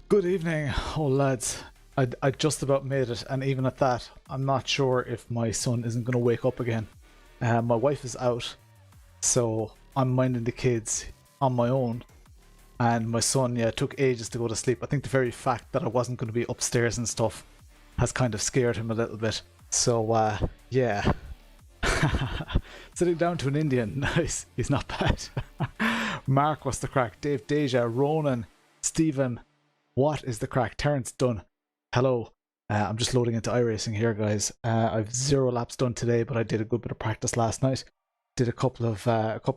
Good evening, oh lads. I just about made it, and even at that, I'm not sure if my son isn't going to wake up again. My wife is out, so I'm minding the kids on my own. And my son, yeah, took ages to go to sleep. I think the very fact that I wasn't going to be upstairs and stuff has kind of scared him a little bit. So, yeah. Sitting down to an Indian, nice. He's not bad. Marc, what's the crack? Dave, Deja, Ronan, Stephen. What is the crack? Terencedunn. Hello. I'm just loading into iRacing here, guys. I've 0 laps done today, but I did a good bit of practice last night. Did a couple of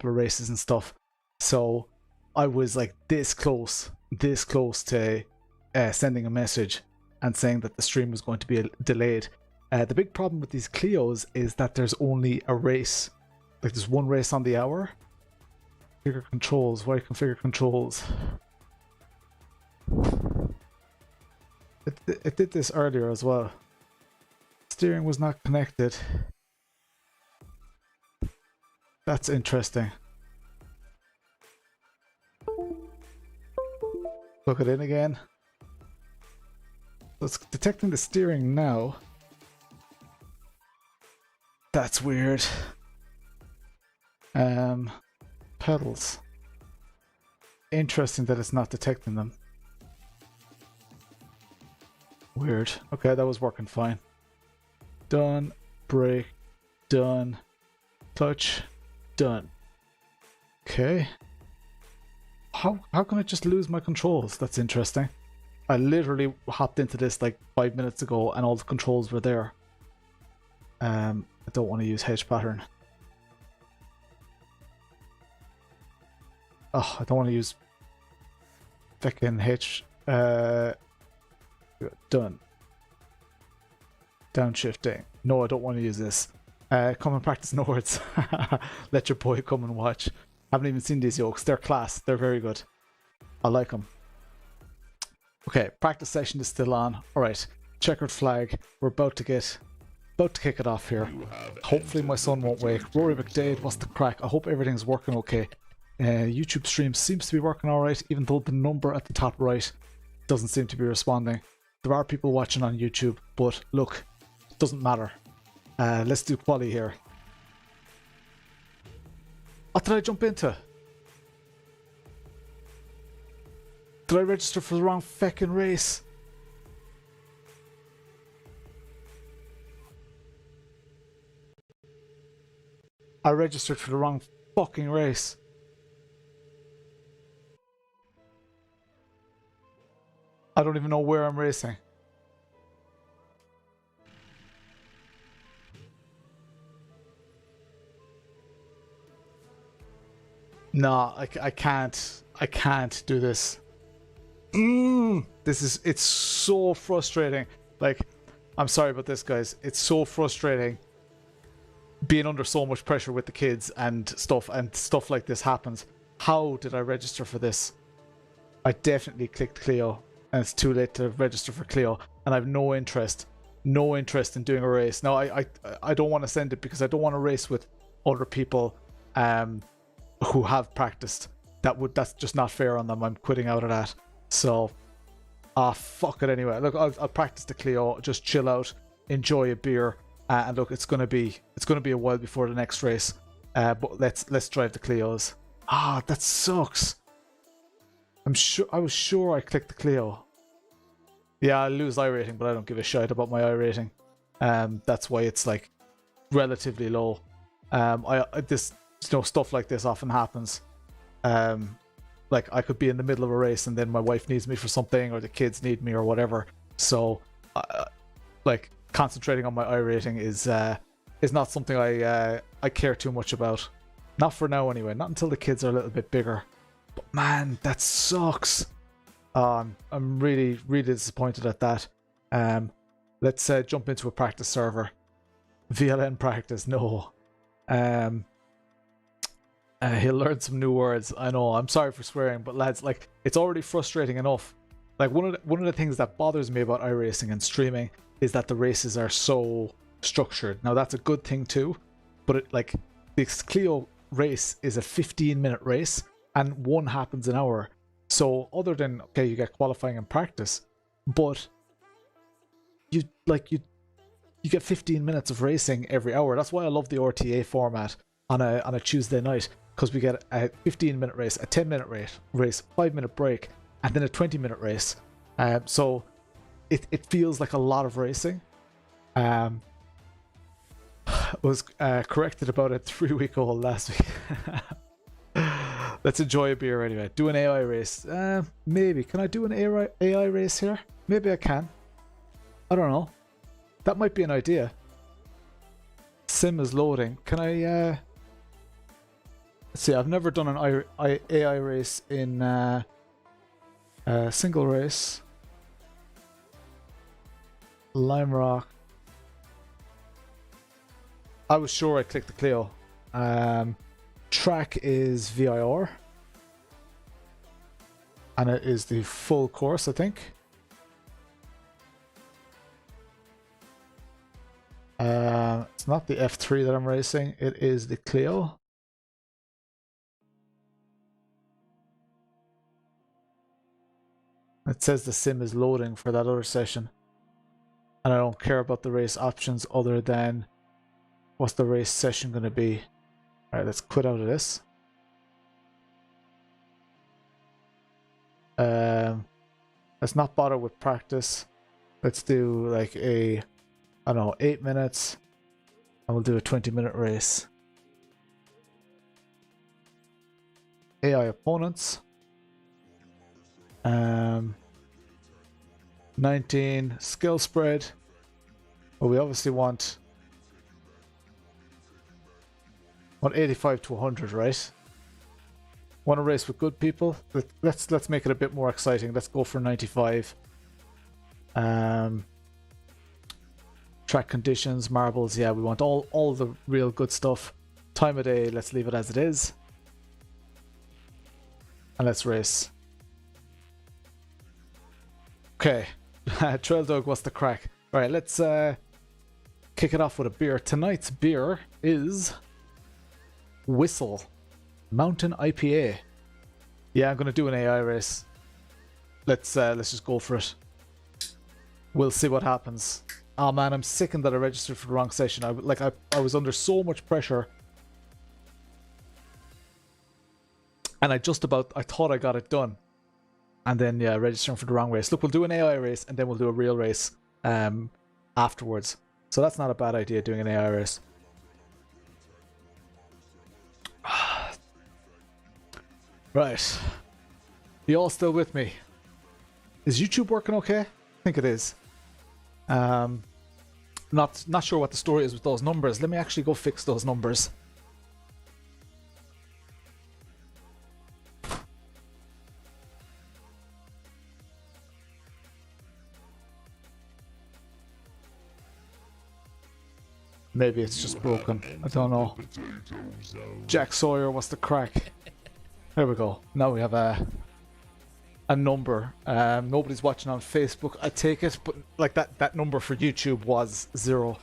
races and stuff. So I was like this close to sending a message and saying that the stream was going to be delayed. The big problem with these Clios is that there's only a race. Like there's one race on the hour. Configure controls. Why configure controls? It did this earlier as well. Steering was not connected. That's interesting. Plug it in again. So it's detecting the steering now. That's weird. Pedals. Interesting that it's not detecting them. Weird. Okay, that was working fine. Done. Brake. Done. Clutch. Done. Okay. How can I just lose my controls? That's interesting. I literally hopped into this like 5 minutes ago and all the controls were there. I don't want to use H pattern. Oh, I don't want to use fucking H. Done. Downshifting. No, I don't want to use this. Come and practice Nords. Let your boy come and watch. Haven't even seen these yokes. They're class. They're very good. I like them. Okay, practice session is still on. Alright, checkered flag. We're about to kick it off here. Hopefully my son won't wake. Rory McDade, what's the crack? I hope everything's working okay. YouTube stream seems to be working alright, even though the number at the top right doesn't seem to be responding. There are people watching on YouTube, but look, it doesn't matter. Let's do quali here. What did I jump into? Did I register for the wrong feckin' race? I registered for the wrong fucking race. I don't even know where I'm racing. No, I can't do this. It's so frustrating. Like, I'm sorry about this, guys. It's so frustrating being under so much pressure with the kids and stuff like this happens. How did I register for this? I definitely clicked Clio, and it's too late to register for Clio, and I have no interest in doing a race. No, I don't want to send it because I don't want to race with other people who have practiced. That's just not fair on them. I'm quitting out of that. So fuck it anyway. Look, I'll practice the Clio, just chill out, enjoy a beer, and look, it's gonna be a while before the next race. But let's drive the Clios. That sucks. I was sure I clicked the Clio. Yeah, I lose iRating, but I don't give a shit about my iRating. That's why it's like relatively low. Stuff like this often happens. Like I could be in the middle of a race and then my wife needs me for something, or the kids need me, or whatever. So, like concentrating on my iRating is not something I care too much about. Not for now, anyway. Not until the kids are a little bit bigger. But man, that sucks. I'm really, really disappointed at that. Let's jump into a practice server. VLN practice, no. He'll learn some new words. I know, I'm sorry for swearing, but lads, like, it's already frustrating enough. Like, one of the things that bothers me about iRacing and streaming is that the races are so structured. Now, that's a good thing too, but this Clio race is a 15-minute race, and one happens an hour. So other than, okay, you get qualifying and practice, but you get 15 minutes of racing every hour. That's why I love the RTA format on a Tuesday night, because we get a 15-minute race, a 10-minute race, 5-minute break, and then a 20-minute race. So it feels like a lot of racing. Was corrected about a 3-week-old last week. Let's enjoy a beer anyway. Do an AI race. Maybe. Can I do an AI race here? Maybe I can. I don't know. That might be an idea. Sim is loading. Can I... Let's see, I've never done an AI race in single race. Lime Rock. I was sure I clicked the Clio. Track is VIR. And it is the full course, I think. It's not the F3 that I'm racing. It is the Clio. It says the sim is loading for that other session. And I don't care about the race options other than what's the race session going to be. Alright, let's quit out of this. Let's not bother with practice. Let's do like I don't know, 8 minutes. And we'll do a 20-minute race. AI opponents. 19 skill spread. Well, we obviously want 85 to 100, right? Want to race with good people? Let's make it a bit more exciting. Let's go for 95. Track conditions, marbles. Yeah, we want all the real good stuff. Time of day. Let's leave it as it is. And let's race. Okay. Trail Dog, what's the crack? Alright, let's kick it off with a beer. Tonight's beer is Whistle Mountain IPA. Yeah, I'm gonna do an AI race. Let's just go for it. We'll see what happens. Oh man, I'm sickened that I registered for the wrong session. I was under so much pressure. And I thought I got it done. And then, yeah, registering for the wrong race. Look, we'll do an AI race, and then we'll do a real race afterwards. So that's not a bad idea, doing an AI race. Right. You all still with me? Is YouTube working okay? I think it is. Not sure what the story is with those numbers. Let me actually go fix those numbers. Maybe it's just broken. I don't know. Jack Sawyer, what's the crack? There we go. Now we have a number. Nobody's watching on Facebook, I take it, but like that number for YouTube was 0.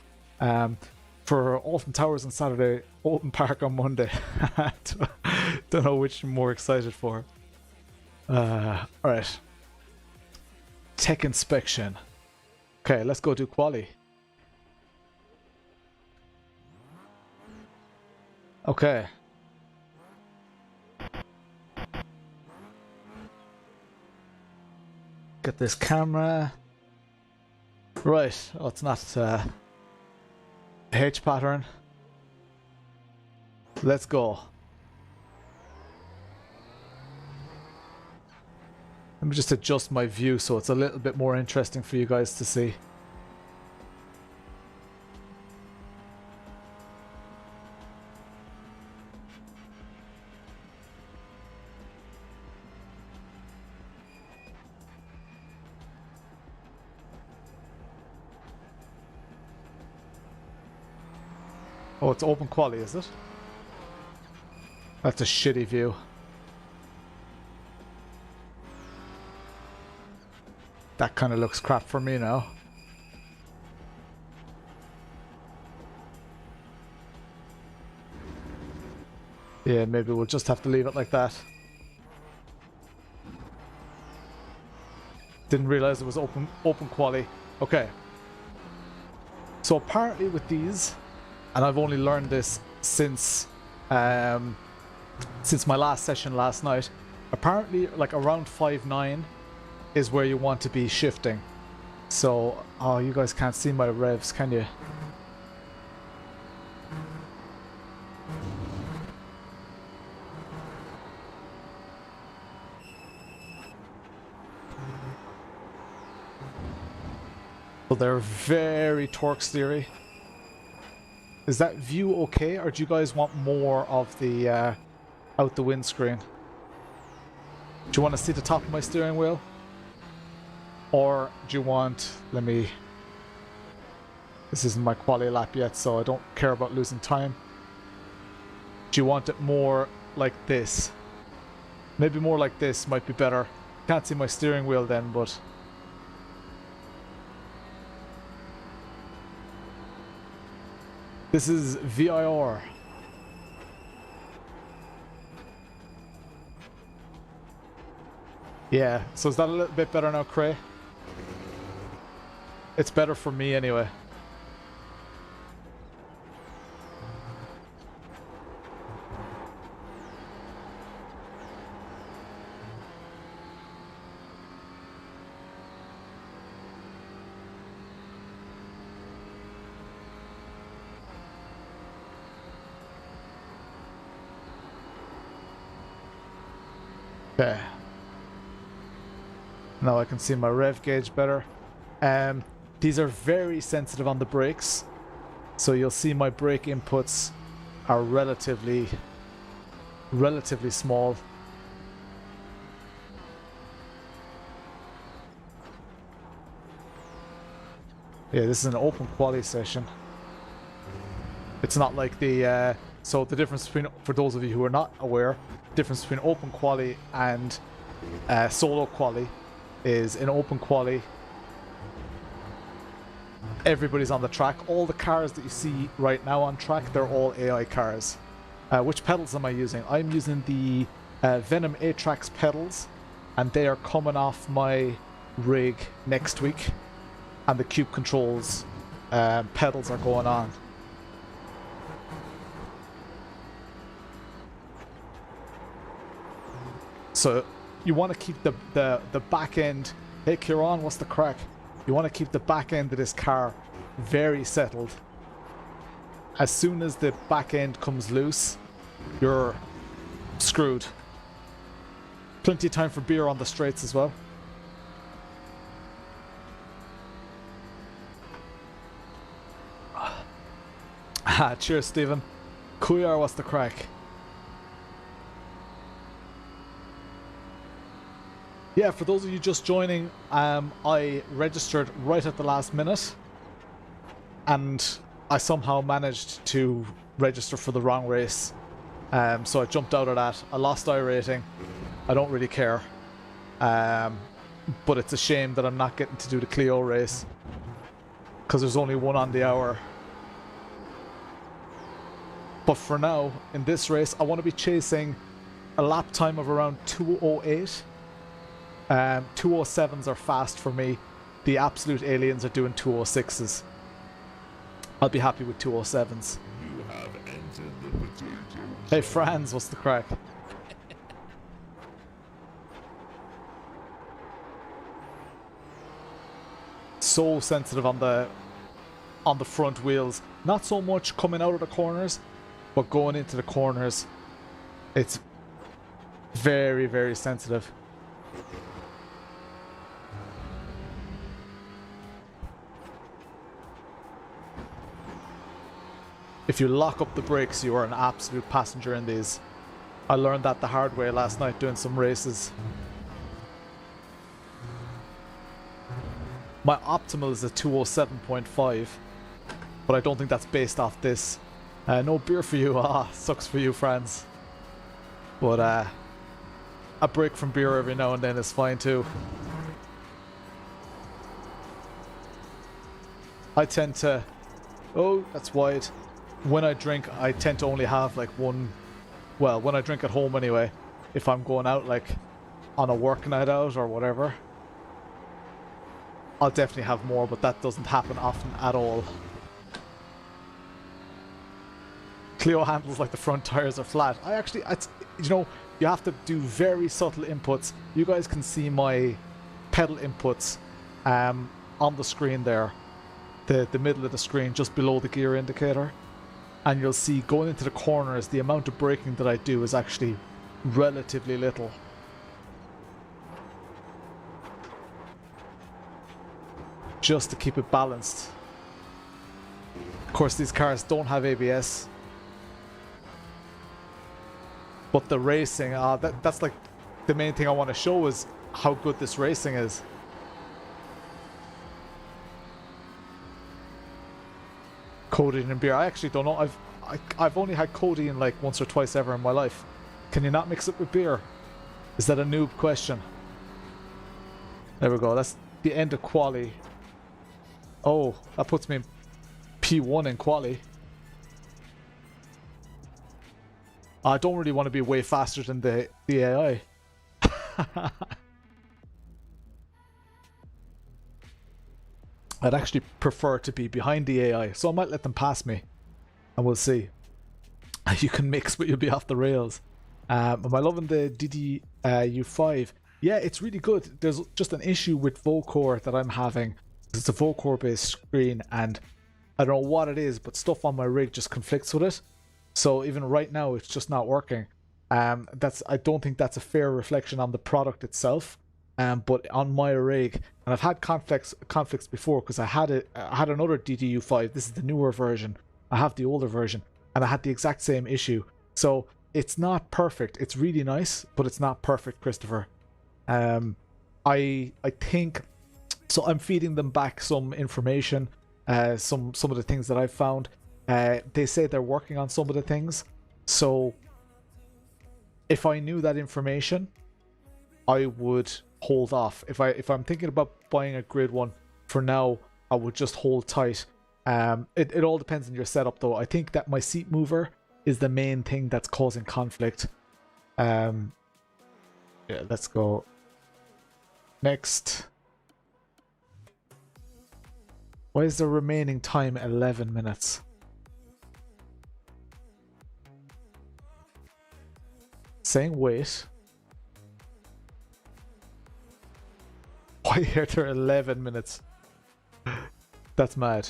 For Alton Towers on Saturday, Alton Park on Monday. Don't know which I'm more excited for. Alright. Tech inspection. Okay, let's go do quali. Okay. Get this camera. Right. Oh, it's not H pattern. Let's go. Let me just adjust my view so it's a little bit more interesting for you guys to see. Oh, it's open quali, is it? That's a shitty view. That kind of looks crap for me now. Yeah, maybe we'll just have to leave it like that. Didn't realize it was open quali. Okay. So apparently with these, and I've only learned this since my last session last night, apparently like around 5.9 is where you want to be shifting. So, oh, you guys can't see my revs, can you? So they're very torque steery. Is that view okay, or do you guys want more of the out the windscreen? Do you want to see the top of my steering wheel? Or do you want, this isn't my quali lap yet, so I don't care about losing time. Do you want it more like this? Maybe more like this might be better. Can't see my steering wheel then, but... This is VIR. Yeah, so is that a little bit better now, Cray? It's better for me anyway. Okay. Now I can see my rev gauge better. These are very sensitive on the brakes, so you'll see my brake inputs are relatively small. Yeah, this is an open quali session. It's not like the so the difference between, for those of you who are not aware, the difference between open quali and solo quali is in open quali everybody's on the track. All the cars that you see right now on track, they're all AI cars. Which pedals am I using? I'm using the Venom A-Trax pedals, and they are coming off my rig next week, and the Cube Controls pedals are going on. So you want to keep the back end. Hey Kieran, what's the crack? You want to keep the back end of this car very settled. As soon as the back end comes loose, you're screwed. Plenty of time for beer on the straights as well. Ah, cheers, Stephen. Cuyar, what's the crack? Yeah, for those of you just joining, I registered right at the last minute, and I somehow managed to register for the wrong race. So I jumped out of that. I lost iRacing. I don't really care. But it's a shame that I'm not getting to do the Clio race, because there's only one on the hour. But for now, in this race, I want to be chasing a lap time of around 2:08. 2:07s are fast for me. The absolute aliens are doing 2:06s. I'll be happy with 2:07s. Hey Franz, what's the crack? So sensitive on the front wheels. Not so much coming out of the corners, but going into the corners, it's very, very sensitive. If you lock up the brakes, you are an absolute passenger in these. I learned that the hard way last night doing some races. My optimal is a 2:07.5, but I don't think that's based off this. No beer for you. Ah, sucks for you, friends. But a break from beer every now and then is fine too. I tend to... Oh, that's wide. When I drink, I tend to only have like one... Well, when I drink at home anyway. If I'm going out like on a work night out or whatever. I'll definitely have more, but that doesn't happen often at all. Clio handles like the front tires are flat. You know, you have to do very subtle inputs. You guys can see my pedal inputs on the screen there, the middle of the screen, just below the gear indicator. And you'll see going into the corners, the amount of braking that I do is actually relatively little. Just to keep it balanced. Of course, these cars don't have ABS. But the racing, that's like the main thing I want to show is how good this racing is. Codeine and beer. I actually don't know. I've only had codeine like once or twice ever in my life. Can you not mix it with beer? Is that a noob question? There we go. That's the end of quali. Oh, that puts me in P1 in quali. I don't really want to be way faster than the AI. I'd actually prefer to be behind the AI, so I might let them pass me, and we'll see. You can mix, but you'll be off the rails. Am I loving the DDU5? Yeah, it's really good. There's just an issue with Vocore that I'm having. It's a Vocore based screen, and I don't know what it is, but stuff on my rig just conflicts with it. So even right now, it's just not working. I don't think that's a fair reflection on the product itself. But on my rig, and I've had conflicts before because I had another DDU5. This is the newer version. I have the older version, and I had the exact same issue. So it's not perfect. It's really nice, but it's not perfect, Christopher. I think so. I'm feeding them back some information, some of the things that I've found. They say they're working on some of the things. So if I knew that information, I would hold off. If I'm thinking about buying a grid one for now, I would just hold tight. It all depends on your setup though. I think that my seat mover is the main thing that's causing conflict. Yeah, let's go next. Why is the remaining time 11 minutes? Saying wait. Why are there 11 minutes? That's mad.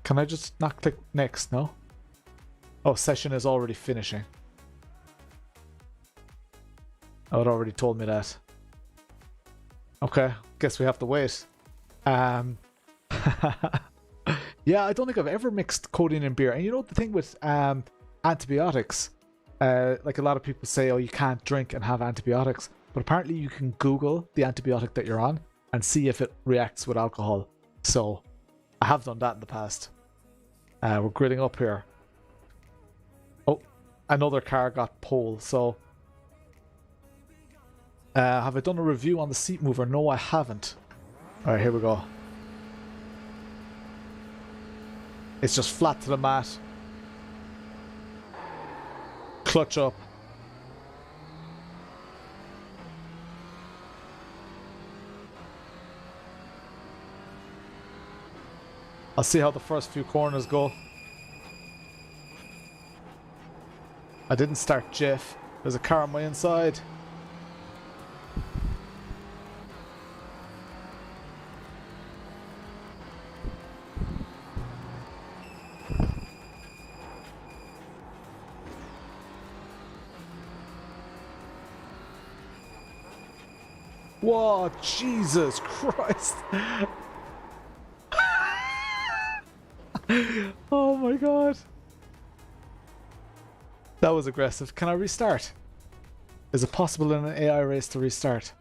Can I just not click next? No? Oh, session is already finishing. Oh, it already told me that. Okay, guess we have to wait. Yeah, I don't think I've ever mixed codeine and beer. And you know the thing with antibiotics, like a lot of people say, oh, you can't drink and have antibiotics. But apparently you can Google the antibiotic that you're on and see if it reacts with alcohol. So I have done that in the past. We're gridding up here. Oh, another car got pole. So have I done a review on the seat mover? No, I haven't. All right, here we go. It's just flat to the mat. Clutch up. I'll see how the first few corners go. I didn't start Jeff. There's a car on my inside. Whoa, Jesus Christ. Oh my god. That was aggressive. Can I restart? Is it possible in an AI race to restart?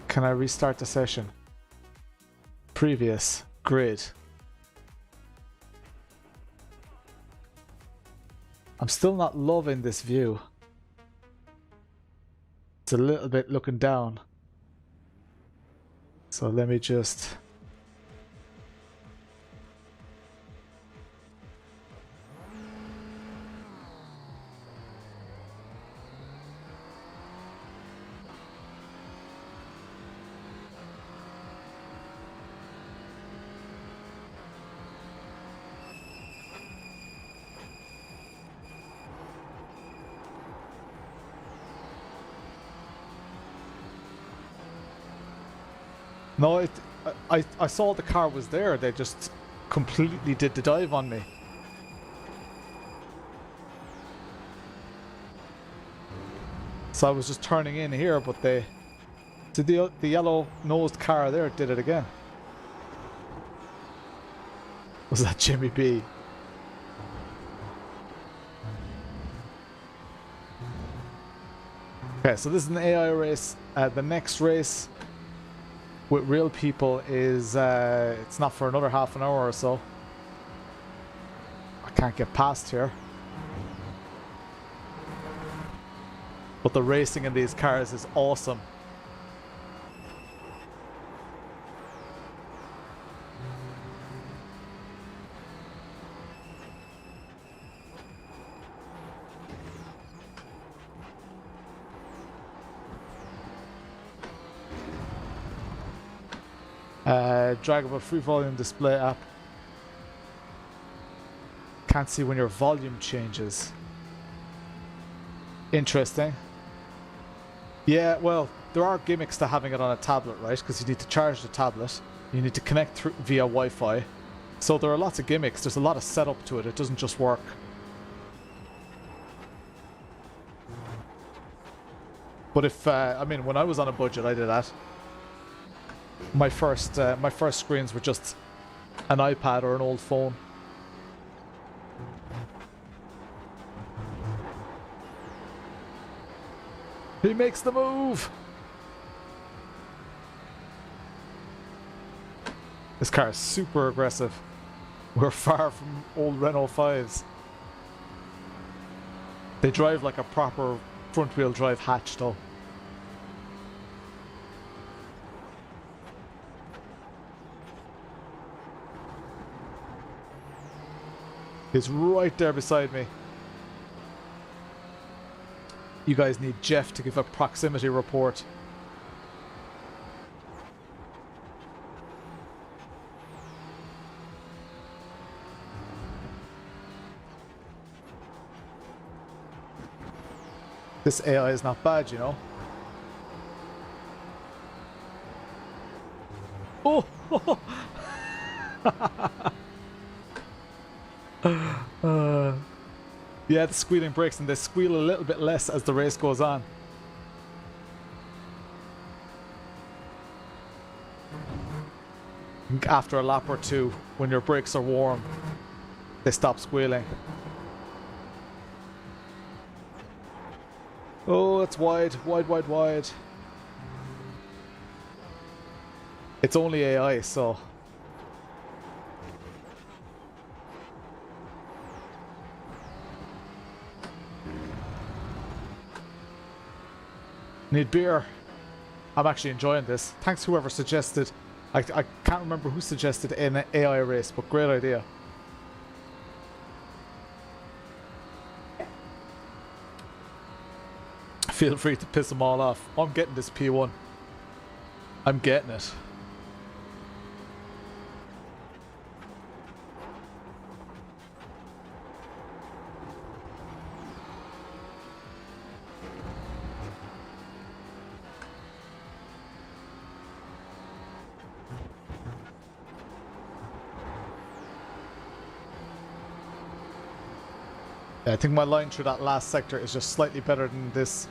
Can I restart the session? Previous grid. I'm still not loving this view. It's a little bit looking down. So let me just... No, I saw the car was there. They just completely did the dive on me. So I was just turning in here, but the yellow-nosed car there did it again. Was that Jimmy B? Okay, so this is an AI race. The next race with real people is it's not for another half an hour or so. I can't get past here. But the racing in these cars is awesome. Draggable free volume display app. Can't see when your volume changes. Interesting. Yeah, well, there are gimmicks to having it on a tablet, right? Because you need to charge the tablet. You need to connect through via Wi-Fi. So there are lots of gimmicks. There's a lot of setup to it. It doesn't just work. But if, I mean, when I was on a budget, I did that. My first screens were just an iPad or an old phone. He makes the move! This car is super aggressive. We're far from old Renault 5s. They drive like a proper front-wheel drive hatch though. He's right there beside me. You guys need Jeff to give a proximity report. This AI is not bad, you know. Oh! Yeah, the squealing brakes, and they squeal a little bit less as the race goes on. After a lap or two, when your brakes are warm, they stop squealing. Oh, it's wide, wide, wide, wide. It's only AI, so... Need beer. I'm actually enjoying this. Thanks whoever suggested. I can't remember who suggested an AI race, but great idea. Feel free to piss them all off. I'm getting this P1. I'm getting it. I think my line through that last sector is just slightly better than this.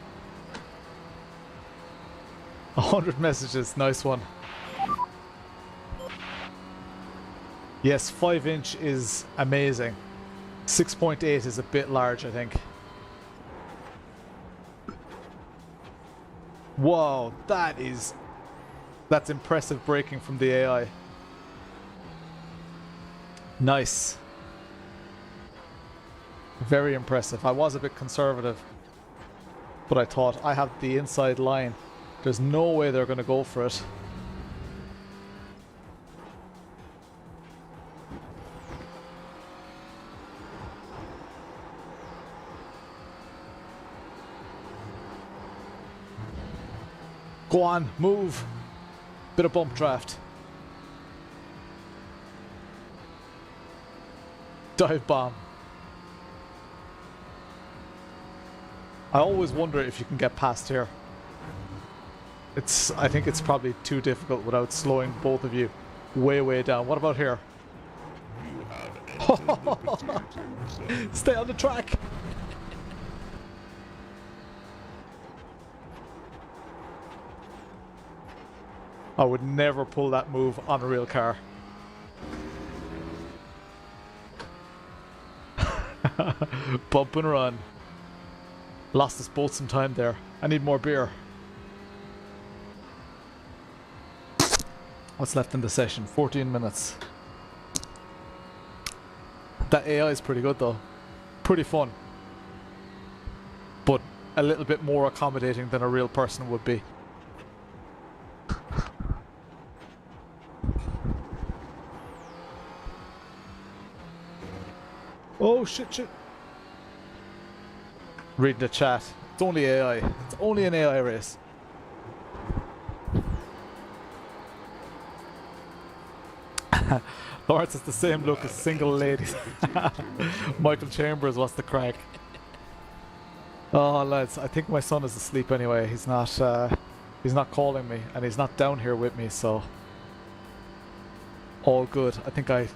100 messages, nice one. Yes, 5-inch is amazing. 6.8 is a bit large, I think. Whoa, that's impressive braking from the AI. Nice. Very impressive. I was a bit conservative, but I thought I have the inside line. There's no way they're going to go for it. Go on, move. Bit of bump draft. Dive bomb. I always wonder if you can get past here. I think it's probably too difficult without slowing both of you way down. What about here? Stay on the track. I would never pull that move on a real car. Bump and run. Lost us both some time there. I need more beer. What's left in the session? 14 minutes. That AI is pretty good though. Pretty fun. But a little bit more accommodating than a real person would be. Oh shit. Read the chat. It's only AI. It's only an AI race. Lawrence has the same look as single ladies. Michael Chambers, what's the crack? Oh lads, I think my son is asleep anyway. He's not calling me and he's not down here with me, so all good. I think I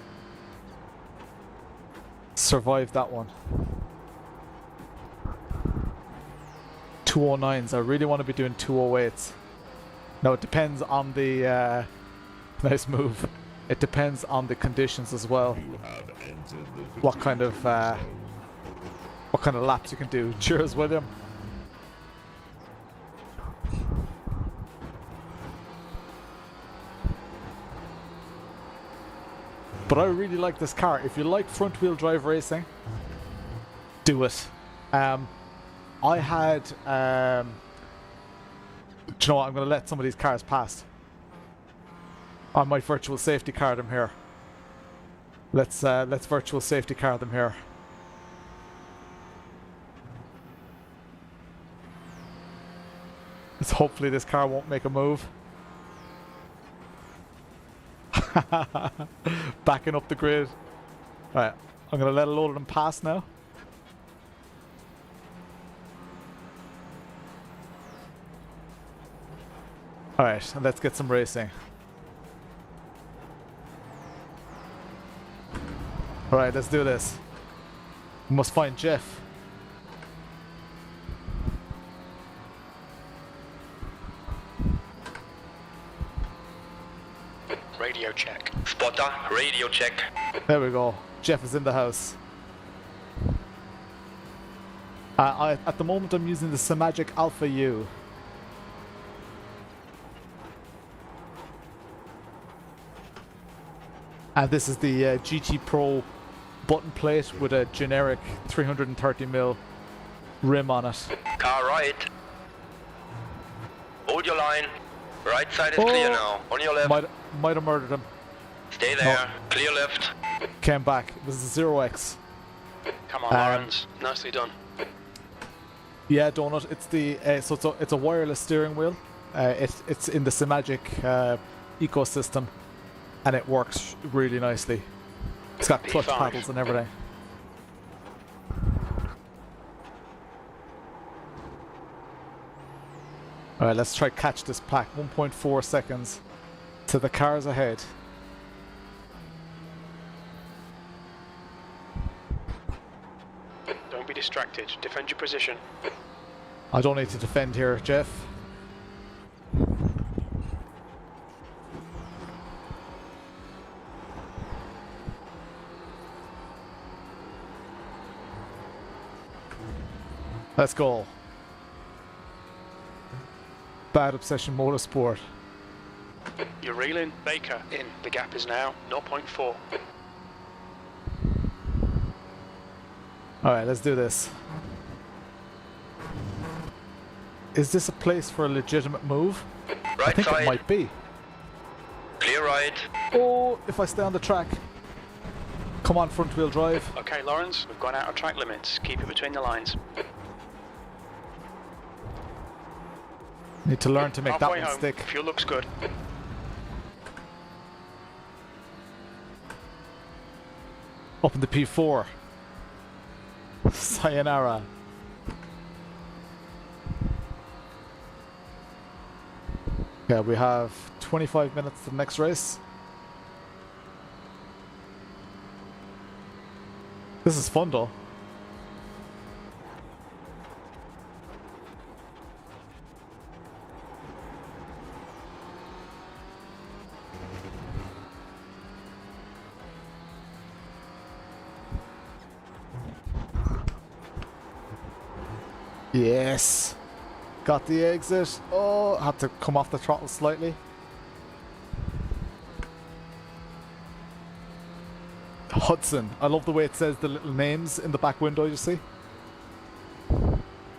survived that one. 209s. I really want to be doing 208s. No, it depends on the nice move. It depends on the conditions as well. What kind of laps you can do. Cheers, William. But I really like this car. If you like front wheel drive racing, do it. I had do you know what, I'm gonna let some of these cars pass. I might virtual safety car them here. Let's virtual safety car them here. Let's hopefully this car won't make a move. Backing up the grid. Right, I'm gonna let a load of them pass now. Alright, let's get some racing. Alright, let's do this. We must find Jeff. Radio check. Spotter, radio check. There we go. Jeff is in the house. At the moment I'm using the Samagic Alpha U. And this is the GT Pro button plate with a generic 330mm rim on it. Car right. Hold your line. Right side is clear now. On your left. Might have murdered him. Stay there. No. Clear left. Came back. It was a 0x. Come on, Lawrence. Nicely done. Yeah, Donut. It's the so it's a wireless steering wheel. It's in the Samagic ecosystem, and it works really nicely. It's got clutch paddles and everything. Alright, let's try catch this pack. 1.4 seconds to the cars ahead. Don't be distracted. Defend your position. I don't need to defend here, Jeff. Let's go. Bad Obsession Motorsport. You're reeling. Baker in. The gap is now 0.4. Alright, let's do this. Is this a place for a legitimate move? Right I think side. it might be. Clear right. Oh, if I stay on the track. Come on, front wheel drive. Okay, Lawrence, we've gone out of track limits. Keep it between the lines. Need to learn to make Halfway that one home. stick. Fuel looks good. Up in the P4. Sayonara. Yeah, we have 25 minutes to the next race. This is fun though. Yes. Got the exit. Oh, had to come off the throttle slightly. Hudson. I love the way it says the little names in the back window, you see.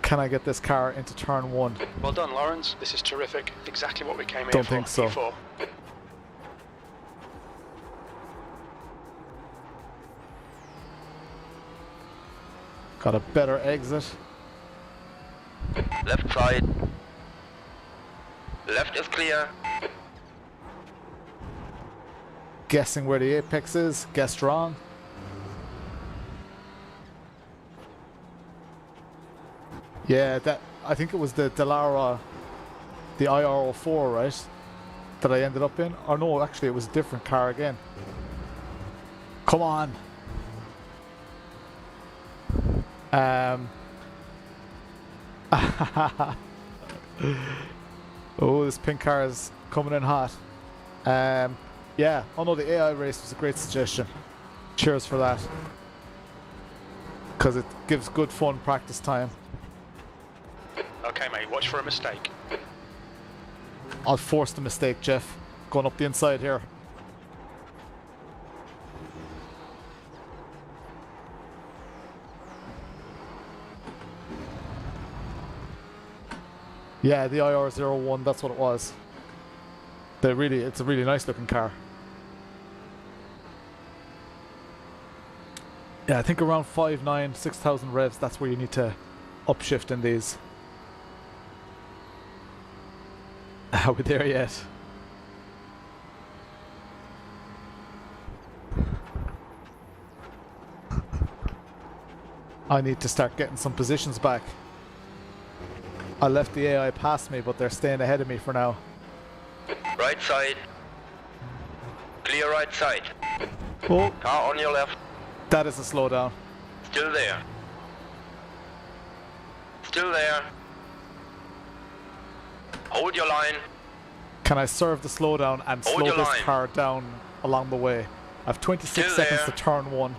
Can I get this car into turn 1? Well done, Lawrence. This is terrific. Exactly what we came here Don't for. think so. P4. Got a better exit. Left side. Left is clear. Guessing where the apex is. Guessed wrong. Yeah, that I think it was the Delara, the IR04, right? That I ended up in. Or no, actually it was a different car again. Come on. Oh, this pink car is coming in hot. Yeah, oh no, the AI race was a great suggestion. Cheers for that. Because it gives good fun practice time. Okay, mate, watch for a mistake. I'll force the mistake, Jeff. Going up the inside here. Yeah, the IR01, that's what it was. It's a really nice looking car. Yeah, I think around 5.9, 6,000 revs, that's where you need to upshift in these. Are we there yet? I need to start getting some positions back. I left the AI past me, but they're staying ahead of me for now. Right side. Clear right side. Oh, Car on your left. that is a slowdown. Still there. Still there. Hold your line. Can I serve the slowdown and Hold slow your this line. car down along the way? I have 26 Still seconds there. to turn 1.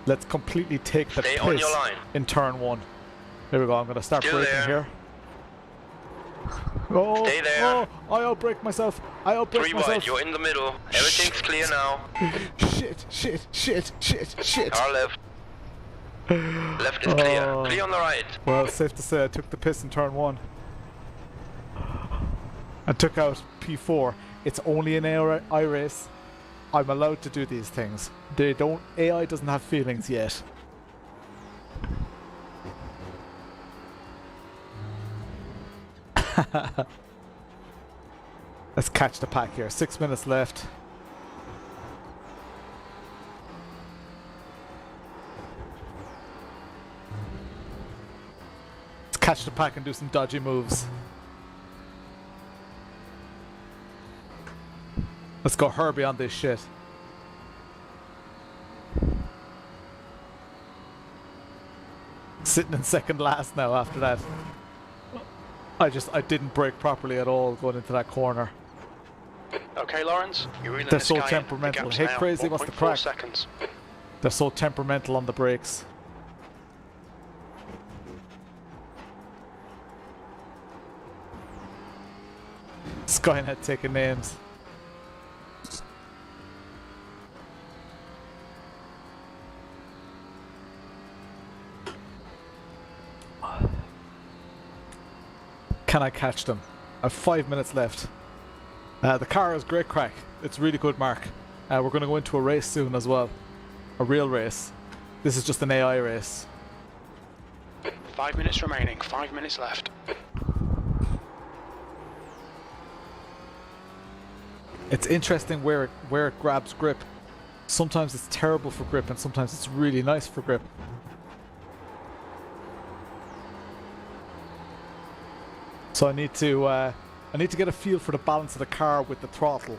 Let's completely take the Stay on piss your line. in turn 1. There we go, I'm going to start Still braking there. here. Oh, Stay there. oh, I outbrake myself. I outbrake 3 myself. wide, you're in the middle. Everything's clear now. Shit. Car left. Left is clear. Oh. Clear on the right. Well, it's safe to say I took the piss in turn 1. I took out P4. It's only an AI race. I'm allowed to do these things. AI doesn't have feelings yet. Let's catch the pack here. 6 minutes left. Let's catch the pack and do some dodgy moves. Let's go Herbie on this shit. Sitting in second last now after that. I didn't brake properly at all going into that corner. Okay, Lawrence, you're reeling They're this so guy in. The temperamental. gap's Hey, now crazy, what's the 1.4 crack? seconds. They're so temperamental on the brakes. Skynet taking names. Can I catch them? I have 5 minutes left. The car is great crack. It's really good, Mark. We're going to go into a race soon as well. A real race. This is just an AI race. 5 minutes remaining, 5 minutes left. It's interesting where it grabs grip. Sometimes it's terrible for grip and sometimes it's really nice for grip. So I need I need to get a feel for the balance of the car with the throttle.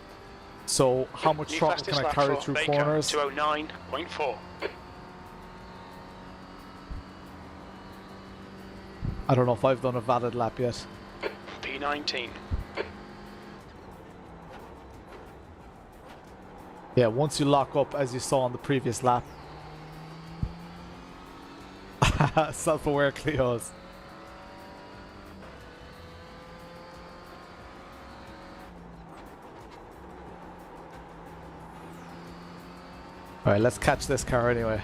So how much New throttle fastest can I lap carry for through Baker, corners? 209.4. I don't know if I've done a valid lap yet. P19. Yeah, once you lock up, as you saw on the previous lap. Self-aware Clios. Alright, let's catch this car anyway.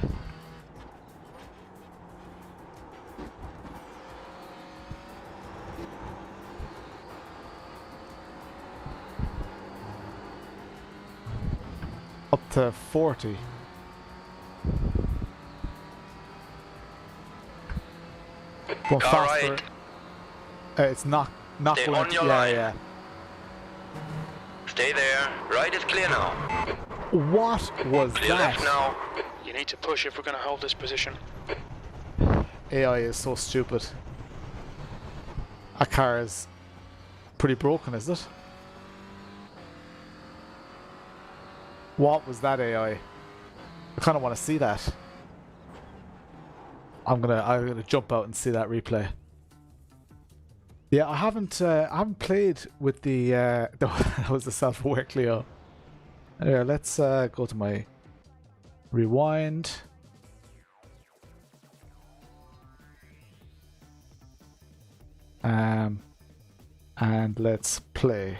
Up to 40. Going faster. Right. It's not Stay going on to, your yeah, line. yeah. Stay there. Right is clear now. What was Clear that? left now. You need to push if we're going to hold this position. AI is so stupid. That car is pretty broken, is it? What was that AI? I kind of want to see that. I'm gonna jump out and see that replay. Yeah, I haven't played with the that was the self-aware Clio. Here, let's go to my rewind. And let's play.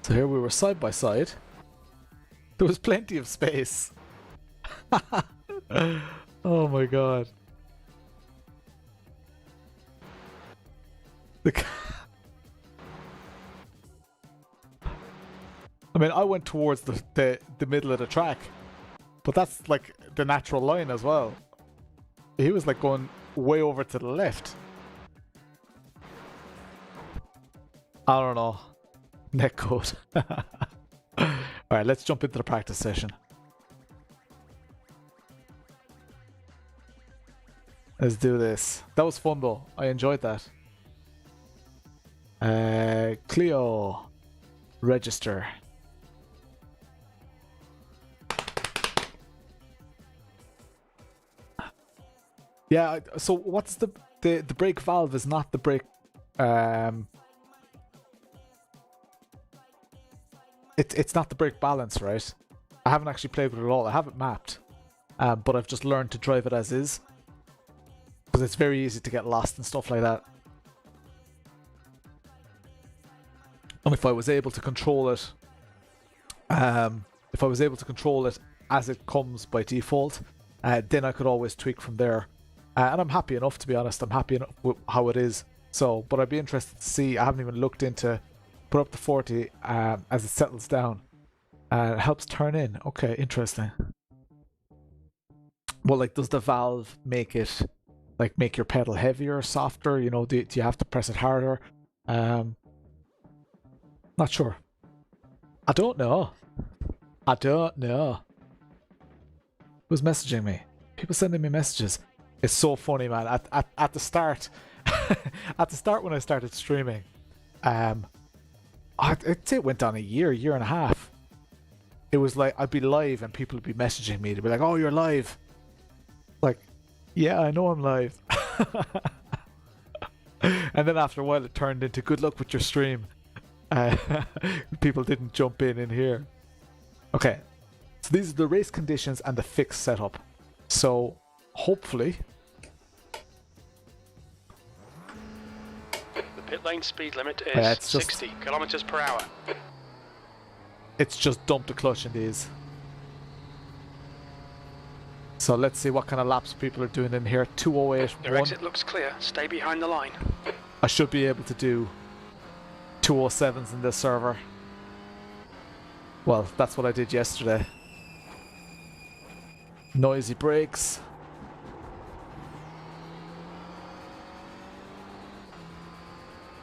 So here we were side by side. There was plenty of space. Oh my god. I mean, I went towards the middle of the track, but that's like the natural line as well. He was like going way over to the left. I don't know. Netcode. Alright, let's jump into the practice session. Let's do this. That was fun though. I enjoyed that. Clio. Register. Yeah, so what's the brake valve is not the brake it's not the brake balance, right? I haven't actually played with it at all. I have it mapped. But I've just learned to drive it as is. Because it's very easy to get lost and stuff like that. And if I was able to control it as it comes by default, then I could always tweak from there. And I'm happy enough, to be honest. I'm happy enough with how it is. So, but I'd be interested to see. I haven't even looked into put up to 40 as it settles down. It helps turn in. Okay, interesting. Well, like, does the valve make it, like, make your pedal heavier or softer? You know, do you have to press it harder? Not sure. I don't know. Who's messaging me? People sending me messages. It's so funny, man. At the start, at the start when I started streaming, I'd say it went on a year and a half. It was like I'd be live and people would be messaging me. They'd be like, "Oh, you're live." Like, yeah, I know I'm live. And then after a while, it turned into "Good luck with your stream." People didn't jump in here. Okay, so these are the race conditions and the fixed setup. So hopefully. Pit lane speed limit is 60 kilometers per hour. It's just dumped a clutch in these. So let's see what kind of laps people are doing in here. 2:08.1. Your exit looks clear. Stay behind the line. I should be able to do 2:07s in this server. Well, that's what I did yesterday. Noisy brakes.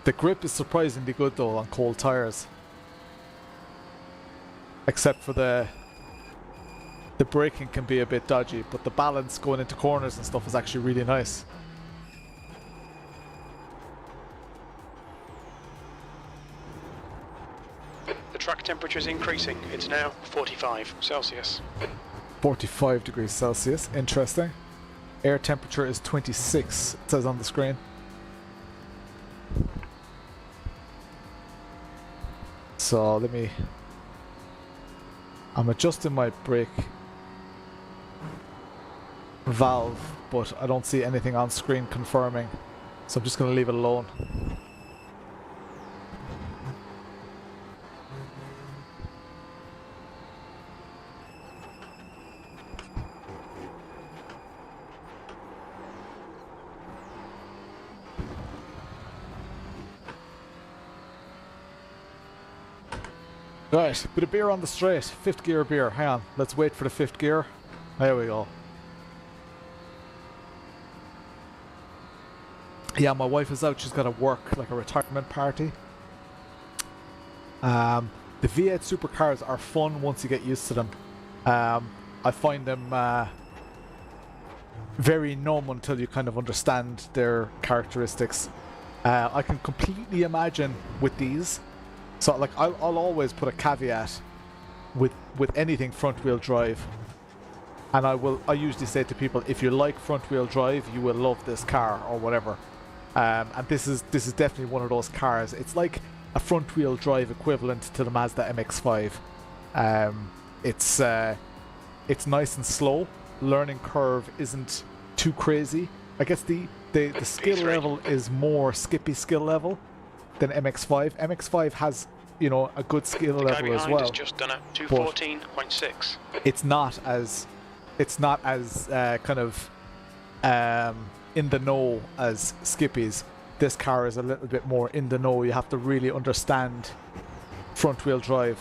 The grip is surprisingly good though on cold tires. Except for the braking can be a bit dodgy, but the balance going into corners and stuff is actually really nice. temperature is increasing. It's now 45 Celsius. 45 degrees Celsius. Interesting. Air temperature is 26, it says on the screen. So let me... I'm adjusting my brake valve, but I don't see anything on screen confirming. So I'm just going to leave it alone. Right, bit of beer on the straight. 5th gear beer. Hang on, let's wait for the 5th gear. There we go. Yeah, my wife is out. She's got to work, like a retirement party. The V8 supercars are fun once you get used to them. I find them very numb until you kind of understand their characteristics. I can completely imagine with these. So like I'll always put a caveat with anything front wheel drive, and I usually say to people, if you like front wheel drive, you will love this car or whatever. And this is definitely one of those cars. It's like a front wheel drive equivalent to the Mazda MX-5. It's nice and slow. Learning curve isn't too crazy. I guess the skill level is more Skippy skill level than MX-5. MX-5 has, you know, a good skill level as well. Is just done at 214.6. It's not as kind of in the know as Skippy's. This car is a little bit more in the know. You have to really understand front wheel drive.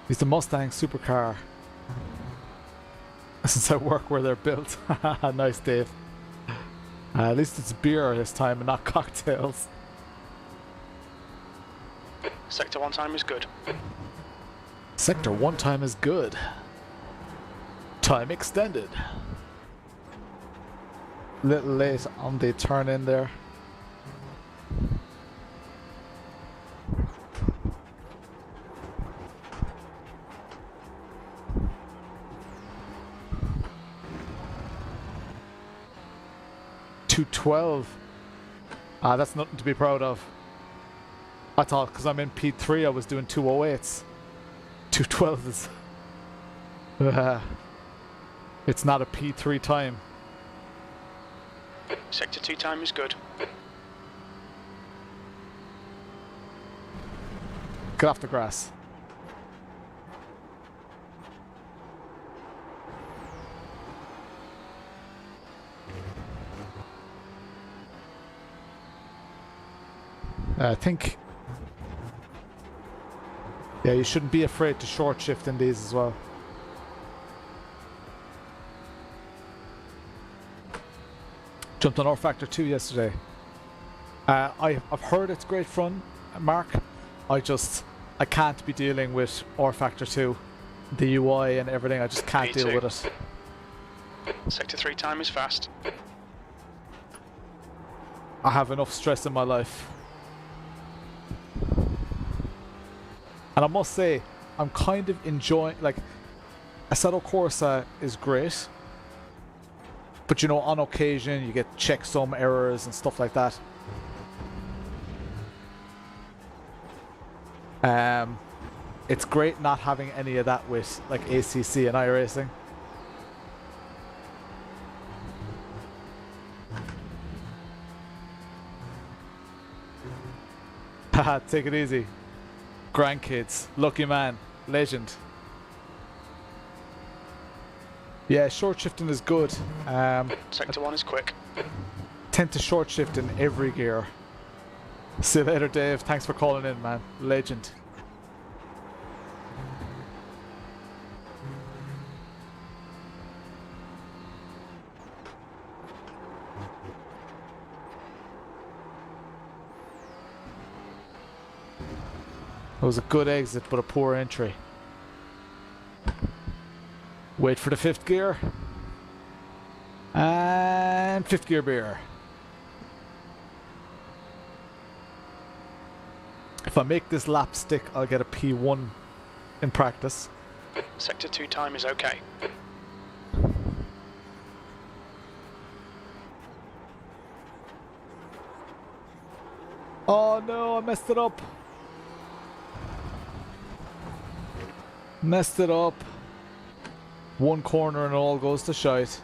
It's the Mustang supercar. Since I work where they're built. Nice, Dave. At least it's beer this time and not cocktails. Sector 1 time is good. Sector 1 time is good. Time extended. Little late on the turn in there. .212. That's nothing to be proud of. I thought because I'm in P3 I was doing 208s. 212 is... it's not a P3 time. Sector 2 time is good. Get off the grass. I think... yeah, you shouldn't be afraid to short shift in these as well. Jumped on R Factor 2 yesterday. I've heard it's great fun, Mark. I can't be dealing with R Factor 2. The UI and everything, I just can't deal with it. Sector 3 time is fast. I have enough stress in my life. And I must say, I'm kind of enjoying, like, Assetto Corsa is great, but you know, on occasion you get checksum errors and stuff like that. It's great not having any of that with like ACC and iRacing. Haha, take it easy. Grandkids, lucky man, legend. Yeah, short shifting is good. Sector 1 is quick. Tend to short shift in every gear. See you later, Dave. Thanks for calling in, man. Legend. It was a good exit, but a poor entry. Wait for the 5th gear. And 5th gear beer. If I make this lap stick, I'll get a P1 in practice. Sector 2 time is okay. Oh no, I messed it up. Messed it up. One corner and it all goes to shite.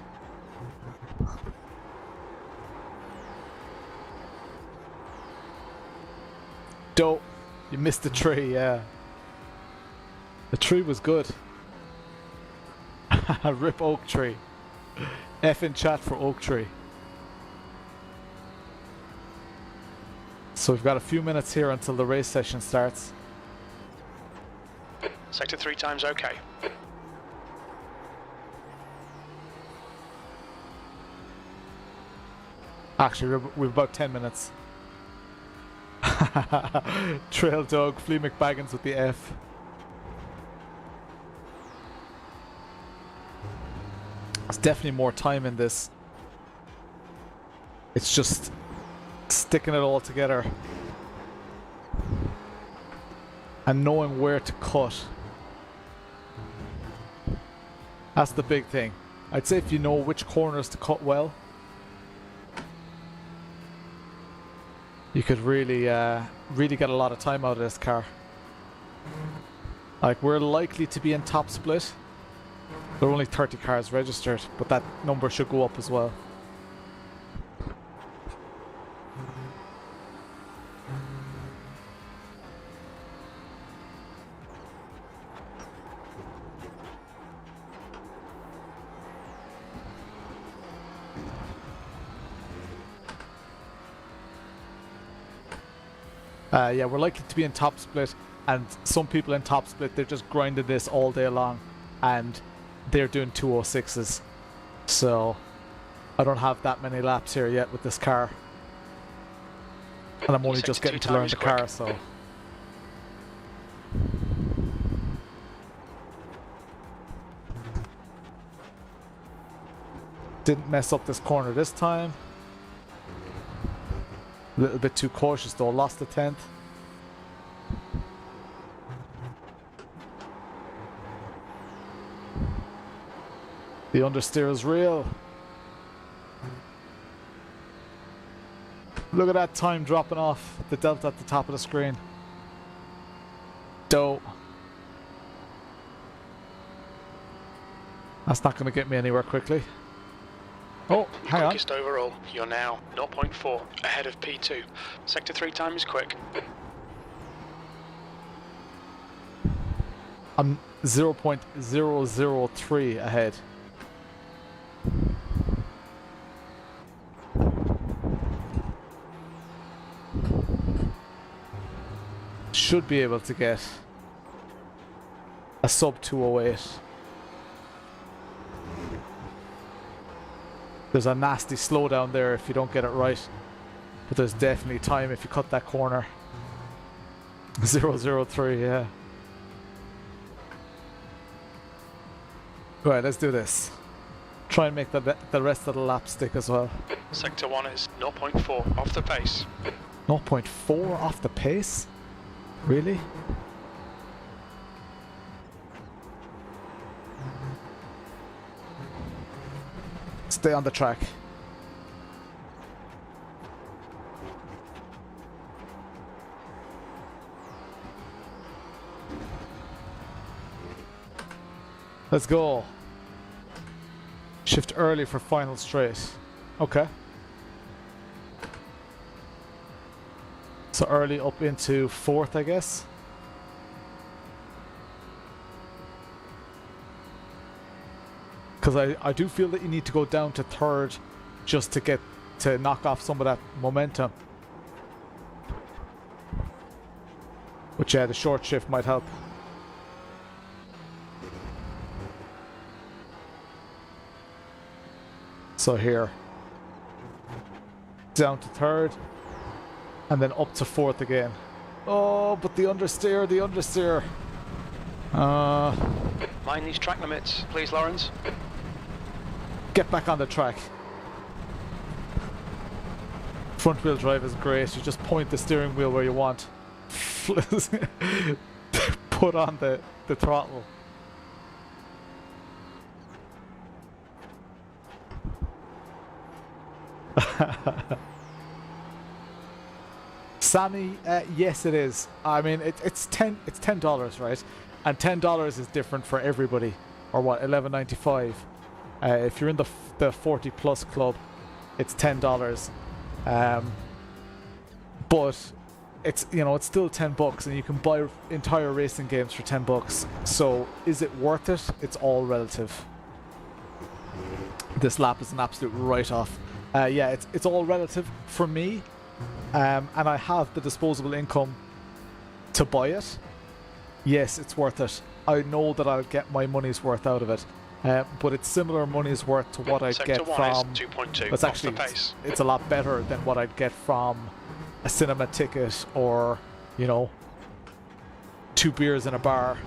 Dope. You missed the tree, yeah. The tree was good. Rip oak tree. F in chat for oak tree. So we've got a few minutes here until the race session starts. Sector 3 time's okay. Actually, we've about 10 minutes. Trail Dog, Flea McBaggins with the F. There's definitely more time in this. It's just sticking it all together and knowing where to cut. That's the big thing. I'd say if you know which corners to cut well, you could really really get a lot of time out of this car. Like, we're likely to be in top split. There are only 30 cars registered, but that number should go up as well. Yeah, we're likely to be in top split, and some people in top split, they're just grinding this all day long, and they're doing 206s. So I don't have that many laps here yet with this car, and I'm only just getting to learn the car, so. Didn't mess up this corner this time. A little bit too cautious though, lost the 10th. The understeer is real. Look at that time dropping off, the delta at the top of the screen. Dope. That's not going to get me anywhere quickly. Oh, hang on. Quickest overall. You're now 0.4 ahead of P2. Sector 3 time is quick. I'm 0.003 ahead. Should be able to get a sub 208. There's a nasty slowdown there if you don't get it right, but there's definitely time if you cut that corner. 003, yeah. Right, let's do this. Try and make the rest of the lap stick as well. Sector 1 is 0.4 off the pace. 0.4 off the pace? Really? Stay on the track. Let's go. Shift early for final straight. Okay. So early up into 4th, I guess. Because I do feel that you need to go down to 3rd just to get to knock off some of that momentum. But yeah, the short shift might help. So here, down to 3rd, and then up to 4th again. Oh, but the understeer. Mind these track limits, please, Lawrence. Get back on the track. Front wheel drive is great. You just point the steering wheel where you want. Put on the throttle. Sammy, yes it is. I mean it's $10, right? And $10 is different for everybody. Or what, $11.95. If you're in the 40 plus club, it's $10. But it's, you know, it's still $10 and you can buy entire racing games for $10. So is it worth it? It's all relative. This lap is an absolute write-off. Yeah, it's all relative for me. And I have the disposable income to buy it. Yes, it's worth it. I know that I'll get my money's worth out of it. But it's similar money's worth to what I'd get from... 2.2. It's actually, it's a lot better than what I'd get from a cinema ticket or, you know, 2 beers in a bar.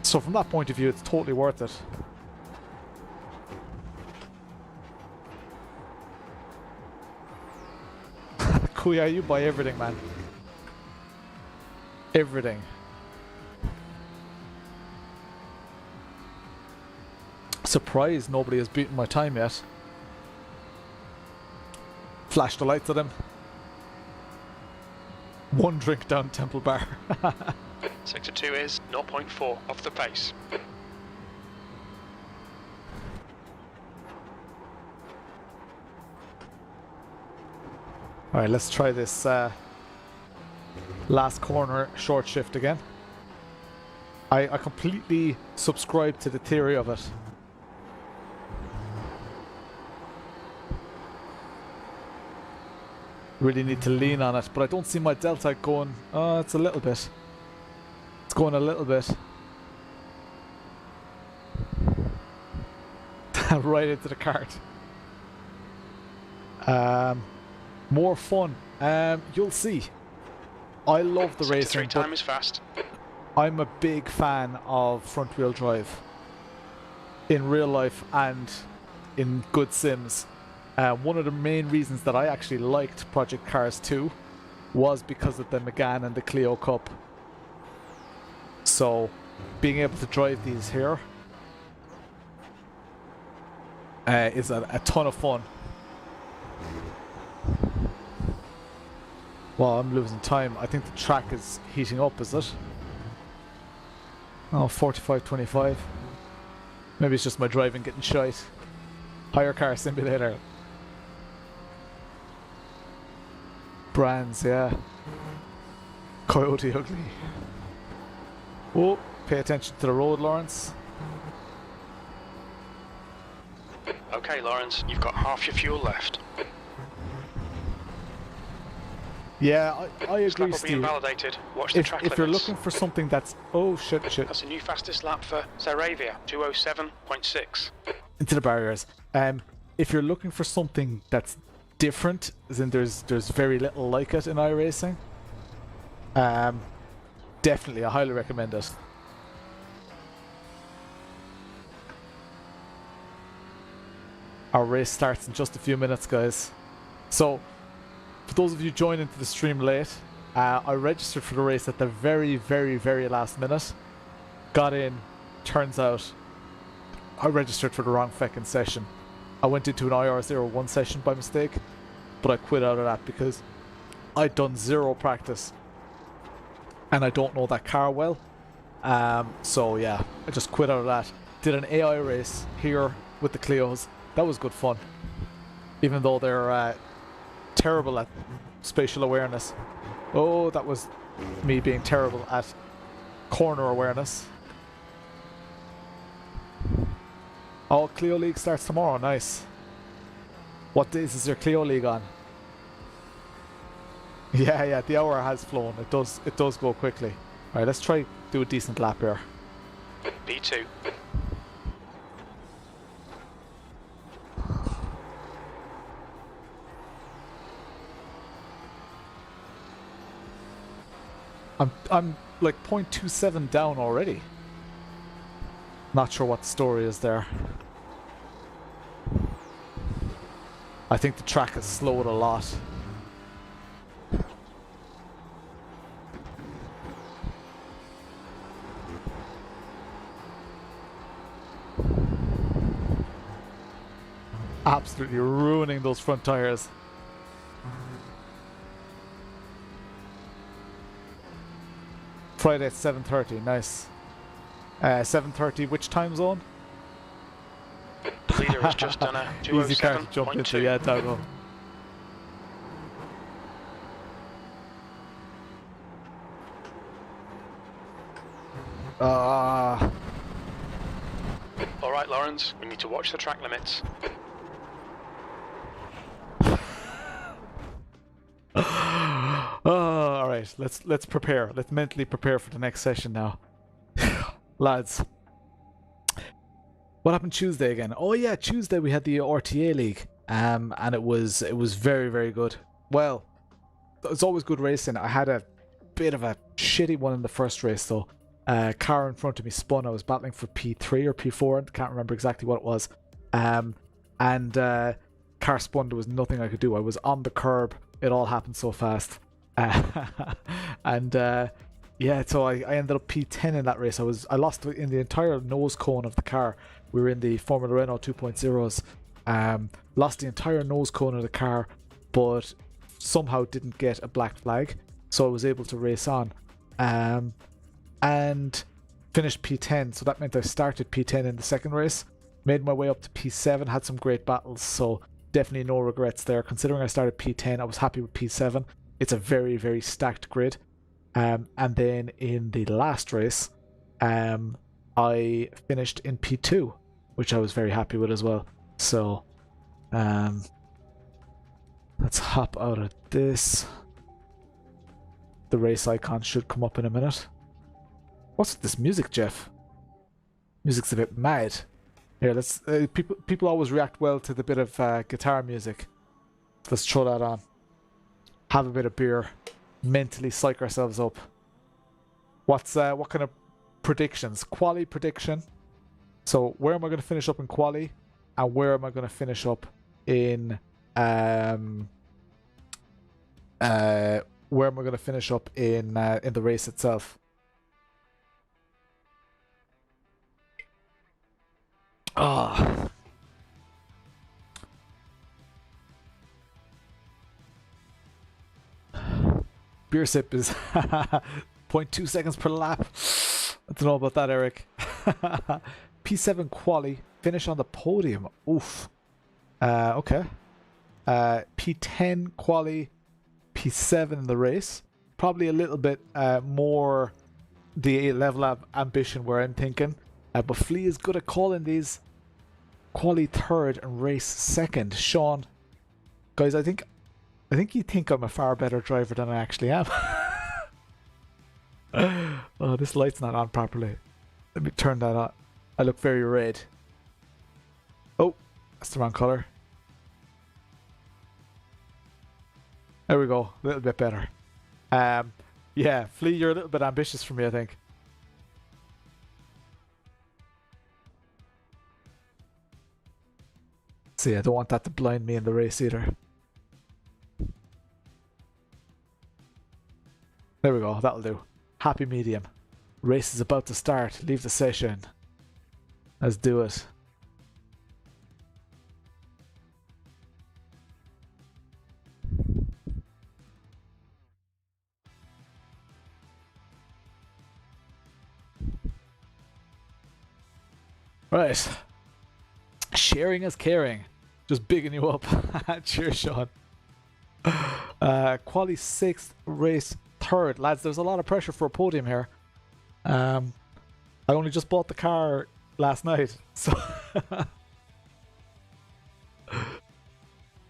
So from that point of view, it's totally worth it. Cuyar, you buy everything, man. Everything. Surprised nobody has beaten my time yet. Flash the lights at him. 1 drink down Temple Bar. Sector 2 is 0.4 off the pace. Alright, let's try this last corner short shift again. I completely subscribe to the theory of it. Really need to lean on it, but I don't see my delta going. Oh, it's a little bit. It's going a little bit. Right into the cart. More fun. You'll see. I love the racing. Time is fast. I'm a big fan of front wheel drive. In real life and in good sims. One of the main reasons that I actually liked Project Cars 2 was because of the McCann and the Clio Cup. So, being able to drive these here is a ton of fun. Well, I'm losing time. I think the track is heating up, is it? Oh, 45-25. Maybe it's just my driving getting shite. Hire car simulator. Brands, yeah. Coyote ugly. Oh, pay attention to the road, Lawrence. Okay, Lawrence, you've got half your fuel left. Yeah, I agree, Stef will be Steve. invalidated. Watch the track if you're limits. looking for something that's... Oh, shit. That's a new fastest lap for Zaravia, 207.6. Into the barriers. If you're looking for something that's different, as in there's very little like it in iRacing, definitely, I highly recommend it. Our race starts in just a few minutes, guys. So, for those of you joining into the stream late, I registered for the race at the very, very, very last minute. Got in, turns out I registered for the wrong fucking session. I went into an IR01 session by mistake, but I quit out of that because I'd done 0 practice and I don't know that car well. So yeah, I just quit out of that. Did an AI race here with the Clios. That was good fun, even though they're terrible at spatial awareness. Oh, that was me being terrible at corner awareness. Oh, Clio League starts tomorrow. Nice. What days is your Clio League on? Yeah, the hour has flown. It does go quickly. Alright, let's try do a decent lap here. B2. I'm like 0.27 down already. Not sure what the story is there. I think the track has slowed a lot. Absolutely ruining those front tires. Friday at 7:30, nice. 7:30, which time zone? The leader has just done a Easy car to jump into, 207.2. yeah, Dogo. All right, Lawrence, we need to watch the track limits. All right, let's prepare. Let's mentally prepare for the next session now, lads. What happened Tuesday again? Oh yeah, Tuesday we had the RTA League, and it was very, very good. Well, it's always good racing. I had a bit of a shitty one in the first race though. Car in front of me spun. I was battling for P3 or P4. I can't remember exactly what it was. Car spun. There was nothing I could do. I was on the curb. It all happened so fast. Yeah, so I ended up P10 in that race. I lost in the entire nose cone of the car. We were in the Formula Renault 2.0s. Lost the entire nose cone of the car, but somehow didn't get a black flag, so I was able to race on. And finished P10, so that meant I started P10 in the second race. Made my way up to P7, had some great battles, so definitely no regrets there. Considering I started P10, I was happy with P7. It's a very, very stacked grid. And then in the last race, I finished in P2, which I was very happy with as well. So, let's hop out of this. The race icon should come up in a minute. What's with this music, Jeff? Music's a bit mad. Here, let's. People always react well to the bit of guitar music. Let's throw that on. Have a bit of beer. Mentally psych ourselves up. What kind of predictions? Quali prediction. So where am I going to finish up in quali, and where am I going to finish up in where am I going to finish up in the race itself? Ah. Beer sip is 0.2 seconds per lap. I don't know about that, Eric. P7 quali, finish on the podium. Oof. Okay. P10 quali, P7 in the race. Probably a little bit more the level of ambition where I'm thinking. But Flea is good at calling these. Quali third and race second. Sean, guys, I think you think I'm a far better driver than I actually am. Oh, this light's not on properly. Let me turn that on. I look very red. Oh, that's the wrong color. There we go. A little bit better. Yeah, Flea, you're a little bit ambitious for me, I think. See, I don't want that to blind me in the race either. There we go, that'll do. Happy medium. Race is about to start. Leave the session. Let's do it. Right. Sharing is caring. Just bigging you up. Cheers, Sean. Quali 6th, race 3rd. Lads, there's a lot of pressure for a podium here. I only just bought the car last night, so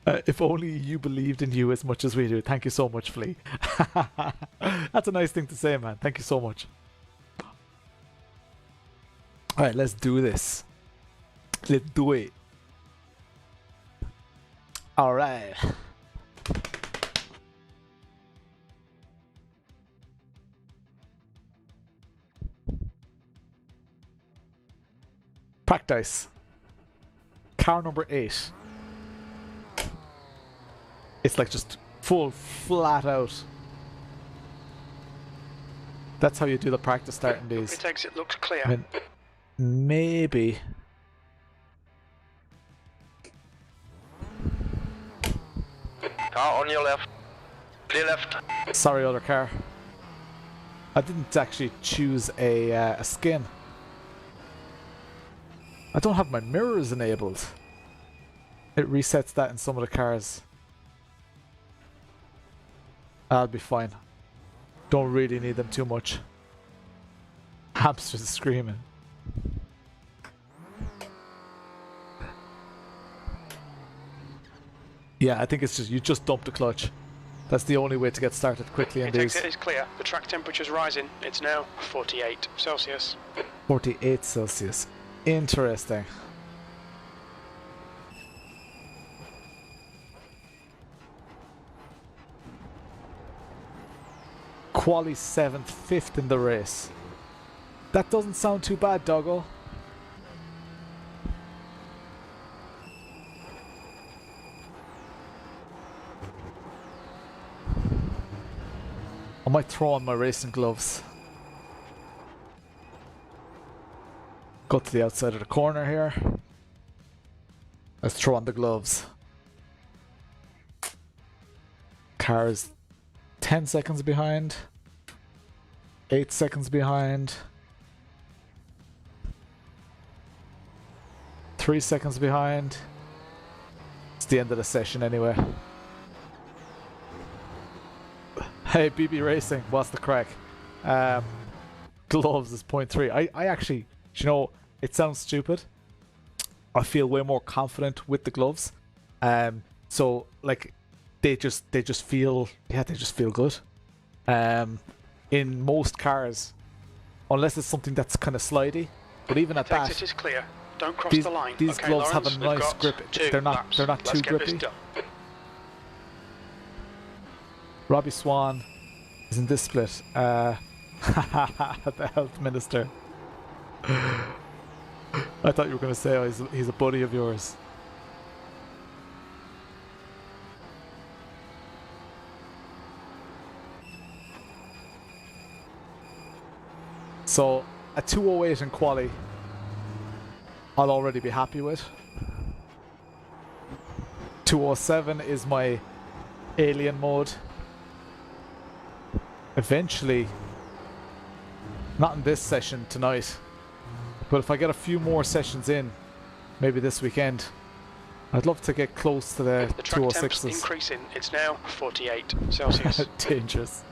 if only you believed in you as much as we do. Thank you so much, Flea. That's a nice thing to say, man. Thank you so much. Alright, let's do this. Let's do it. Alright. Cracked ice. Car number 8. It's like just full flat out. That's how you do the practice starting these. Pit exit looks clear. I mean, maybe. Car on your left. Clear left. Sorry, other car. I didn't actually choose a skin. I don't have my mirrors enabled. It resets that in some of the cars. I'll be fine. Don't really need them too much. Hamsters screaming. Yeah, I think it's just, you just dump the clutch. That's the only way to get started quickly in these. Exit is clear. The track temperature's rising. It's now 48 Celsius. 48 Celsius. Interesting. Quali 7th, 5th in the race. That doesn't sound too bad, doggo. I might throw on my racing gloves. Go to the outside of the corner here. Let's throw on the gloves. Car is 10 seconds behind. 8 seconds behind. 3 seconds behind. It's the end of the session anyway. Hey, BB Racing, what's the crack? Gloves is 0.3. I actually, you know, it sounds stupid. I feel way more confident with the gloves. So like they just feel, yeah, they just feel good. In most cars, unless it's something that's kind of slidey, but even at that, Exit is clear. Don't cross these, the line. these Okay, gloves Lawrence, have a nice grip. They're not too grippy. Robbie Swan is in this split. The health minister. I thought you were going to say, oh, he's a buddy of yours. So, a 208 in quali, I'll already be happy with. 207 is my alien mode. Eventually, not in this session tonight, but if I get a few more sessions in, maybe this weekend, I'd love to get close to the 206s. Increasing. It's now 48 Celsius. Dangerous.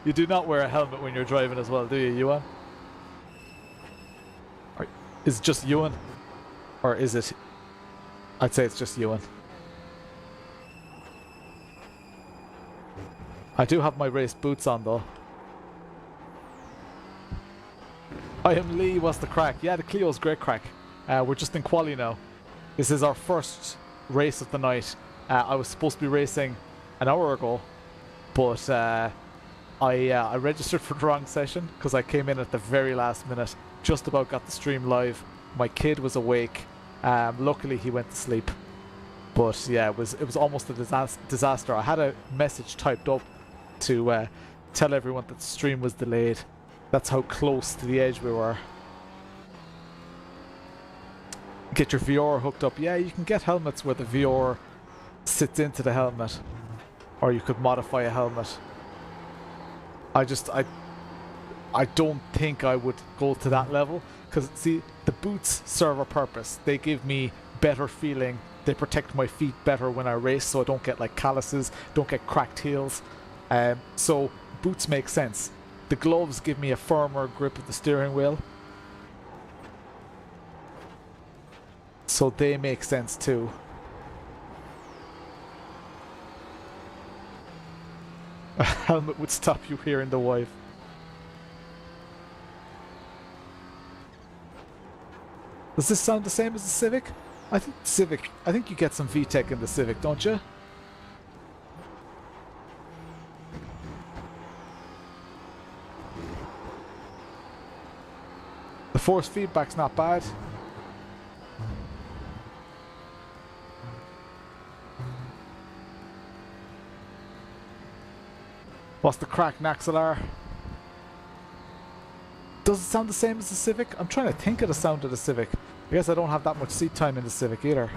You do not wear a helmet when you're driving as well, do you, Ewan? Or is it just Ewan? Or is it... I'd say it's just Ewan. I do have my race boots on though. I am Lee, what's the crack? Yeah, the Clio's great crack. We're just in quali now. This is our first race of the night. I was supposed to be racing an hour ago, but I registered for the wrong session because I came in at the very last minute. Just about got the stream live. My kid was awake. Luckily he went to sleep. But yeah, it was almost a disaster. I had a message typed up to tell everyone that the stream was delayed. That's how close to the edge we were. Get your VR hooked up. Yeah, you can get helmets where the VR sits into the helmet, or you could modify a helmet. I don't think I would go to that level, because see, the boots serve a purpose. They give me better feeling. They protect my feet better when I race, so I don't get like calluses, don't get cracked heels. So boots make sense. The gloves give me a firmer grip of the steering wheel, so they make sense too. A helmet would stop you hearing the wife. Does this sound the same as the Civic? I think you get some VTEC in the Civic, don't you? Force feedback's not bad. What's the crack, Naxalar? Does it sound the same as the Civic? I'm trying to think of the sound of the Civic. I guess I don't have that much seat time in the Civic either.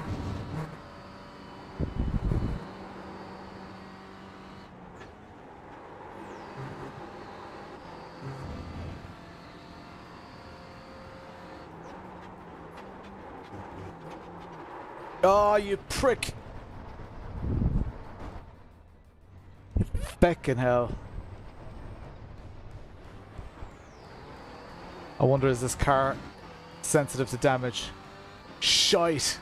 Oh, you prick! Feckin' hell. I wonder, is this car sensitive to damage? Shite!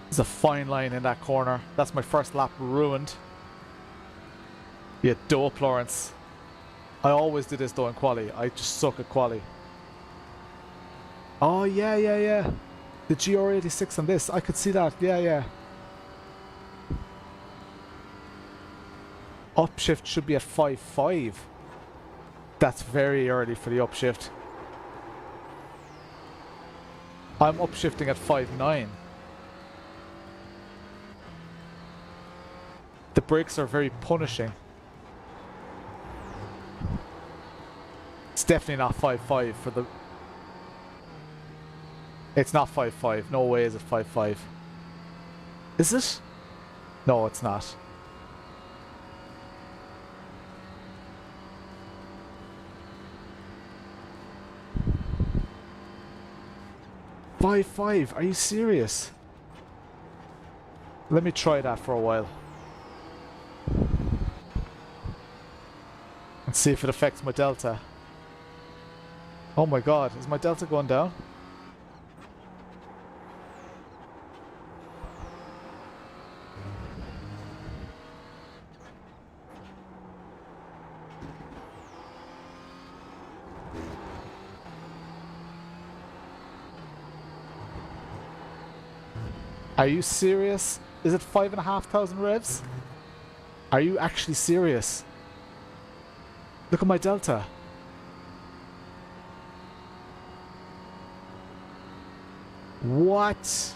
There's a fine line in that corner. That's my first lap ruined. You dope, Lawrence. I always do this though in quali. I just suck at quali. Oh, yeah. The GR86 on this. I could see that. Yeah. Upshift should be at 5.5. That's very early for the upshift. I'm upshifting at 5.9. The brakes are very punishing. It's definitely not 5.5 for the... It's not 5.5. No way is it 5.5. Is it? No, it's not. $5.5? Are you serious? Let me try that for a while. And see if it affects my delta. Oh my god, is my delta going down? Are you serious? Is it 5,500 revs? Are you actually serious? Look at my delta. What?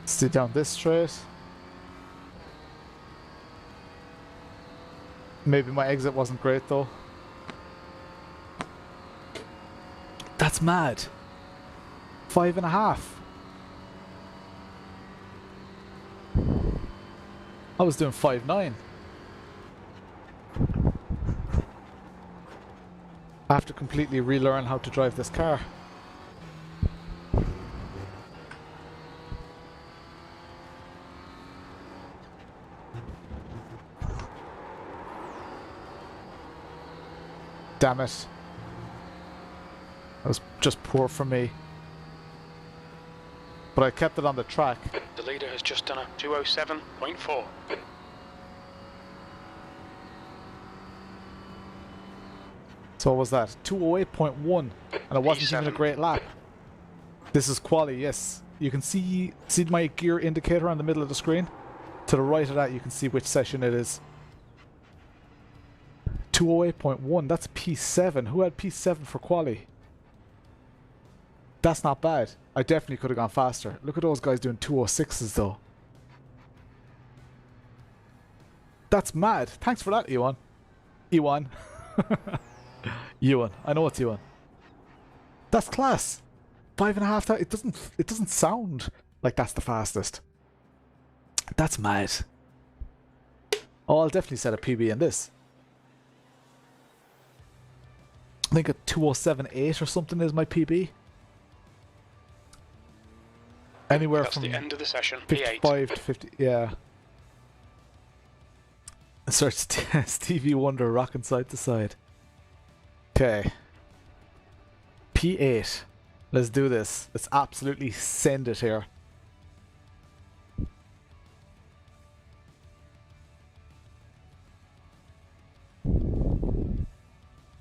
Sit down this straight. Maybe my exit wasn't great though. That's mad. 5.5. I was doing 5.9. I have to completely relearn how to drive this car. Damn it. That was just poor for me. But I kept it on the track. The leader has just done a 207.4. So what was that? 208.1. And it wasn't even a great lap. This is quali, yes. You can see my gear indicator on the middle of the screen? To the right of that you can see which session it is. 208.1, that's P7. Who had P7 for quali? That's not bad. I definitely could have gone faster. Look at those guys doing 206s though. That's mad. Thanks for that, Ewan. Ewan. Ewan. I know it's Ewan. That's class. 5.5. It doesn't sound like that's the fastest. That's mad. Oh, I'll definitely set a PB in this. I think a 207.8 or something is my PB. Anywhere That's from the end of the session. 55 to 50. Yeah. Starts Stevie Wonder rocking side to side. Okay. P8. Let's do this. Let's absolutely send it here.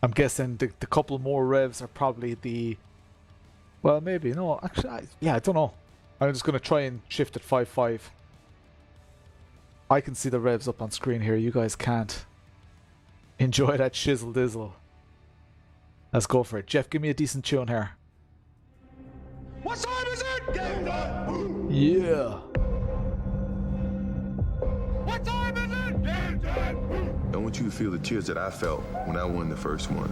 I'm guessing the couple more revs are probably the... Well, maybe. No, actually, I don't know. I'm just going to try and shift it 5.5. I can see the revs up on screen here. You guys can't. Enjoy that shizzle dizzle. Let's go for it. Jeff, give me a decent tune here. What time is it? Game time. Yeah. What time is it? Game time. I want you to feel the tears that I felt when I won the first one.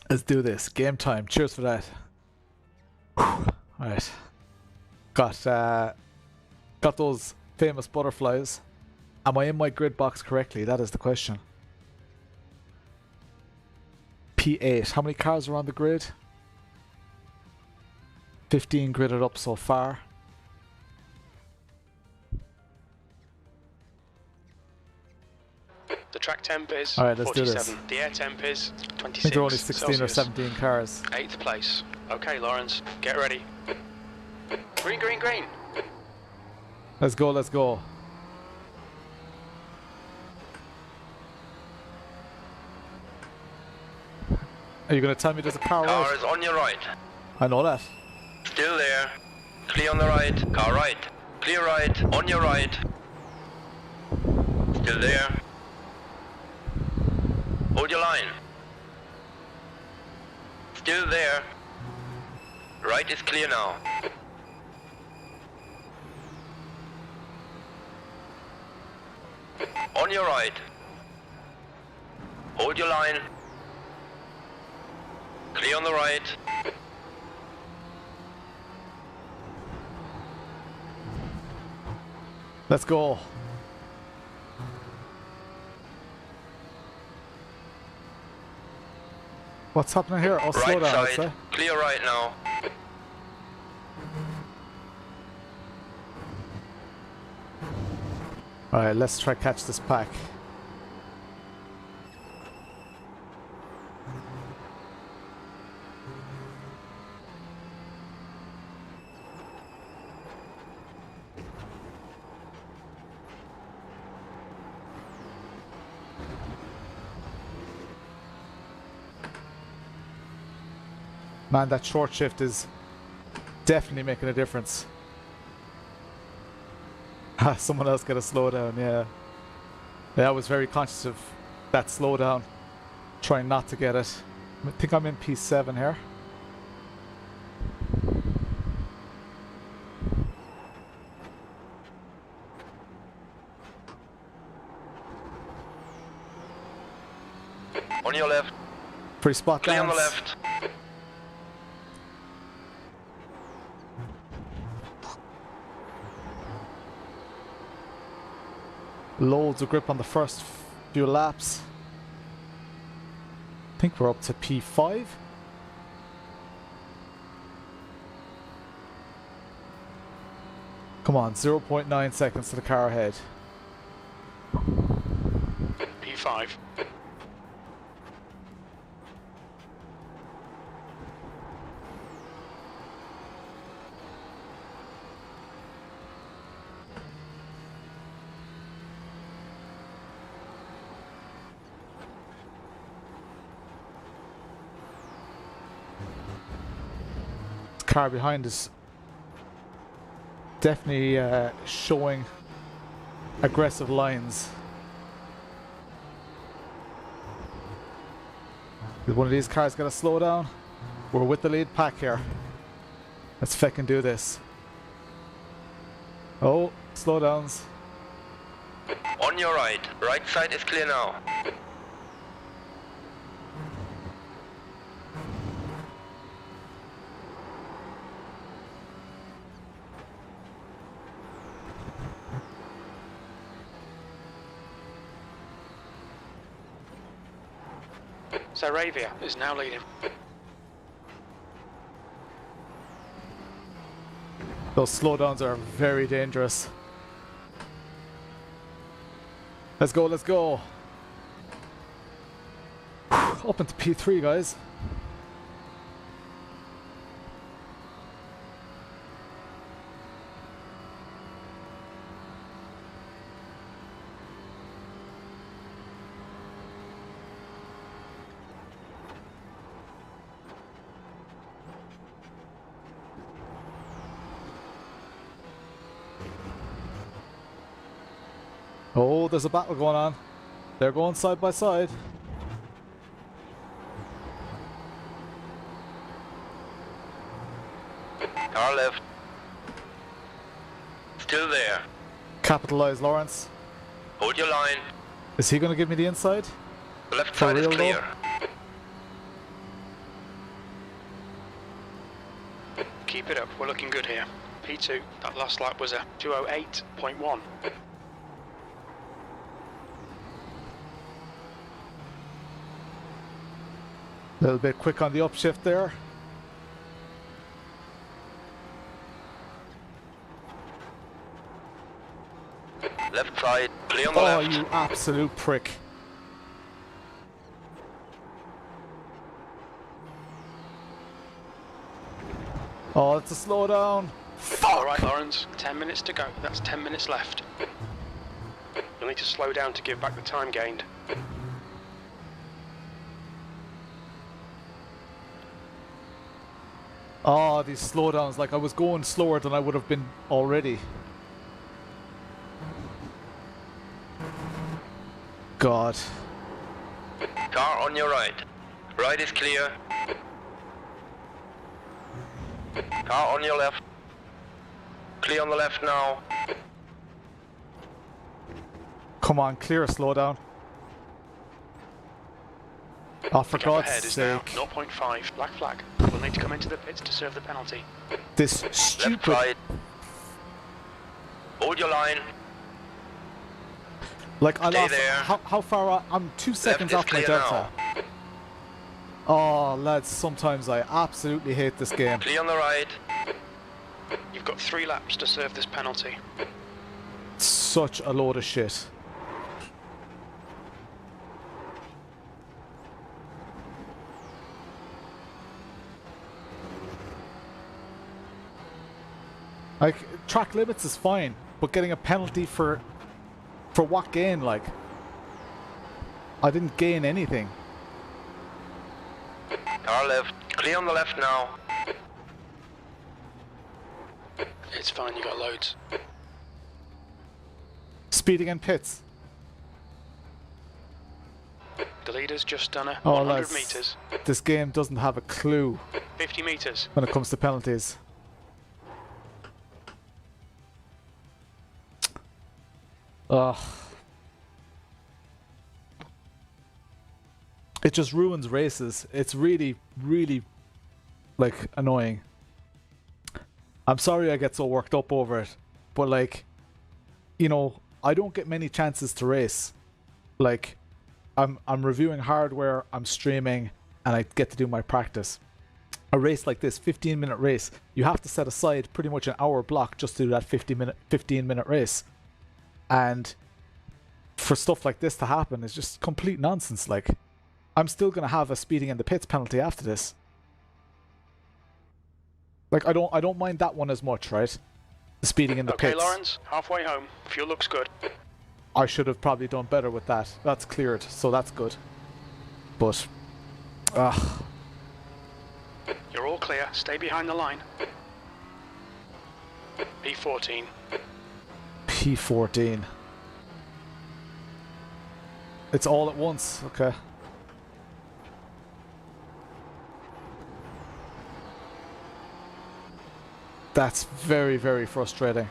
Let's do this. Game time. Cheers for that. Alright. Got those famous butterflies. Am I in my grid box correctly? That is the question. P8. How many cars are on the grid? 15 gridded up so far. The track temp is 47. Do this. The air temp is 26. I think there are only 16 Celsius. or 17 cars. 8th place. Okay, Lawrence, get ready. Green, green, green. Let's go, let's go. Are you going to tell me there's a car Car right? is on your right. I know that. Still there. Clear on the right. Car right. Clear right. On your right. Still there. Hold your line. Still there. Right is clear now. On your right. Hold your line. Clear on the right. Let's go. What's happening here? Oh, slow Right down, I'd side. say. Clear right now. Alright, let's try catch this pack. Man, that short shift is definitely making a difference. Someone else got a slowdown, yeah. Yeah, I was very conscious of that slowdown. Trying not to get it. I think I'm in P7 here. On your left. Pretty spot Clear on downs. the left. Loads of grip on the first few laps. I think we're up to P5. Come on, 0.9 seconds to the car ahead. P5. Car behind us definitely showing aggressive lines. Is one of these cars got to slow down? We're with the lead pack here. Let's feckin' do this. Oh, slow downs. On your right. Right side is clear now. Zaravia is now leading. Those slowdowns are very dangerous. Let's go, let's go. Up into P3, guys. Oh, there's a battle going on. They're going side by side. Car left. Still there. Capitalize, Lawrence. Hold your line. Is he going to give me the inside? The left For side is real, clear. Keep it up, we're looking good here. P2, that last lap was a 208.1. A little bit quick on the upshift there. Left side, clear on the Oh, left. you absolute prick. Oh, it's a slowdown. Alright, Lawrence, 10 minutes to go. That's 10 minutes left. You'll need to slow down to give back the time gained. Oh, these slowdowns, like I was going slower than I would have been already. God. Car on your right. Right is clear. Car on your left. Clear on the left now. Come on, clear a slowdown. Oh, for Gap ahead God's is now sake. 0.5, black flag. We'll need to come into the pits to serve the penalty. This Left stupid... side. Hold your line. Like, I Stay lost... there. How far... I'm 2 seconds is off my clear delta. now. Oh, lads, sometimes I absolutely hate this game. Clear on the right. You've got 3 laps to serve this penalty. Such a load of shit. Like, track limits is fine, but getting a penalty for what gain, like? I didn't gain anything. Car left. Clear on the left now. It's fine, you got loads. Speeding in pits. The leader's just done a Oh, 100 lads, metres. this game doesn't have a clue 50 metres. when it comes to penalties. Ugh. It just ruins races. It's really, really, like, annoying. I'm sorry I get so worked up over it, but, like, you know, I don't get many chances to race. Like, I'm reviewing hardware, I'm streaming, and I get to do my practice. A race like this, 15-minute race, you have to set aside pretty much an hour block just to do that 15-minute race. And for stuff like this to happen is just complete nonsense. Like, I'm still gonna have a speeding in the pits penalty after this. Like, I don't mind that one as much, right? The speeding in the Okay, pits. Lawrence, halfway home. Fuel looks good. I should have probably done better with that. That's cleared, so that's good. But, You're all clear. Stay behind the line. P14. P14. It's all at once, okay. That's very, very frustrating.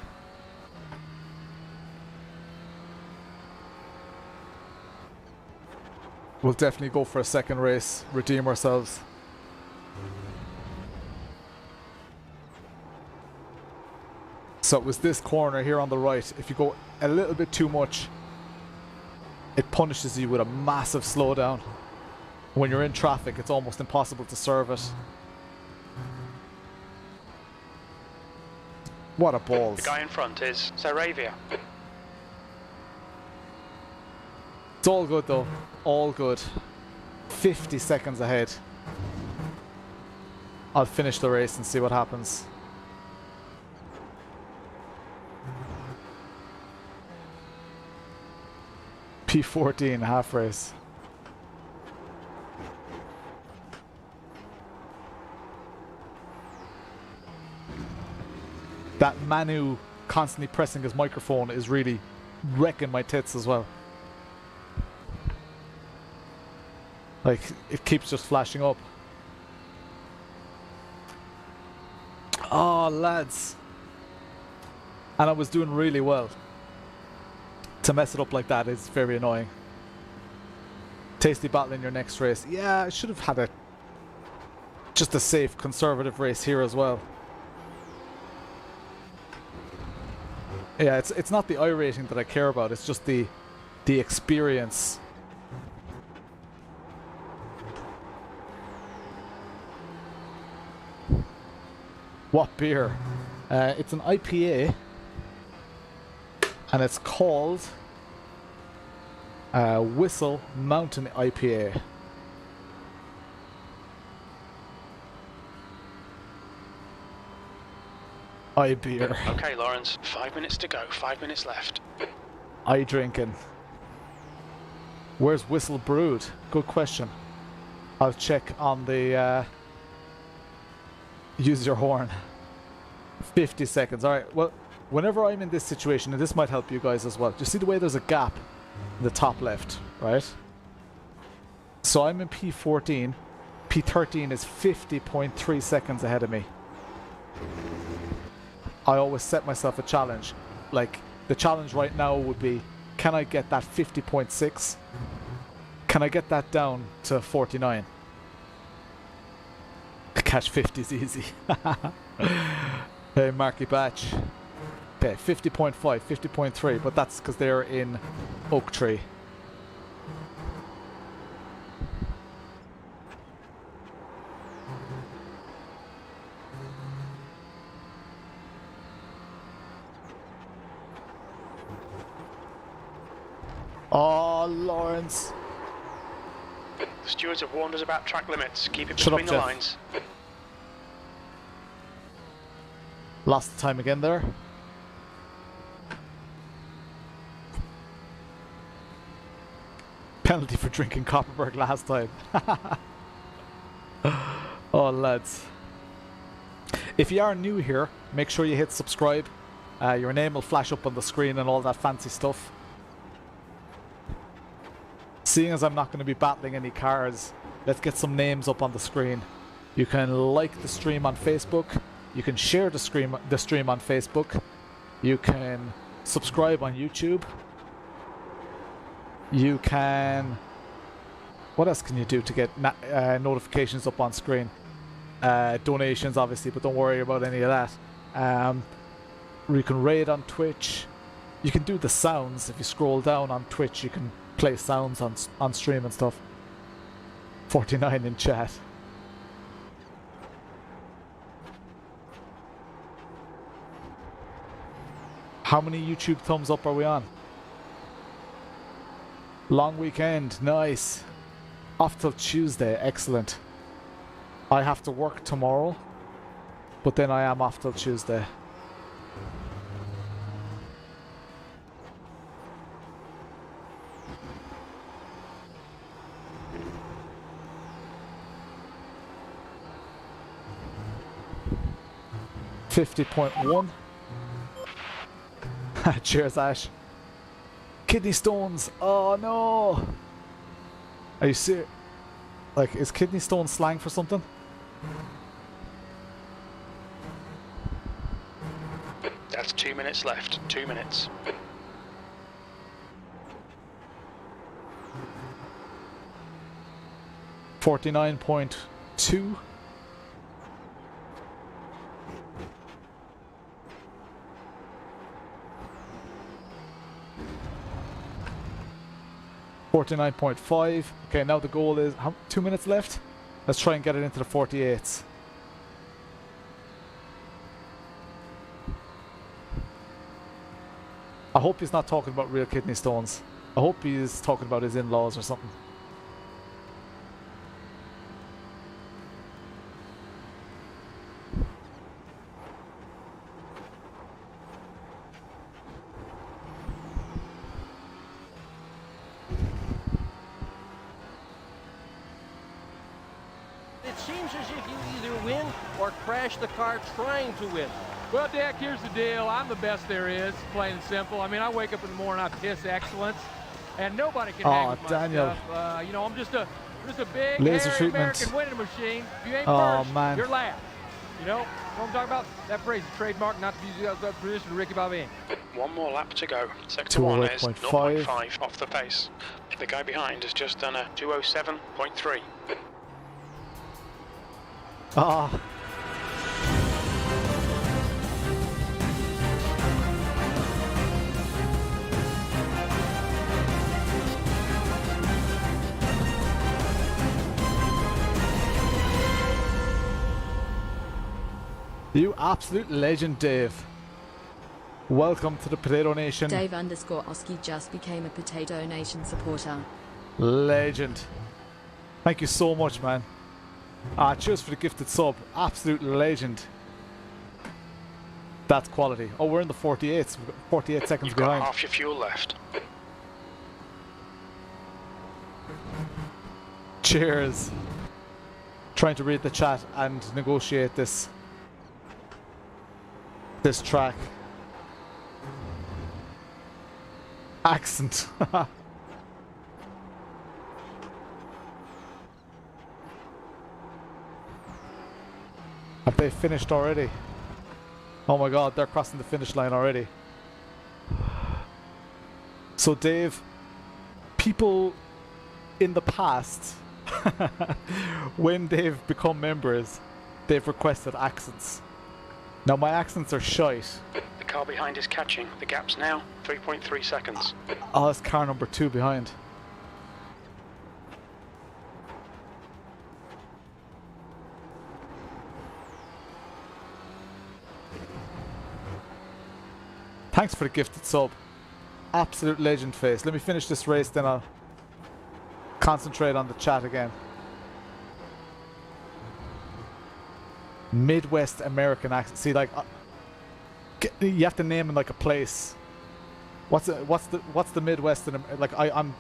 We'll definitely go for a second race, redeem ourselves. So it was this corner here on the right. If you go a little bit too much, it punishes you with a massive slowdown. When you're in traffic, it's almost impossible to serve it. What a balls. The guy in front is Saravia. It's all good though. All good. 50 seconds ahead. I'll finish the race and see what happens. P14 half race. That Manu constantly pressing his microphone is really wrecking my tits as well. Like, it keeps just flashing up. Oh, lads. And I was doing really well. To mess it up like that is very annoying. Tasty battle in your next race. Yeah, I should have had just a safe, conservative race here as well. Yeah, it's not the iRacing that I care about, it's just the experience. What beer? It's an IPA, and it's called Whistle Mountain IPA. Beer. Okay, Lawrence, 5 minutes to go, 5 minutes left. Drinking. Where's Whistle brewed? Good question. I'll check on the use your horn. 50 seconds. Alright, well, whenever I'm in this situation, and this might help you guys as well, do you see the way there's a gap in the top left, right? So I'm in P14. P13 is 50.3 seconds ahead of me. I always set myself a challenge. Like, the challenge right now would be, can I get that 50.6? Can I get that down to 49? Catch 50 is easy. Hey, Marky Batch. Okay, 50.5, 50.3, but that's because they're in Oak Tree. Oh, Lawrence. The stewards have warned us about track limits. Keep it Shut between up, the Jeff. lines. Lost the time again there. Penalty for drinking Copperberg last time. Oh, lads. If you are new here, make sure you hit subscribe. Your name will flash up on the screen and all that fancy stuff. Seeing as I'm not going to be battling any cars, let's get some names up on the screen. You can like the stream on Facebook. You can share the stream on Facebook. You can subscribe on YouTube. You can... What else can you do to get notifications up on screen? Donations, obviously, but don't worry about any of that. You can raid on Twitch. You can do the sounds. If you scroll down on Twitch, you can play sounds on stream and stuff. 49 in chat. How many YouTube thumbs up are we on? Long weekend, nice. Off till Tuesday, excellent. I have to work tomorrow, but then I am off till Tuesday. $50.1. Cheers, Ash. Kidney stones. Oh no. Are you serious? Like, is kidney stone slang for something? That's 2 minutes left. 2 minutes. $49.2. $49.5. Okay, now the goal is 2 minutes left. Let's try and get it into the 48s. I hope he's not talking about real kidney stones. I hope he's talking about his in-laws or something. It seems as if you either win or crash the car trying to win? Well, Dick, here's the deal. I'm the best there is, plain and simple. I mean, I wake up in the morning, I piss excellence, and nobody can hang with my Daniel. stuff. You know, I'm just a big, Laser hairy treatment. American winning machine. If you ain't Oh, first, man. you're last. You know what I'm talking about? That phrase is trademark, not to be used as a position to Ricky Bobby. One more lap to go. Sector 1 is 208.5. 0.5 off the pace. The guy behind has just done a 207.3. Ah. You absolute legend, Dave. Welcome to the Potato Nation. Dave_Oski just became a Potato Nation supporter. Legend. Thank you so much, man. Cheers for the gifted sub. Absolute legend. That's quality. Oh, we're in the 48s. We've got 48 seconds You've behind. got half your fuel left. Cheers. Trying to read the chat and negotiate this track. Accent. Have they finished already? Oh my god, they're crossing the finish line already. So Dave, people in the past, when they've become members, they've requested accents. Now my accents are shite. The car behind is catching. The gap's now 3.3 seconds. Oh, it's car number 2 behind. Thanks for the gifted sub. Absolute legend face. Let me finish this race, then I'll concentrate on the chat again. Midwest American accent. See, like, you have to name it like a place. What's the Midwest? Like, I'm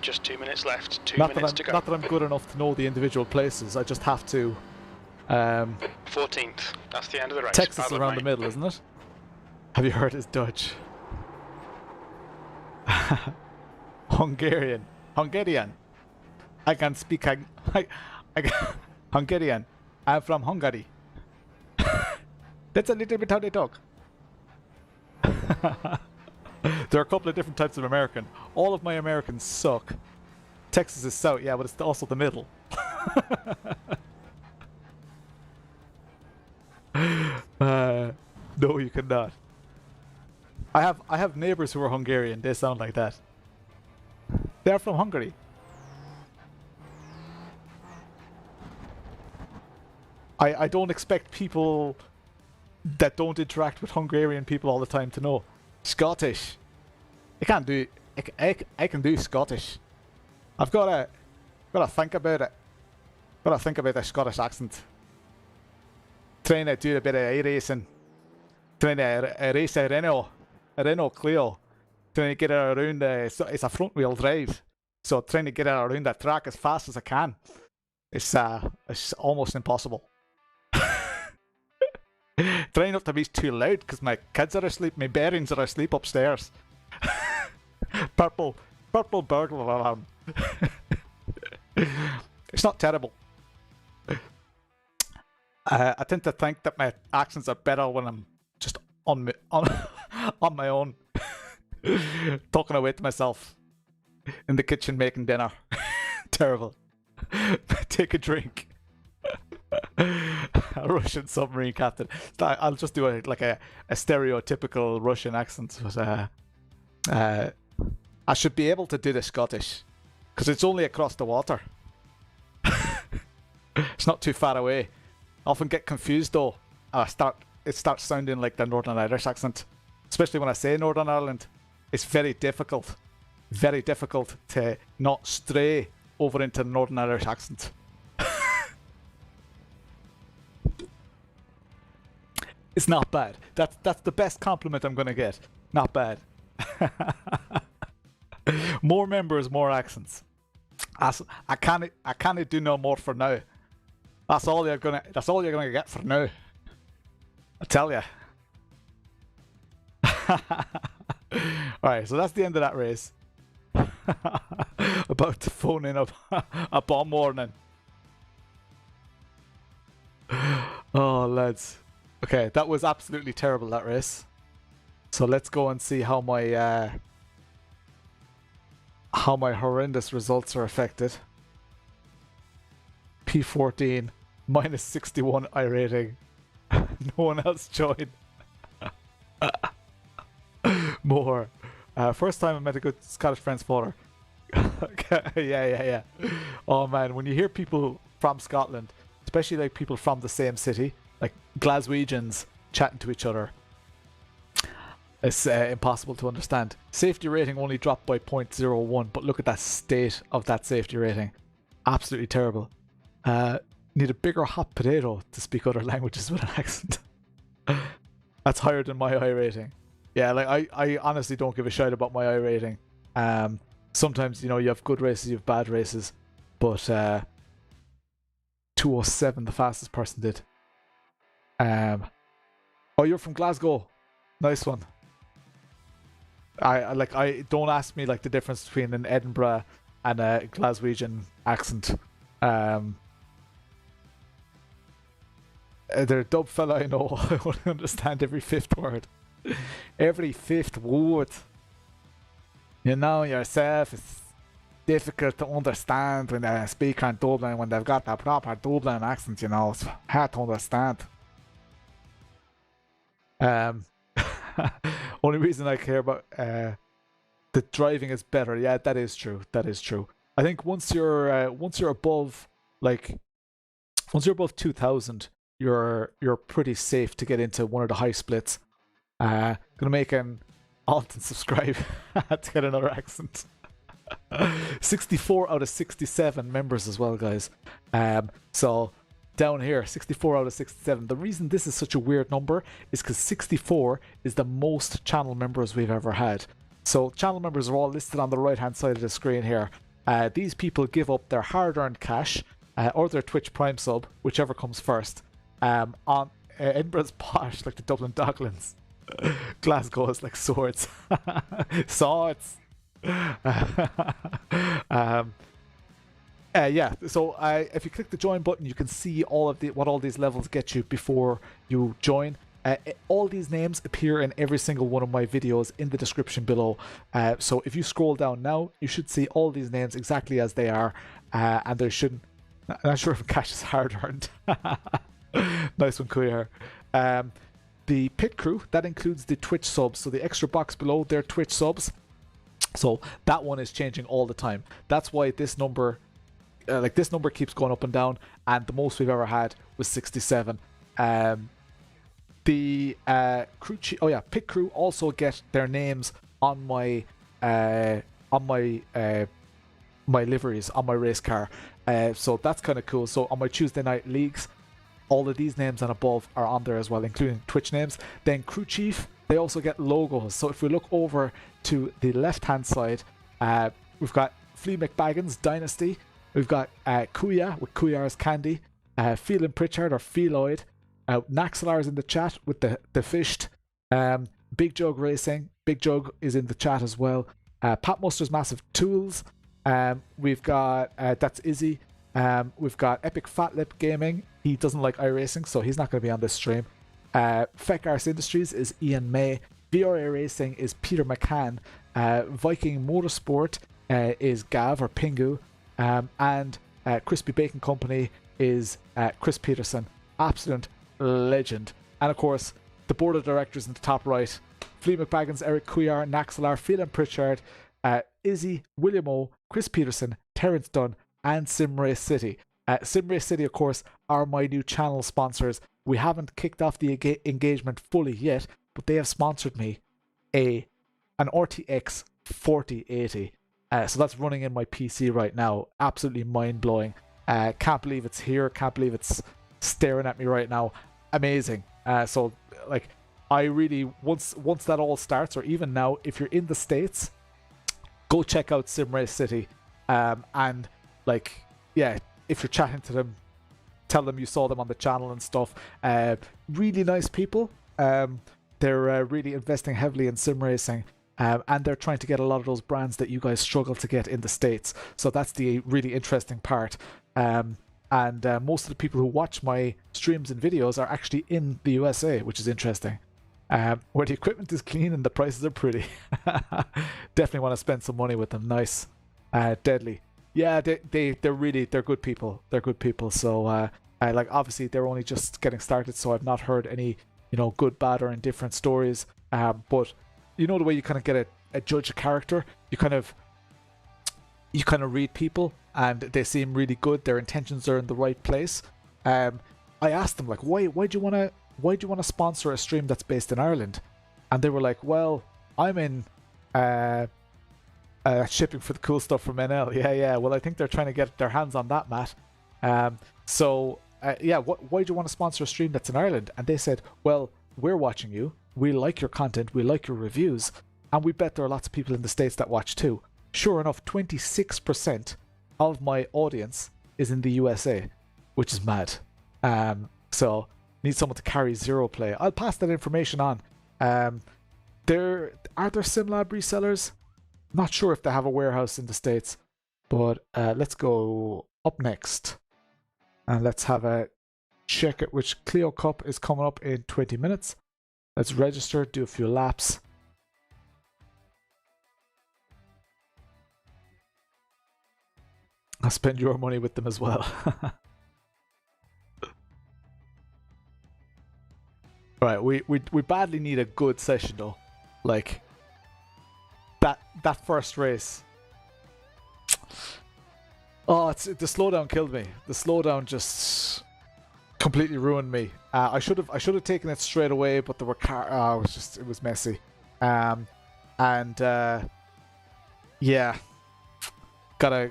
just 2 minutes left. 2 not minutes that to go. not that I'm good enough to know the individual places. I just have to. 14th. That's the end of the race. Texas is around the middle, isn't it? Have you heard his Dutch? Hungarian. I can speak Hungarian. I'm from Hungary. That's a little bit how they talk. There are a couple of different types of American. All of my Americans suck. Texas is south, yeah, but it's also the middle. No, you cannot. I have neighbors who are Hungarian. They sound like that. They're from Hungary. I don't expect people that don't interact with Hungarian people all the time to know Scottish. I can't do. I can do Scottish. I've got to think about it. Got to think about the Scottish accent. Trying to do a bit of iRacing. Trying to race a Renault Clio. Trying to get it around. It's a front wheel drive, so trying to get it around that track as fast as I can. It's almost impossible. Trying not to be too loud because my kids are asleep. My bearings are asleep upstairs. Purple burglar alarm. It's not terrible. I tend to think that my accents are better when I'm just on my own, talking away to myself in the kitchen making dinner. Terrible. Take a drink. A Russian submarine captain. I'll just do a stereotypical Russian accent. But, I should be able to do the Scottish because it's only across the water. It's not too far away. I often get confused though. It starts sounding like the Northern Irish accent, especially when I say Northern Ireland. It's very difficult to not stray over into the Northern Irish accent. It's not bad. That's the best compliment I'm gonna get. Not bad. More members, more accents. I can't do no more for now. That's all you're gonna get for now. I tell you. Alright, so that's the end of that race. About to phone in a bomb warning. Oh, lads. Okay, that was absolutely terrible, that race. So let's go and see how my horrendous results are affected. P14 minus 61 iRating. No one else joined. More. First time I met a good Scottish friend spotter. Yeah. Oh man, when you hear people from Scotland, especially like people from the same city, like Glaswegians chatting to each other, it's impossible to understand. Safety rating only dropped by 0.01, but look at that state of that safety rating. Absolutely terrible. Need a bigger hot potato to speak other languages with an accent. That's higher than my I rating. Yeah, like I honestly don't give a shit about my I rating. Sometimes, you know, you have good races, you have bad races, but 207 the fastest person did. Oh, you're from Glasgow. Nice one. I don't ask me like the difference between an Edinburgh and a Glaswegian accent. They're a dub fella, I know. I won't understand every fifth word. Every fifth word. You know yourself, it's difficult to understand when they speak in Dublin, when they've got that proper Dublin accent, you know. It's hard to understand. Only reason I care about the driving is better. Yeah, that is true. That is true. I think once you're above 2000, you're pretty safe to get into one of the high splits. Gonna make an alt and subscribe to get another accent. 64 out of 67 members as well, guys. So down here, 64 out of 67. The reason this is such a weird number is because 64 is the most channel members we've ever had. So channel members are all listed on the right hand side of the screen here. These people give up their hard-earned cash or their Twitch Prime sub, whichever comes first, on Edinburgh's posh, like the Dublin Docklands. Glasgow is like swords. Swords. Yeah, so if you click the join button, you can see all of what all these levels get you before you join. All these names appear in every single one of my videos in the description below. So if you scroll down now, you should see all these names exactly as they are, and there shouldn't. I'm not sure if cash is hard earned. Nice one, Cuyar. The pit crew, that includes the Twitch subs, so the extra box below, they're Twitch subs. So that one is changing all the time. That's why this number, this number keeps going up and down, and the most we've ever had was 67. The pit crew also get their names on my my liveries on my race car. So that's kind of cool. So on my Tuesday night leagues, all of these names and above are on there as well, including Twitch names. Then crew chief, they also get logos. So if we look over to the left hand side, we've got Flea McBaggins Dynasty, we've got Cuyar with Cuyar's Candy, Phelan Pritchard or Pheloid, Naxalar's in the chat with the fished, Big Jug Racing, Big Jug is in the chat as well, Pat Muster's Massive Tools, we've got that's Izzie, we've got Epic Fat Lip Gaming. He doesn't like iRacing, so he's not going to be on this stream. Feckars Industries is Ian May. VRA Racing is Peter McCann. Viking Motorsport is Gav or Pingu. And Crispy Bacon Company is Chris Pietersen. Absolute legend. And of course, the board of directors in the top right: Flea McBaggins, Erick, Cuyar, naxalar, Phelan Pritchard, Izzie, William O, Chris Pietersen, terencedunn, and Simrace City. Simrace City, of course, are my new channel sponsors. We haven't kicked off the engagement fully yet, but they have sponsored me an RTX 4080. So that's running in my PC right now. Absolutely mind-blowing. Can't believe it's here. Can't believe it's staring at me right now. Amazing. So, like, I really, once that all starts, or even now, if you're in the States, go check out Simrace City. And, like, yeah, if you're chatting to them, tell them you saw them on the channel and stuff. Really nice people. They're really investing heavily in sim racing. And they're trying to get a lot of those brands that you guys struggle to get in the States. So that's the really interesting part. And most of the people who watch my streams and videos are actually in the USA, which is interesting. Where the equipment is clean and the prices are pretty. Definitely want to spend some money with them. Nice. Deadly. Yeah, they're good people. They're good people. So like obviously they're only just getting started, so I've not heard any, good, bad or indifferent stories. But you know the way you kind of get a judge a character, you kind of read people and they seem really good, their intentions are in the right place. I asked them, like, why do you want to sponsor a stream that's based in Ireland? And they were like, well, I'm in shipping for the cool stuff from NL. Yeah, well, I think they're trying to get their hands on that, Matt. Why do you want to sponsor a stream that's in Ireland? And they said, well, we're watching you, we like your content, we like your reviews, and we bet there are lots of people in the States that watch too. Sure enough, 26% of my audience is in the USA, which is mad. So need someone to carry Zero Play. I'll pass that information on. Are there SimLab resellers? Not sure if they have a warehouse in the States, but let's go up next and let's have a check at which Clio Cup is coming up in 20 minutes. Let's register, do a few laps. I'll spend your money with them as well. Right, we badly need a good session though. Like that first race. Oh, the slowdown killed me. The slowdown just completely ruined me. I should have taken it straight away, but there were it was messy. Yeah, I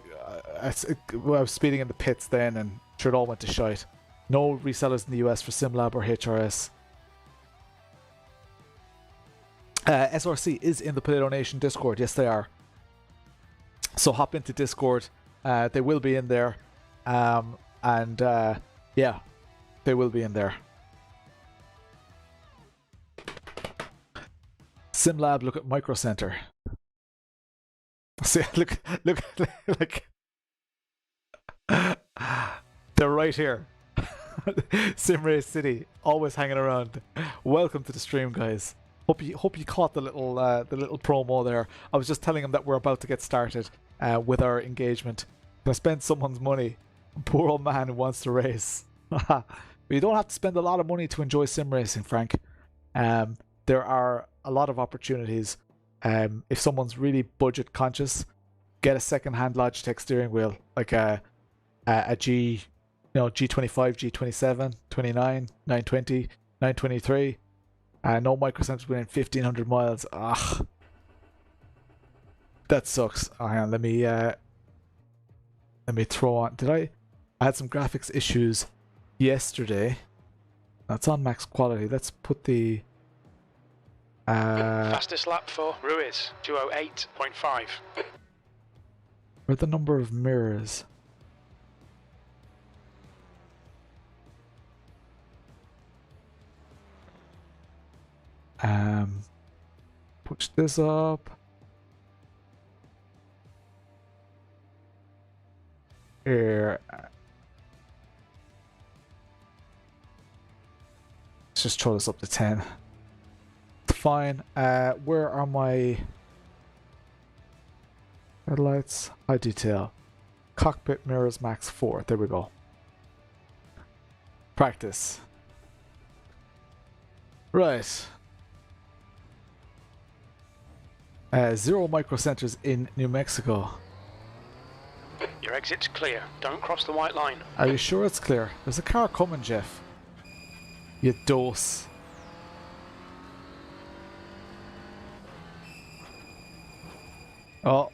was speeding in the pits then, and sure, it all went to shite. No resellers in the US for SimLab or HRS. SRC is in the Potato Nation Discord. Yes, they are. So hop into Discord. They will be in there. Yeah, they will be in there. SimLab, look at Micro Center. See, look, like they're right here. Simrace City, always hanging around. Welcome to the stream, guys. Hope you caught the little promo there. I was just telling him that we're about to get started with our engagement. Gonna spend someone's money. Poor old man who wants to race. But you don't have to spend a lot of money to enjoy sim racing, Frank. There are a lot of opportunities. If someone's really budget conscious, get a second-hand Logitech steering wheel, like a G, G25, G27, 29, 920, 923. No microcenters within 1,500 miles. Ugh. That sucks. Oh, hang on, let me throw on. I had some graphics issues yesterday. That's on max quality. Let's put the fastest lap for Ruiz, 208.5. Where's the number of mirrors? Push this up. Here. Let's just throw this up to 10. Fine. Where are my headlights? High detail. Cockpit mirrors max 4. There we go. Practice. Right. 0 microcenters in New Mexico. Your exit's clear. Don't cross the white line. Are you sure it's clear? There's a car coming, Jeff. You dose. Oh.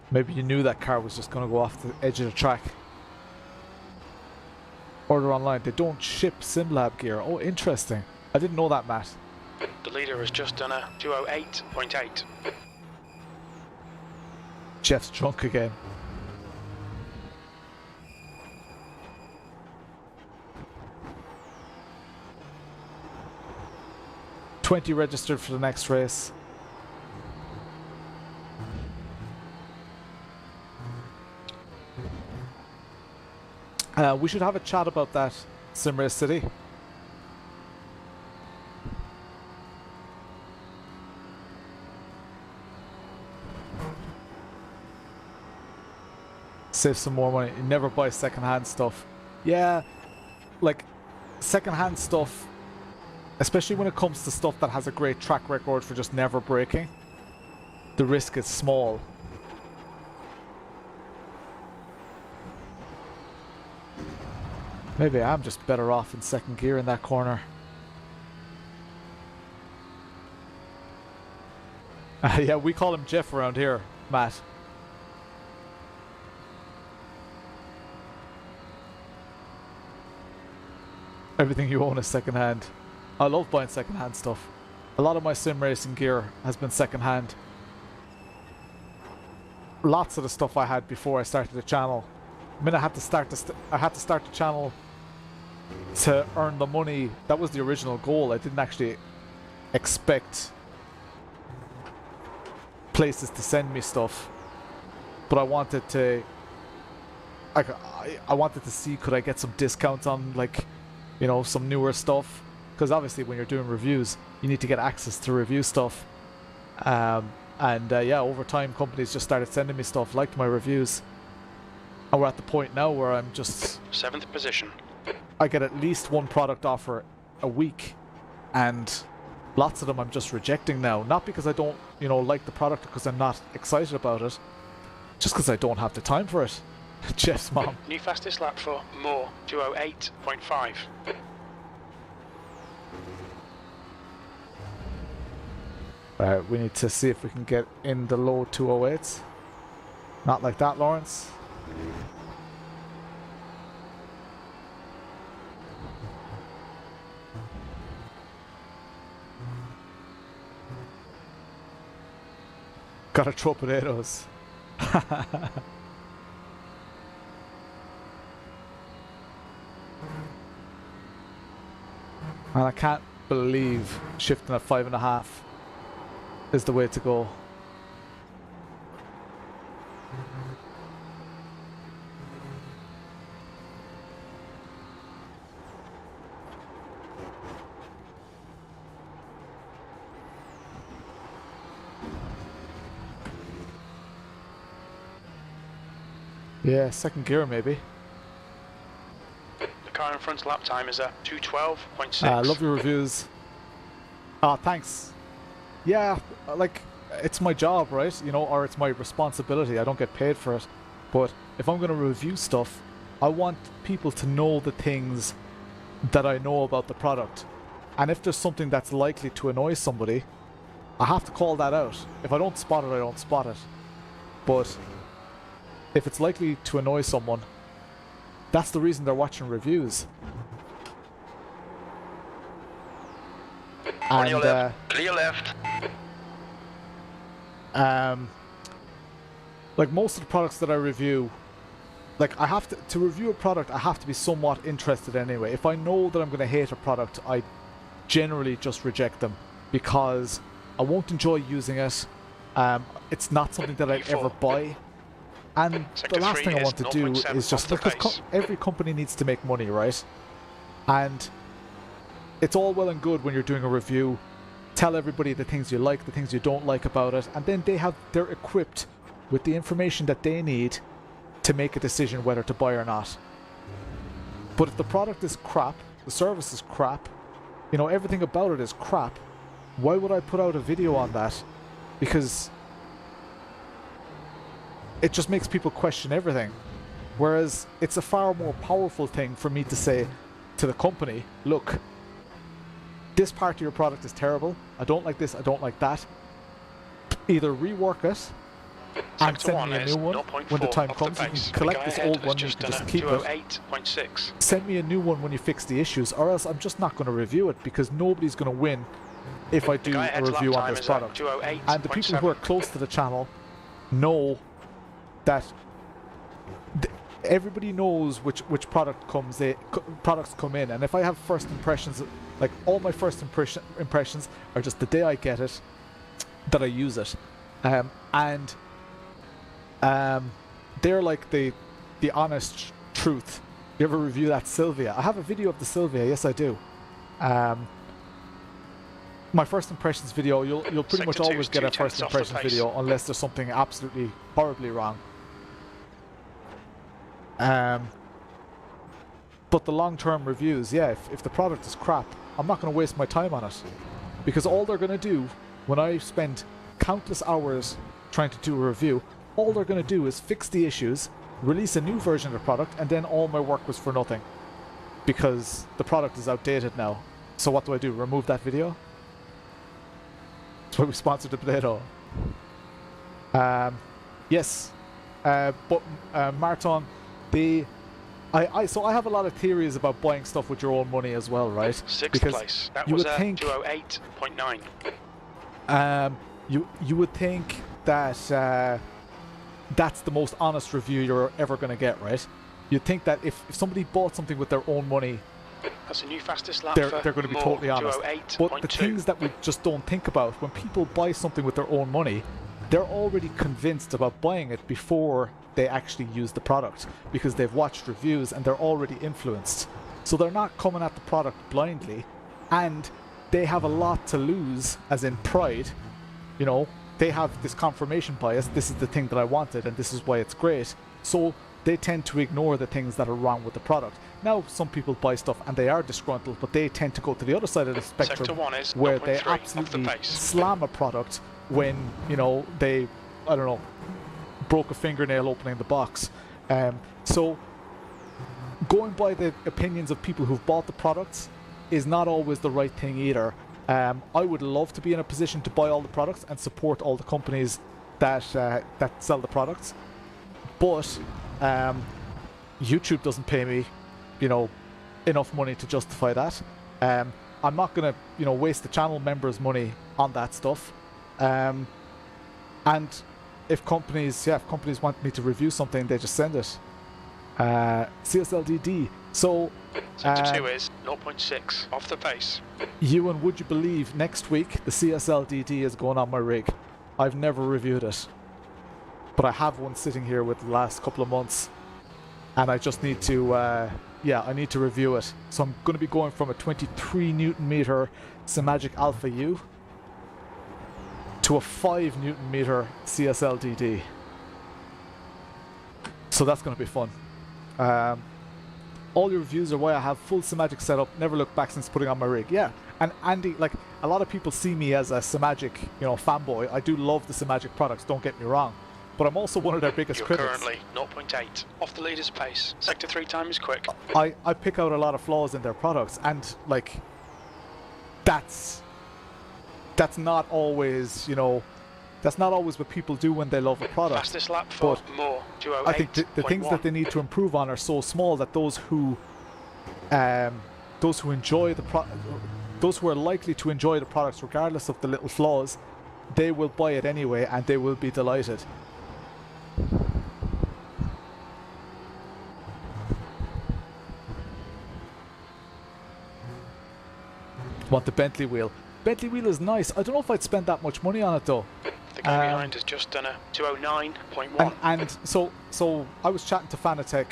Maybe you knew that car was just going to go off the edge of the track. Order online. They don't ship SimLab gear. Oh, interesting. I didn't know that, Matt. The leader has just done a 208.8. Jeff's drunk again. 20 registered for the next race. We should have a chat about that, Simrace City. Save some more money. You never buy secondhand stuff. Yeah, like secondhand stuff, especially when it comes to stuff that has a great track record for just never breaking, the risk is small. Maybe I'm just better off in second gear in that corner. Yeah, we call him Jeff around here, Matt. Everything you own is secondhand. I love buying secondhand stuff. A lot of my sim racing gear has been secondhand. Lots of the stuff I had before I started the channel. I mean, I had to start the channel to earn the money. That was the original goal. I didn't actually expect places to send me stuff, but I wanted to. I wanted to see, could I get some discounts on, like, you know, some newer stuff, because obviously when you're doing reviews you need to get access to review stuff, yeah, over time companies just started sending me stuff, liked my reviews, and we're at the point now where I'm just 7th position. I get at least one product offer a week, and lots of them I'm just rejecting now, not because I don't, you know, like the product, because I'm not excited about it, just because I don't have the time for it. Jeff's mom. New fastest lap for more, 208.5. Alright, we need to see if we can get in the low 208s. Not like that, Lawrence. Gotta throw potatoes. And I can't believe shifting at 5.5 is the way to go. Yeah, second gear maybe. Car in front's lap time is at 2:12.6. I love your reviews. Thanks. Yeah, like, it's my job, right? You know, or it's my responsibility. I don't get paid for it. But if I'm going to review stuff, I want people to know the things that I know about the product. And if there's something that's likely to annoy somebody, I have to call that out. If I don't spot it, I don't spot it. But if it's likely to annoy someone, that's the reason they're watching reviews. On your left. Clear left. Like most of the products that I review, like I have to review a product, I have to be somewhat interested anyway. If I know that I'm going to hate a product, I generally just reject them because I won't enjoy using it. It's not something that I'd ever buy. And the last thing I want to do is just, because every company needs to make money, right? And it's all well and good when you're doing a review, tell everybody the things you like, the things you don't like about it, and then they're equipped with the information that they need to make a decision whether to buy or not. But if the product is crap, the service is crap, you know, everything about it is crap, why would I put out a video on that? Because it just makes people question everything. Whereas it's a far more powerful thing for me to say to the company, look, this part of your product is terrible, I don't like this, I don't like that. Either rework it and send me a new one when the time comes. You can collect this old one, you can just keep it. Send me a new one when you fix the issues, or else I'm just not going to review it, because nobody's going to win if I do a review on this product. And the people who are close to the channel know that everybody knows which products come in, and if I have first impressions, like all my first impressions are just the day I get it, that I use it, and they're like the honest truth. You ever review that Sylvia? I have a video of the Sylvia, yes I do. My first impressions video, you'll pretty much always get a first impressions video unless there's something absolutely horribly wrong. But the long-term reviews, yeah, if the product is crap, I'm not going to waste my time on it, because all they're going to do when I spend countless hours trying to do a review, all they're going to do is fix the issues, release a new version of the product, and then all my work was for nothing because the product is outdated now. So what do? Remove that video? That's why we sponsored the potato. Yes, but Marton, so I have a lot of theories about buying stuff with your own money as well, right? Sixth place. That was 208.9. You would think that that's the most honest review you're ever going to get, right? You'd think that if somebody bought something with their own money, that's a new fastest lap, they're going to be totally honest. But the things that we just don't think about, when people buy something with their own money, they're already convinced about buying it before they actually use the product, because they've watched reviews and they're already influenced. So they're not coming at the product blindly, and they have a lot to lose, as in pride. You know, they have this confirmation bias. This is the thing that I wanted and this is why it's great. So they tend to ignore the things that are wrong with the product. Now, some people buy stuff and they are disgruntled, but they tend to go to the other side of the spectrum where they absolutely slam a product when, you know, they, I don't know, broke a fingernail opening the box. So going by the opinions of people who've bought the products is not always the right thing either. I would love to be in a position to buy all the products and support all the companies that sell the products, but YouTube doesn't pay me, you know, enough money to justify that. I'm not gonna, you know, waste the channel members' money on that stuff. And if companies want me to review something, they just send it. CSLDD. So Sector 2 is 0.6 off the pace. Ewan, would you believe next week the CSLDD is going on my rig? I've never reviewed it, but I have one sitting here with the last couple of months, and I just need to, I need to review it. So I'm going to be going from a 23 Newton meter Simagic Alpha U to a 5 Newton meter CSLDD. So that's going to be fun. All your reviews are why I have full Simagic setup, never looked back since putting on my rig. Yeah, and Andy, like, a lot of people see me as a Simagic, you know, fanboy. I do love the Simagic products, don't get me wrong, but I'm also one of their biggest critics. Currently 0.8 off the leader's pace. Sector 3 time is quick. I pick out a lot of flaws in their products, and like, that's not always, you know, that's not always what people do when they love a product. Fastest lap for more, 208. I think the things that they need to improve on are so small that those who enjoy those who are likely to enjoy the products regardless of the little flaws, they will buy it anyway and they will be delighted. Want the Bentley wheel? Bentley wheel is nice. I don't know if I'd spend that much money on it though. The guy behind has just done a 209.1. And so I was chatting to Fanatec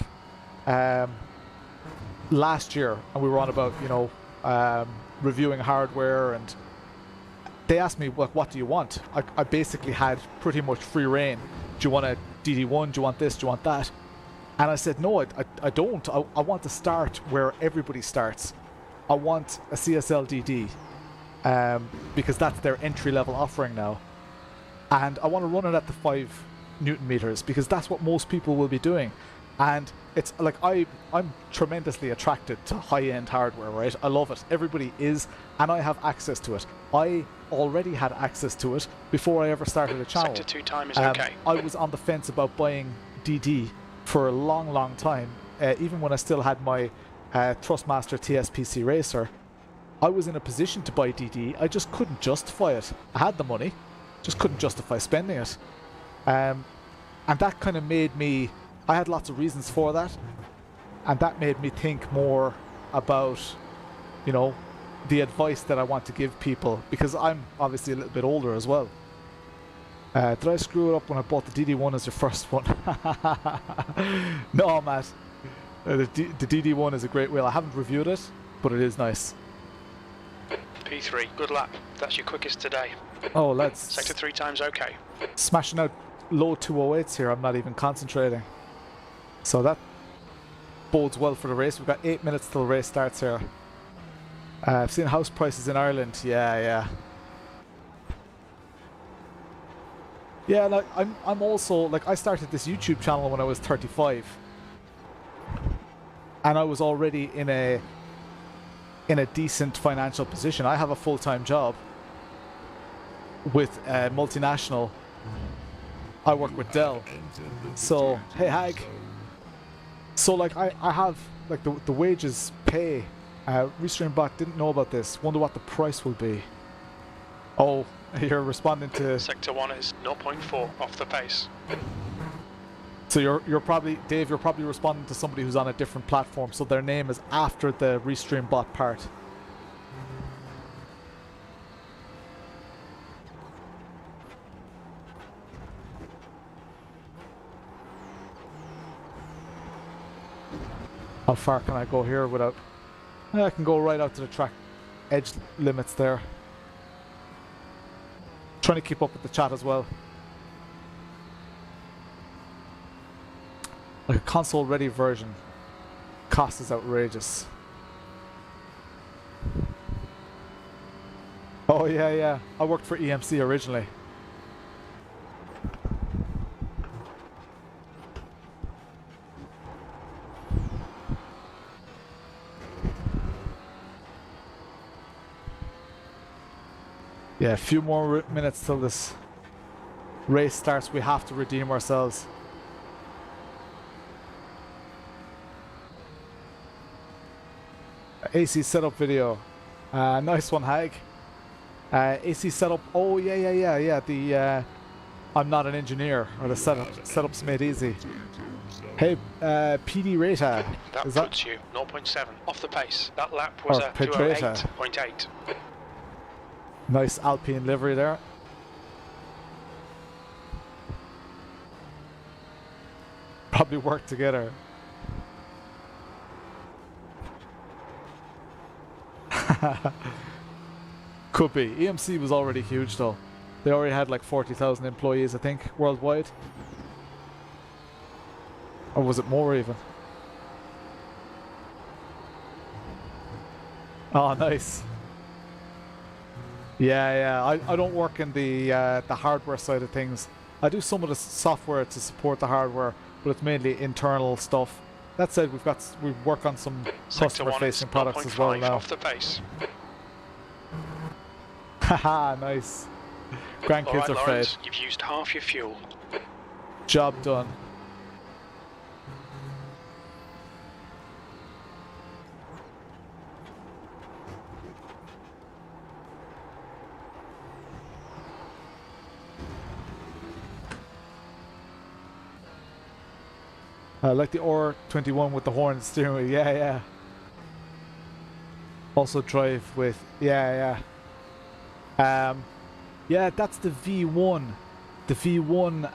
last year, and we were on about, you know, reviewing hardware, and they asked me, what do you want? I basically had pretty much free reign. Do you want a DD1? Do you want this? Do you want that? And I said, no, I don't. I want to start where everybody starts. I want a CSLDD. Because that's their entry-level offering now, and I want to run it at the 5 Newton meters because that's what most people will be doing. And it's like I'm tremendously attracted to high-end hardware, right? I love it. Everybody is, and I have access to it. I already had access to it before I ever started a channel. Sector 2 time is okay. I was on the fence about buying DD for a long time, even when I still had my Thrustmaster TSPC Racer. I was in a position to buy DD, I just couldn't justify it. I had the money, just couldn't justify spending it. And that kind of made me I had lots of reasons for that, and that made me think more about, you know, the advice that I want to give people, because I'm obviously a little bit older as well. Did I screw it up when I bought the DD1 as your first one? No, Matt. The DD1 is a great wheel. I haven't reviewed it, but it is nice. P3, good lap. That's your quickest today. Oh, let's... Sector 3 times okay. Smashing out low 208s here. I'm not even concentrating. So that bodes well for the race. We've got 8 minutes till the race starts here. I've seen house prices in Ireland. Yeah. Yeah, like I'm also like, I started this YouTube channel when I was 35, and I was already in a decent financial position. I have a full-time job with a multinational. I work with Dell. So hey, Hag. So like I have like the wages pay. Restreambot didn't know about this. Wonder what the price will be. Oh, you're responding to... Sector 1 is 0.4 off the pace. So you're probably, Dave, you're probably responding to somebody who's on a different platform, so their name is after the Restreambot part. How far can I go here without... I can go right out to the track edge limits there. Trying to keep up with the chat as well. Like a console ready version. Cost is outrageous. Oh yeah. I worked for EMC originally. Yeah, a few more minutes till this race starts. We have to redeem ourselves. AC setup video. Nice one, Hag. AC setup. Oh, yeah. The I'm not an engineer, or the setup's made easy. Hey, PD Rata. That puts you 0.7 off the pace. That lap was a 208.8. Nice Alpine livery there. Probably work together. Could be. EMC was already huge though. They already had like 40,000 employees, I think, worldwide. Or was it more even? Oh, nice. Yeah. I don't work in the hardware side of things. I do some of the software to support the hardware, but it's mainly internal stuff. That said, we work on some customer-facing products as well now. Off the pace. Haha, nice. Grandkids are fed. You've used half your fuel. Job done. I like the R21 with the horn steering wheel. Yeah. Also drive with yeah, that's the V1. The V1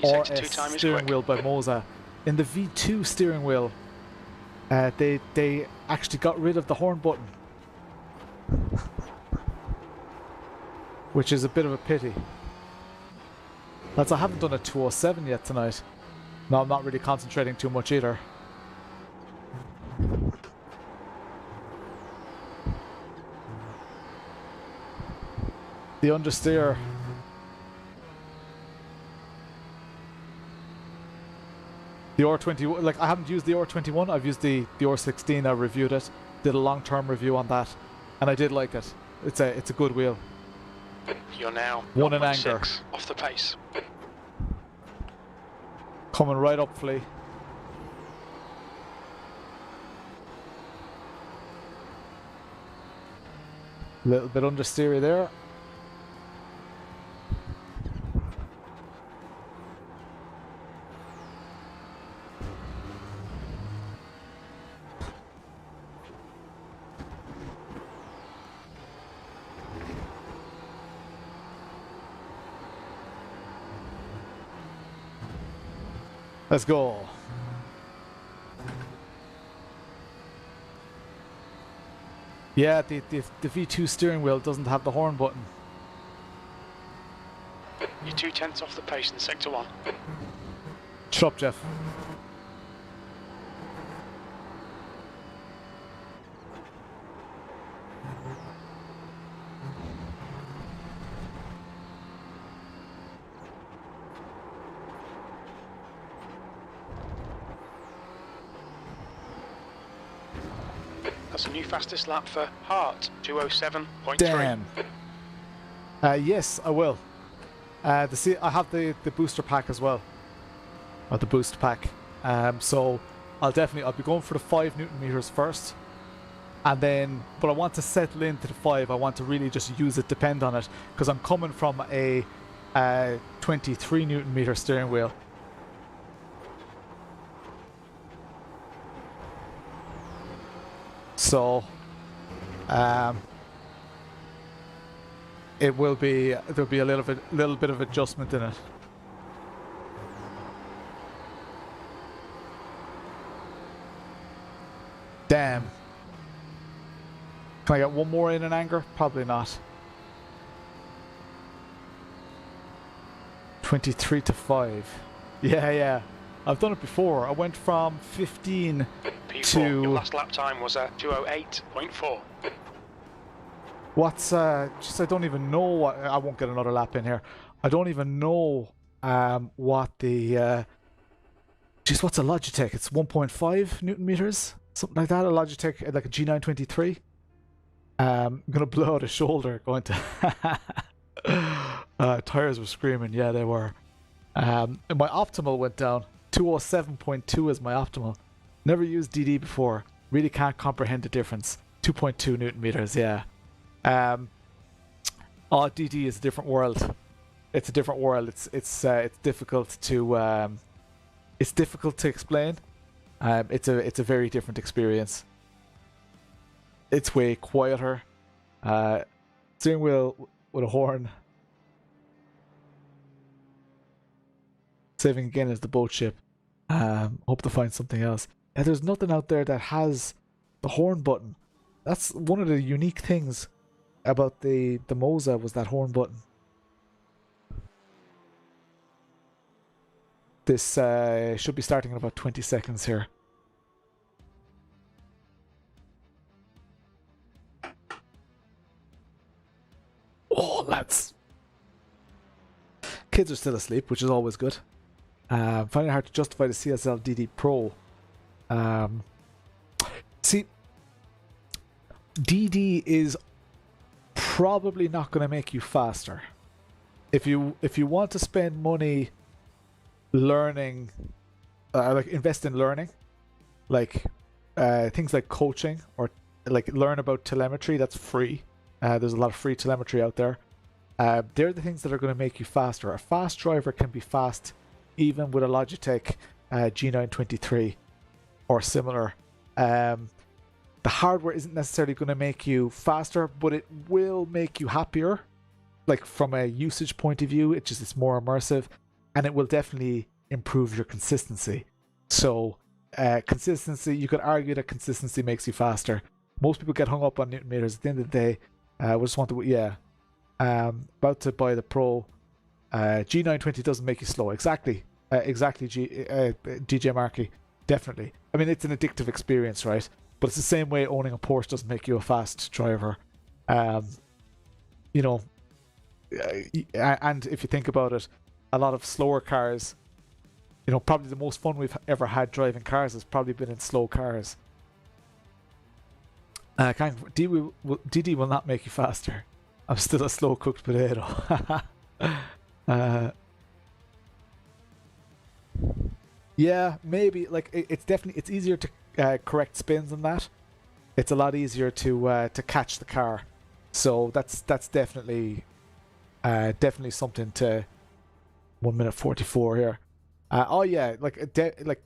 RS steering wheel by Moza. In the V2 steering wheel, they actually got rid of the horn button, which is a bit of a pity. That's I haven't done a 207 yet tonight. No, I'm not really concentrating too much either. The understeer. The R21, like I haven't used the R21, I've used the R16, I reviewed it, did a long-term review on that, and I did like it. It's a good wheel. You're now one in anger. Off the pace. Coming right up, Flea. A little bit understeery there. Let's go. Yeah, the V2 steering wheel doesn't have the horn button. You're 2/10 off the pace in sector 1. Shut up, Jeff. That's a new fastest lap for Hart, 207.3. Damn. Yes, I will. I have the booster pack as well, or the boost pack. So I'll be going for the 5 Newton meters first, and then. But I want to settle into the 5. I want to really just use it, depend on it, because I'm coming from a 23 Newton meter steering wheel. So, there'll be a little bit of adjustment in it. Damn. Can I get one more in an anger? Probably not. 23 to 5. Yeah. I've done it before. I went from 15 P4, to... your last lap time was 208.4. What's just I don't even know what I won't get another lap in here. I don't even know what the what's a Logitech? It's 1.5 Newton meters, something like that. A Logitech, like a G923. I'm gonna blow out a shoulder going to tires were screaming. Yeah, they were. And my optimal went down. 207.2 is my optimal. Never used DD before. Really can't comprehend the difference. 2.2 Newton meters. Yeah. DD is a different world. It's a different world. It's difficult to explain. It's a very different experience. It's way quieter. Steering wheel with a horn. Saving again is the boat ship. Hope to find something else. Yeah, there's nothing out there that has the horn button. That's one of the unique things about the Moza, was that horn button. This should be starting in about 20 seconds here. Oh, lads. Kids are still asleep, which is always good. Finding it hard to justify the CSL DD Pro. See, DD is probably not going to make you faster. If you want to spend money learning, like invest in learning, like things like coaching, or like learn about telemetry, that's free. There's a lot of free telemetry out there. They're the things that are going to make you faster. A fast driver can be fast even with a Logitech G923 or similar. The hardware isn't necessarily going to make you faster, but it will make you happier. Like from a usage point of view, it's more immersive, and it will definitely improve your consistency. So consistency, you could argue that consistency makes you faster. Most people get hung up on Newton meters. At the end of the day, we just want to, about to buy the Pro. G920 doesn't make you slow. Exactly, DJ Markey. Definitely. I mean, it's an addictive experience, right? But it's the same way owning a Porsche doesn't make you a fast driver. And if you think about it, a lot of slower cars, probably the most fun we've ever had driving cars has probably been in slow cars. DD will not make you faster. I'm still a slow cooked potato. Yeah, maybe. Like it's easier to correct spins than that. It's a lot easier to catch the car. So that's definitely something to. 1:44 here. Like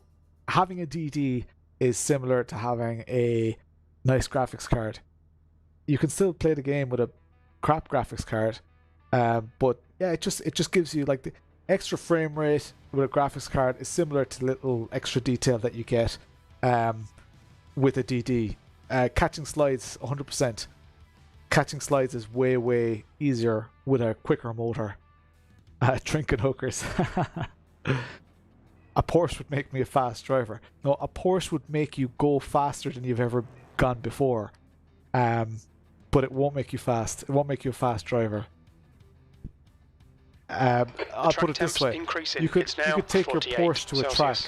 having a DD is similar to having a nice graphics card. You can still play the game with a crap graphics card, but yeah, it just gives you like extra frame rate with a graphics card is similar to the little extra detail that you get with a DD. Catching slides, 100%. Catching slides is way easier with a quicker motor. Trinket hookers. A Porsche would make me a fast driver. No, a Porsche would make you go faster than you've ever gone before. But it won't make you fast. It won't make you a fast driver. I'll put it this way: you could take your Porsche to a track,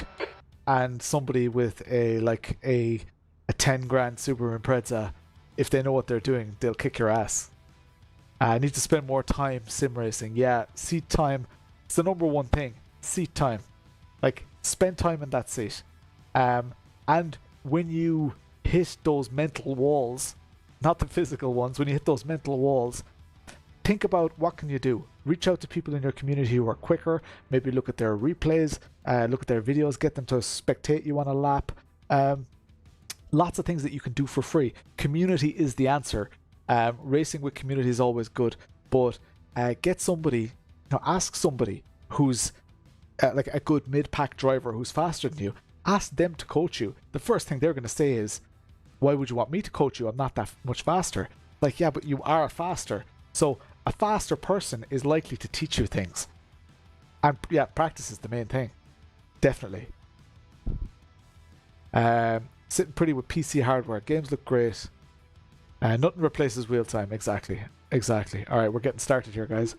and somebody with a 10 grand Subaru Impreza, if they know what they're doing, they'll kick your ass. I need to spend more time sim racing. Yeah, seat time. It's the number one thing. Seat time. Like, spend time in that seat. And when you hit those mental walls, not the physical ones, when you hit those mental walls, think about what can you do. Reach out to people in your community who are quicker. Maybe look at their replays, look at their videos, get them to spectate you on a lap. Lots of things that you can do for free. Community is the answer. Racing with community is always good, but get somebody, ask somebody who's like a good mid-pack driver who's faster than you. Ask them to coach you. The first thing they're going to say is, why would you want me to coach you? I'm not that much faster. Like, yeah, but you are faster. So a faster person is likely to teach you things. And yeah, practice is the main thing. Definitely. Sitting pretty with PC hardware. Games look great. Nothing replaces wheel time. Exactly. Alright, we're getting started here, guys.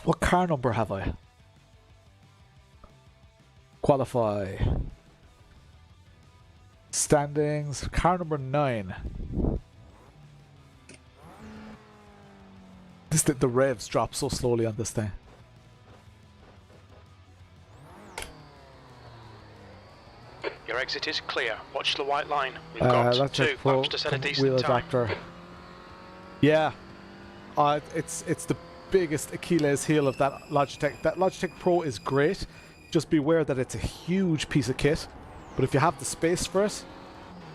What car number have I? Qualify. Standings. Car number 9. The revs drop so slowly on this thing. Your exit is clear. Watch the white line. We've got 2 laps to set a decent time. Yeah. It's the biggest Achilles heel of that Logitech. That Logitech Pro is great. Just beware that it's a huge piece of kit. But if you have the space for it,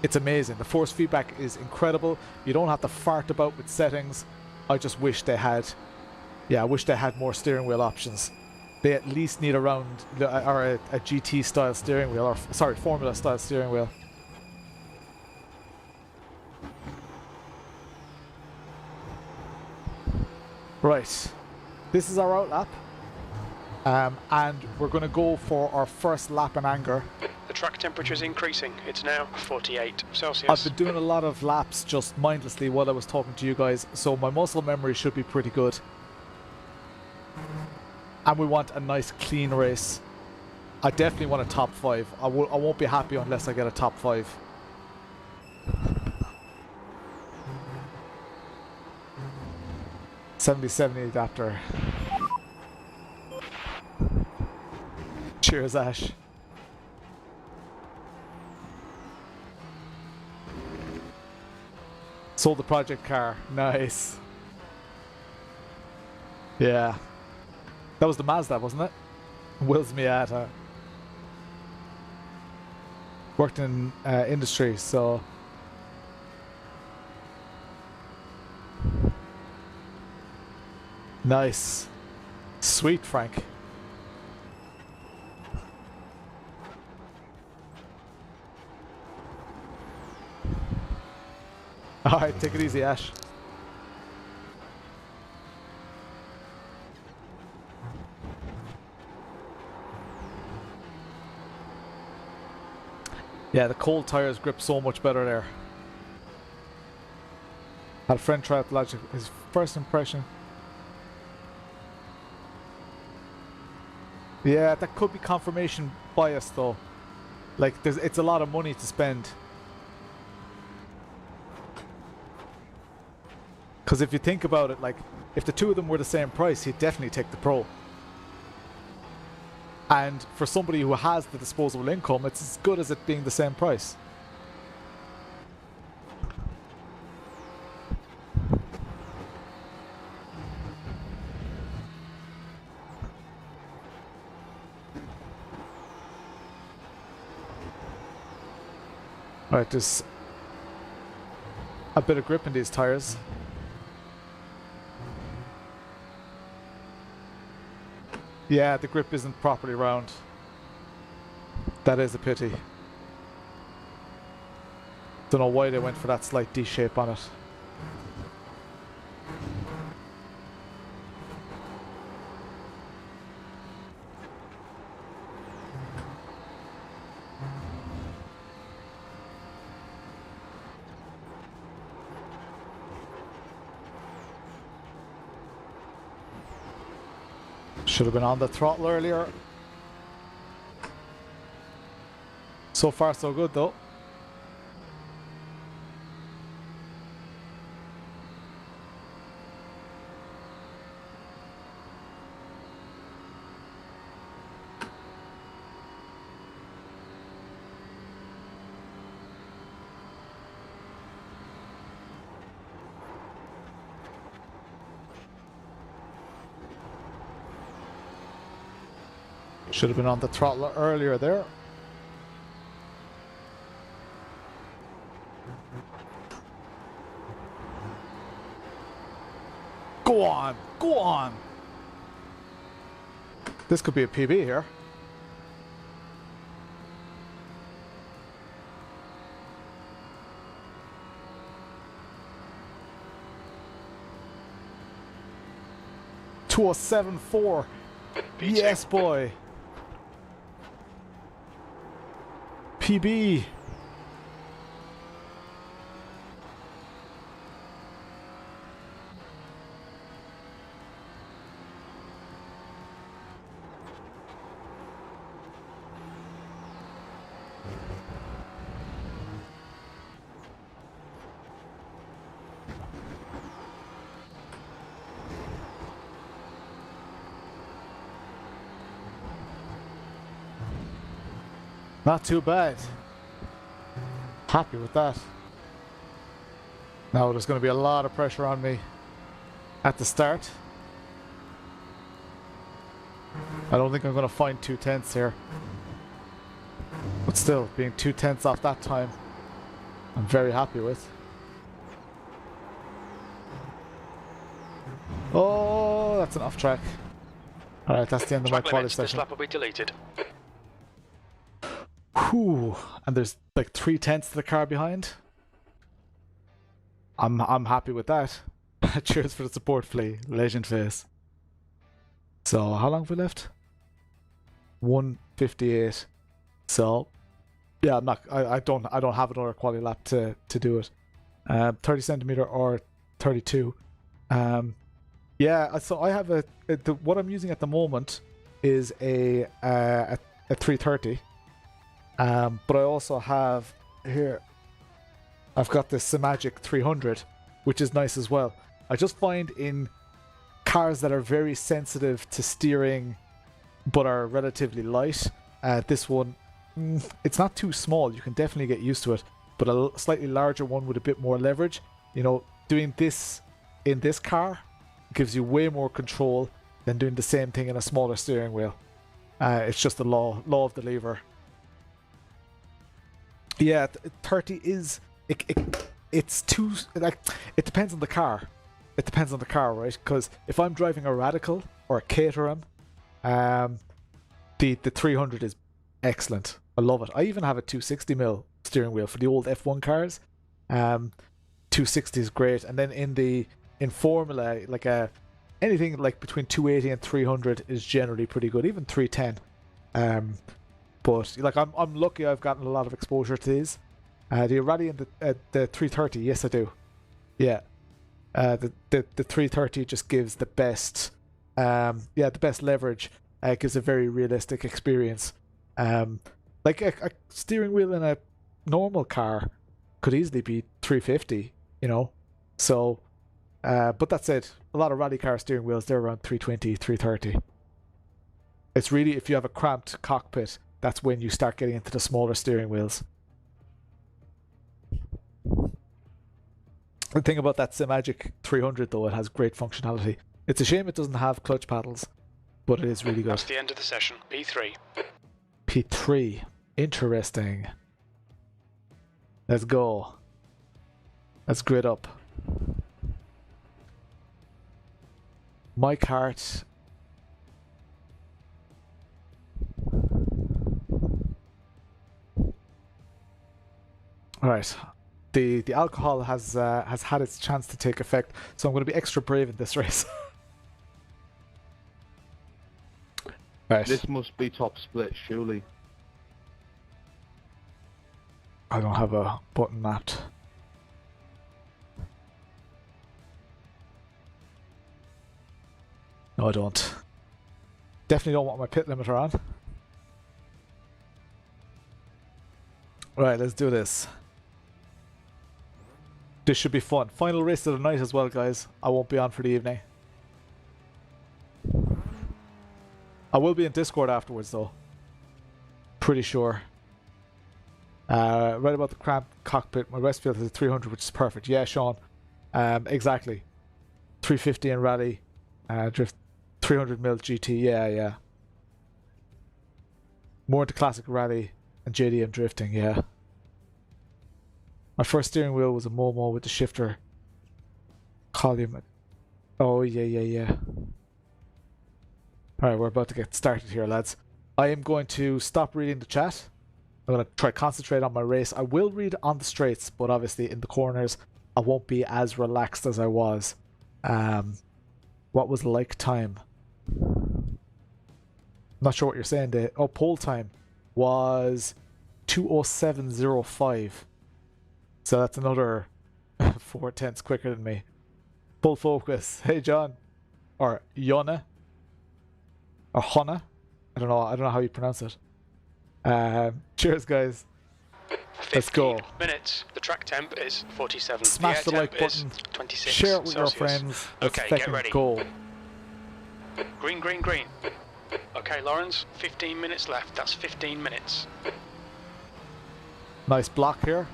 it's amazing. The force feedback is incredible. You don't have to fart about with settings. I just wish they had, I wish they had more steering wheel options. They at least need a GT style steering wheel, or sorry, Formula style steering wheel. Right, this is our out lap, and we're going to go for our first lap in anger. The track temperature is increasing. It's now 48 Celsius. I've been doing a lot of laps just mindlessly while I was talking to you guys, so my muscle memory should be pretty good. And we want a nice clean race. I definitely want a top 5. I won't be happy unless I get a top 5. $70 adapter. Cheers, Ash. Sold the project car. Nice. Yeah. That was the Mazda, wasn't it? Will's Miata. Worked in industry, so... Nice. Sweet, Frank. Alright, take it easy, Ash. Yeah, the cold tires grip so much better there. Had a friend try out the Logic. His first impression. Yeah, that could be confirmation bias though. Like, it's a lot of money to spend. Because if you think about it, like, if the two of them were the same price, he'd definitely take the Pro. And for somebody who has the disposable income, it's as good as it being the same price. Alright, there's a bit of grip in these tires. Yeah, the grip isn't properly round. That is a pity. Don't know why they went for that slight D shape on it. Should have been on the throttle earlier. So far so good though. Should have been on the throttle earlier there. Go on, go on. This could be a PB here. .207.4. Yes, boy. PB. Not too bad. Happy with that. Now there's going to be a lot of pressure on me at the start. I don't think I'm going to find 2/10 here. But still, being 2/10 off that time, I'm very happy with. Oh, that's an off track. Alright, that's the end of my quality session. This lap will be deleted. Whew. And there's like 3/10 to the car behind. I'm happy with that. Cheers for the support, Flea. Legend face. So how long have we left? 1:58. So yeah, I'm not. I don't have another quality lap to do it. 30 centimeter or 32. Yeah. So I have what I'm using at the moment is a 330. But I also have here, I've got this Simagic 300, which is nice as well. I just find in cars that are very sensitive to steering but are relatively light, this one, it's not too small. You can definitely get used to it, but a slightly larger one with a bit more leverage. You know, doing this in this car gives you way more control than doing the same thing in a smaller steering wheel. It's just the law of the lever. Yeah, 30 is it's too, like, it depends on the car. It depends on the car, right? Because if I'm driving a Radical or a Caterham, the 300 is excellent. I love it. I even have a 260mm steering wheel for the old F1 cars. 260 is great, and then in Formula, like anything like between 280 and 300 is generally pretty good. Even 310. But like I'm lucky I've gotten a lot of exposure to these. Do you rally in the 330? Yes, I do. Yeah. The 330 just gives the best the best leverage. Gives a very realistic experience. Like a steering wheel in a normal car could easily be 350, you know. So but that's it. A lot of rally car steering wheels, they're around 320, 330. It's really, if you have a cramped cockpit, that's when you start getting into the smaller steering wheels. The thing about that Simagic 300 though, it has great functionality. It's a shame it doesn't have clutch paddles, but it is really good. That's the end of the session. P3. P3. Interesting. Let's go. Let's grid up. Mike Hart. Alright. The alcohol has had its chance to take effect, so I'm going to be extra brave in this race. Right. This must be top split, surely. I don't have a button mapped. No, I don't. Definitely don't want my pit limiter on. Right, let's do this. This should be fun. Final race of the night as well, guys. I won't be on for the evening. I will be in Discord afterwards, though. Pretty sure. Right about the cramped cockpit. My rest field is a 300, which is perfect. Yeah, Sean. Exactly. 350 in rally. Drift 300 mil GT. Yeah. More into classic rally and JDM drifting. Yeah. My first steering wheel was a Momo with the shifter. Colin. Oh yeah. Alright, we're about to get started here, lads. I am going to stop reading the chat. I'm going to try to concentrate on my race. I will read on the straights, but obviously in the corners I won't be as relaxed as I was. What was like time? Not sure what you're saying there. Oh, pole time was 2:07.05. So that's another 4/10 quicker than me. Full focus. Hey John. Or Yona. Or Honna. I don't know how you pronounce it. Cheers, guys. Let's go. Minutes. The track temp is 47. Smash the like button. 26 share it with Celsius. your friends. Let's Okay, get fucking ready. go. Green. Okay, Lawrence, 15 minutes left. That's 15 minutes. Nice block here.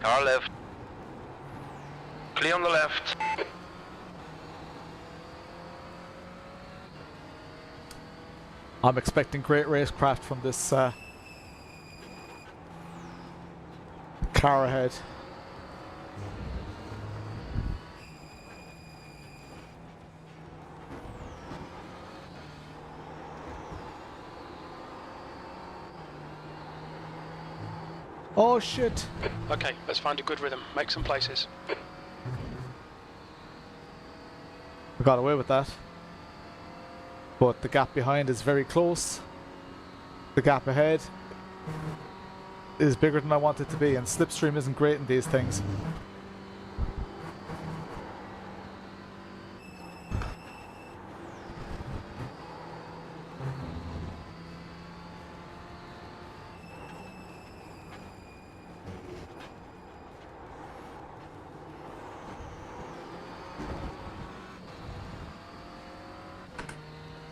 Car left. Clear on the left. I'm expecting great racecraft from this car ahead. Oh shit! Okay, let's find a good rhythm. Make some places. I got away with that. But the gap behind is very close. The gap ahead is bigger than I want it to be, and slipstream isn't great in these things.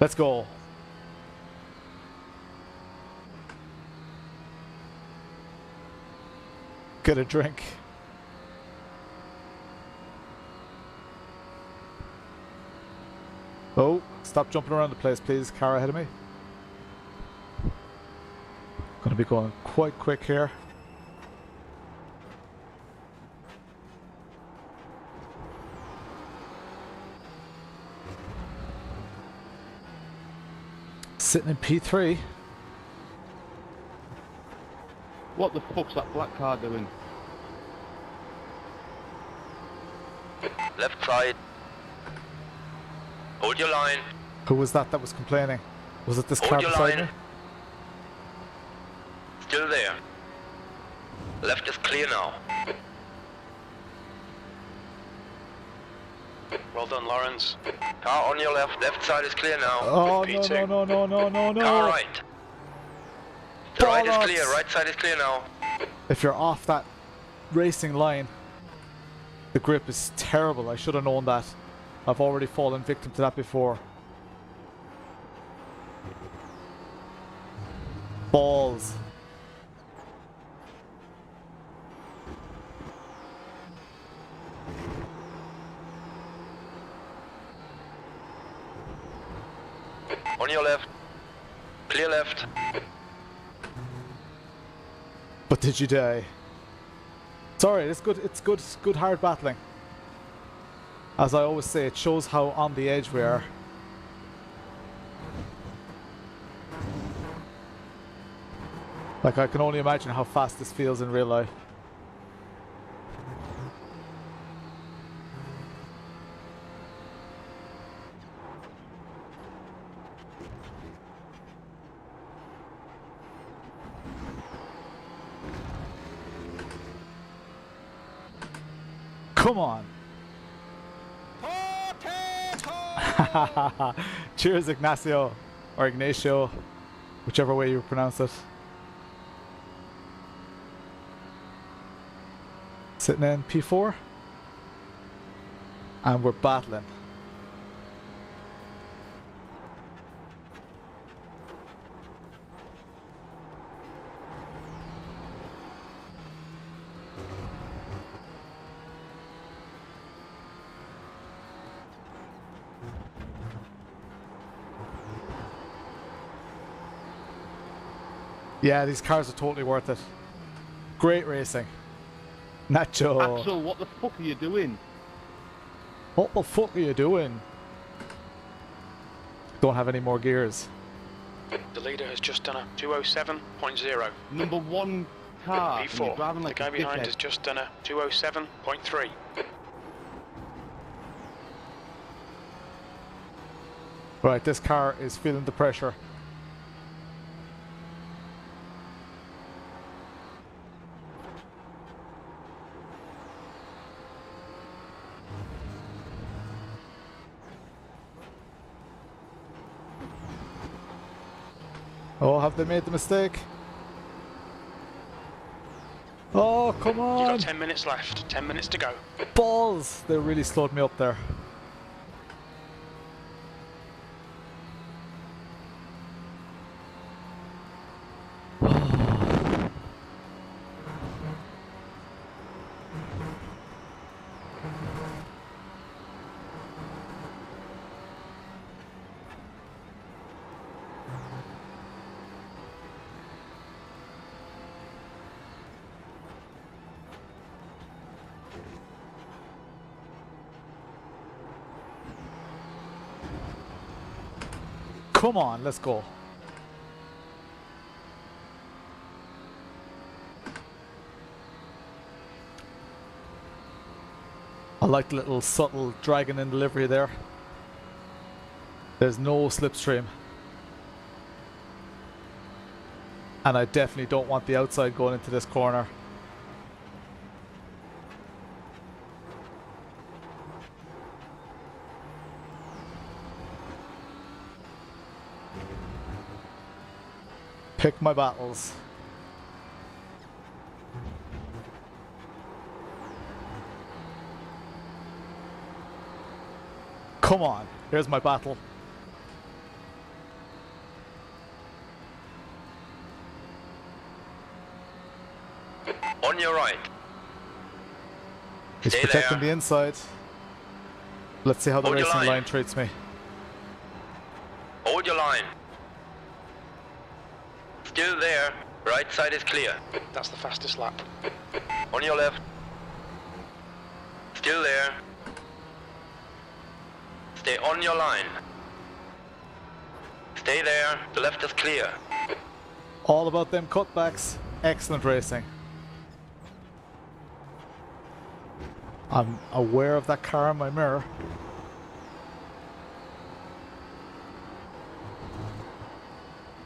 Let's go. Get a drink. Oh, stop jumping around the place, please. Car ahead of me. Gonna be going quite quick here. Sitting in P3. What the fuck's that black car doing? Left side. Hold your line. Who was that was complaining? Was it this car Hold your beside line. me? Still there. Left is clear now. Well done, Lawrence. Car on your left. Left side is clear now. Oh With no P2. no! Car right. The right is Bollocks. clear. Right side is clear now. If you're off that racing line, the grip is terrible. I should have known that. I've already fallen victim to that before. Balls. On your left. Clear left. But did you die? It's alright, it's good hard battling. As I always say, it shows how on the edge we are. Like, I can only imagine how fast this feels in real life. Come on. Cheers, Ignacio. Or Ignacio. Whichever way you pronounce it. Sitting in P4. And we're battling. Yeah, these cars are totally worth it. Great racing. Nacho. Axel, what the fuck are you doing? What the fuck are you doing? Don't have any more gears. The leader has just done a 207.0. Number one car. and you're P4. driving The like guy a behind dickhead. has just done a 207.3. Right, this car is feeling the pressure. Oh, have they made the mistake? Oh, come You've on! got 10 minutes left. 10 minutes to go. Balls! They really slowed me up there. Come on, let's go. I like the little subtle dragon in delivery there. There's no slipstream. And I definitely don't want the outside going into this corner. Pick my battles. Come on, here's my battle. On your right. He's Stay protecting there. the inside. Let's see how the Hold your racing line. line treats me. Hold your line. Still there. Right side is clear. That's the fastest lap. On your left. Still there. Stay on your line. Stay there. The left is clear. All about them cutbacks. Excellent racing. I'm aware of that car in my mirror.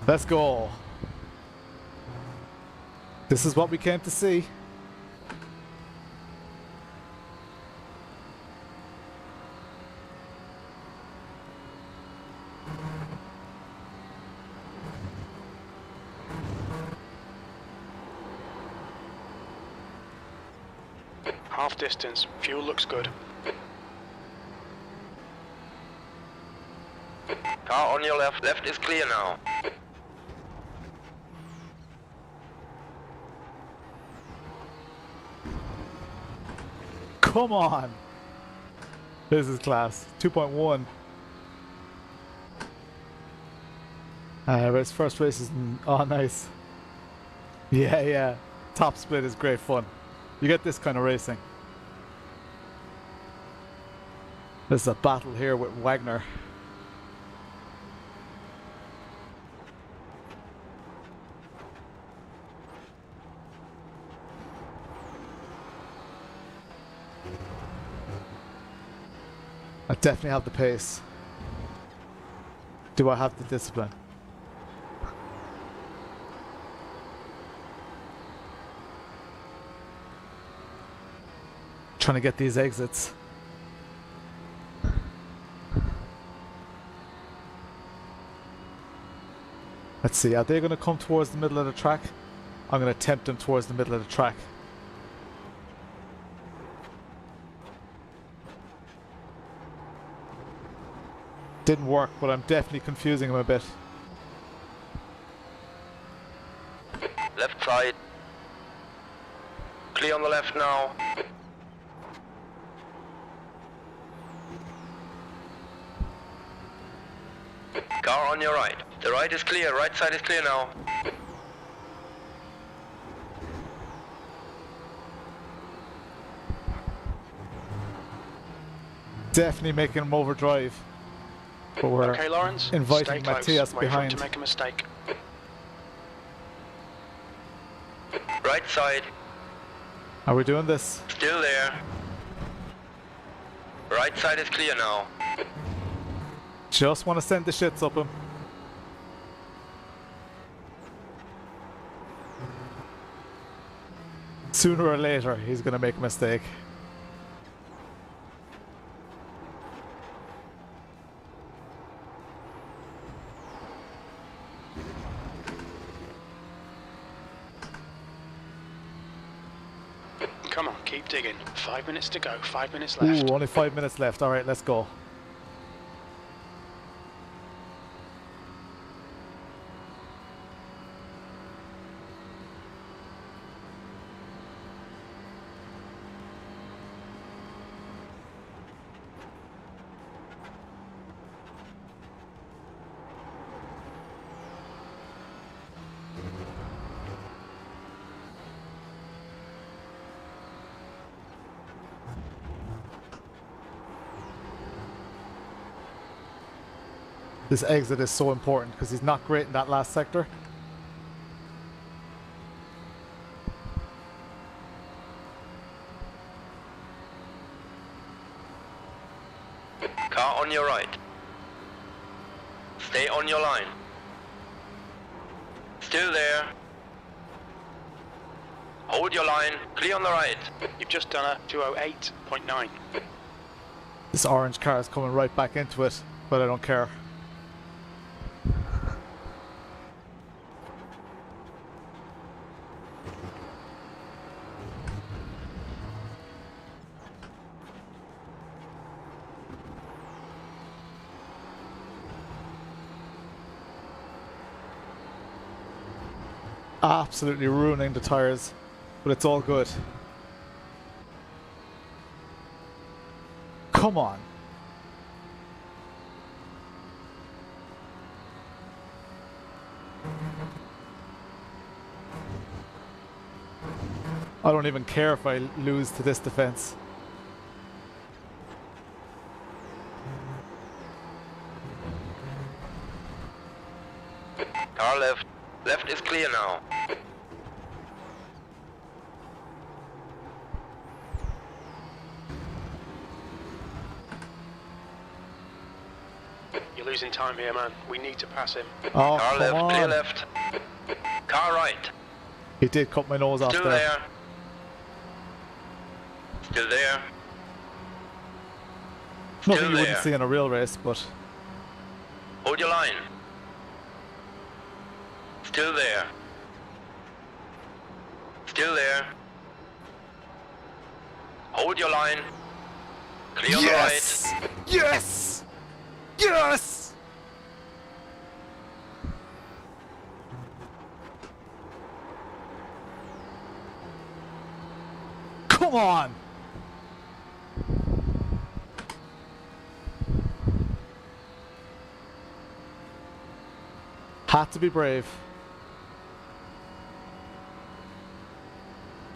Let's go. This is what we came to see. Half distance. Fuel looks good. Car on your left. Left is clear now. Come on. This is class. 2.1. His first race is... Oh, nice. Yeah. Top split is great fun. You get this kind of racing. This is a battle here with Wagner. I definitely have the pace. Do I have the discipline? Trying to get these exits. Let's see, are they going to come towards the middle of the track? I'm going to tempt them towards the middle of the track. Didn't work, but I'm definitely confusing them a bit. Left side. Clear on the left now. Car on your right. The right is clear, right side is clear now. Definitely making them overdrive. But we're Okay, Lawrence, inviting stay Matthias close. Wait for him behind. to make a mistake. Right side. Are we doing this? Still there. Right side is clear now. Just want to send the shits up him. Sooner or later, he's going to make a mistake. Come on, keep digging. 5 minutes to go, 5 minutes left. Ooh, only 5 minutes left. All right, let's go. This exit is so important because he's not great in that last sector. Car on your right. Stay on your line. Still there. Hold your line. Clear on the right. You've just done a 208.9. This orange car is coming right back into it, but I don't care. Absolutely ruining the tires, but it's all good. Come on. I don't even care if I lose to this defense. Car left. Left is clear now. You're losing time here, man. We need to pass him. Oh, Car come left, on. clear left. Car right. He did cut my nose off Still there. there. Still there. Nothing Still you wouldn't there. see in a real race, but Hold your line. Still there. Still there. Hold your line. Clear on the right. Yes! Yes! Come on! Had to be brave.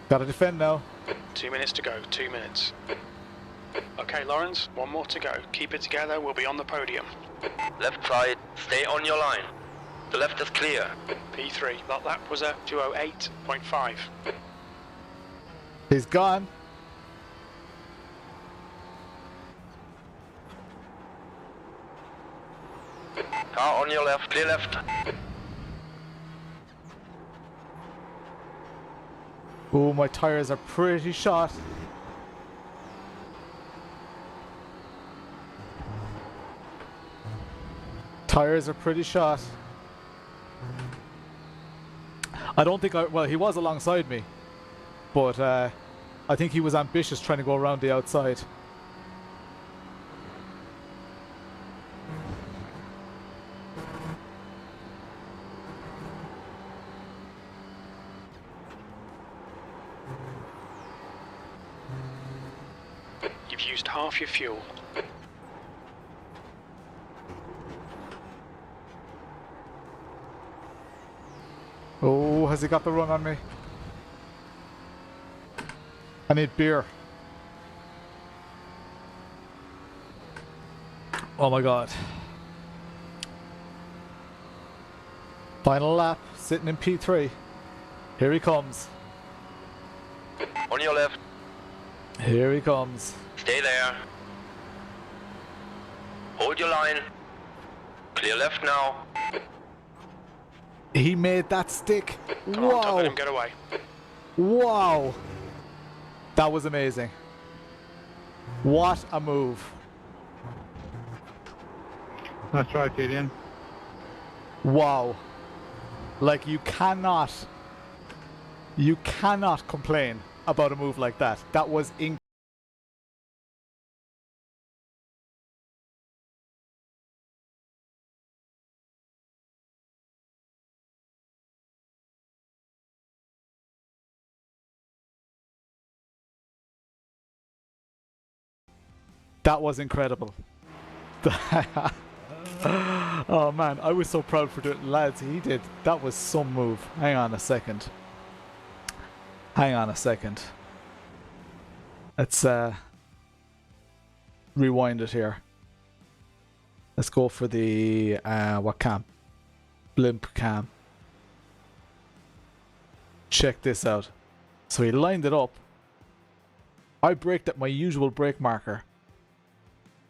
Gotta defend now. 2 minutes to go, 2 minutes. Okay, Lawrence, one more to go. Keep it together, we'll be on the podium. Left side, stay on your line. The left is clear. P3, that lap was a 208.5. He's gone. Car on your left, clear left. Oh, my tires are pretty shot. Tires are pretty shot. I don't think well, he was alongside me, but I think he was ambitious trying to go around the outside. You've used half your fuel. Oh, has he got the run on me? I need beer. Oh my god. Final lap, sitting in P3. Here he comes. On your left. Here he comes. Stay there. Hold your line. Clear left now. He made that stick. Come on, don't let him Wow. get away. Wow. That was amazing. What a move. That's right, Gideon. Wow. Like you cannot complain about a move like that. That was that was incredible. Oh man, I was so proud for doing, lads. He did. That was some move. Hang on a second. Hang on a second. Let's rewind it here. Let's go for the what cam? Blimp cam. Check this out. So he lined it up. I braked at my usual brake marker.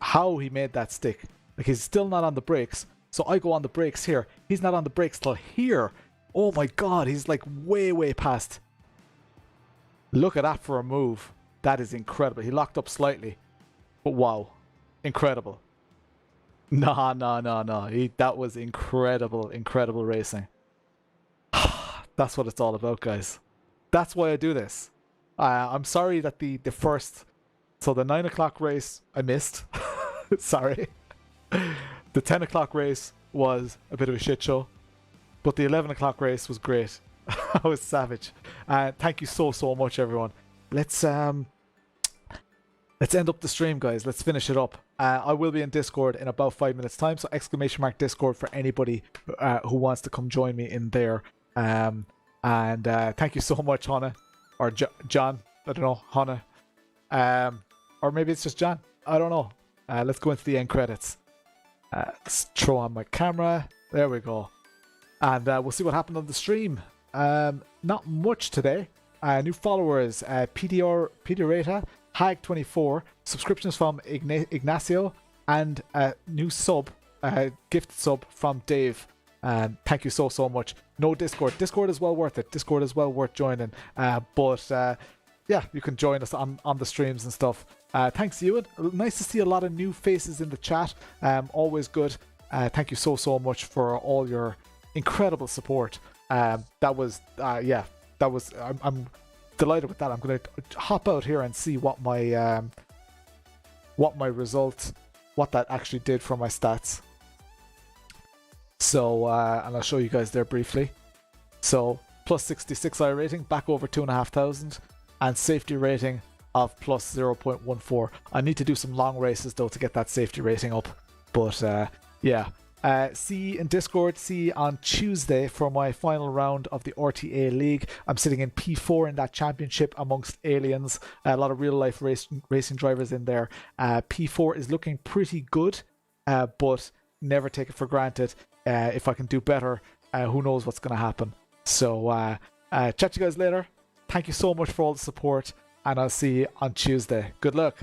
How he made that stick. Like he's still not on the brakes. So I go on the brakes here. He's not on the brakes till here. Oh my god, he's like way past. Look at that for a move. That is incredible. He locked up slightly. But wow. Incredible. No. That was incredible racing. That's what it's all about, guys. That's why I do this. I'm sorry that the first... So the 9 o'clock race, I missed. Sorry. The 10 o'clock race was a bit of a shit show. But the 11 o'clock race was great. I was savage. Thank you so much, everyone. Let's end up the stream, guys. Let's finish it up. I will be in Discord in about 5 minutes time. So !Discord for anybody who wants to come join me in there. And thank you so much, Hannah. Or John. I don't know. Hannah. Or maybe it's just John. I don't know. Let's go into the end credits. Let's throw on my camera. There we go. And we'll see what happened on the stream. Not much today. New followers. Pietersen, Hag24. Subscriptions from Ignacio. And new sub. Gift sub from Dave. Thank you so much. No Discord. Discord is well worth it. Discord is well worth joining. Yeah, you can join us on the streams and stuff. Thanks, Ewan. Nice to see a lot of new faces in the chat. Always good. Thank you so much for all your incredible support. I'm delighted with that. I'm going to hop out here and see what my results, what that actually did for my stats. So, and I'll show you guys there briefly. So, plus 66 iRating, back over 2,500. And safety rating of plus 0.14. I need to do some long races though to get that safety rating up. But yeah. See you in Discord. See you on Tuesday for my final round of the RTA League. I'm sitting in P4 in that championship amongst aliens. A lot of real life racing drivers in there. P4 is looking pretty good, but never take it for granted. If I can do better, who knows what's going to happen. So chat to you guys later. Thank you so much for all the support, and I'll see you on Tuesday. Good luck.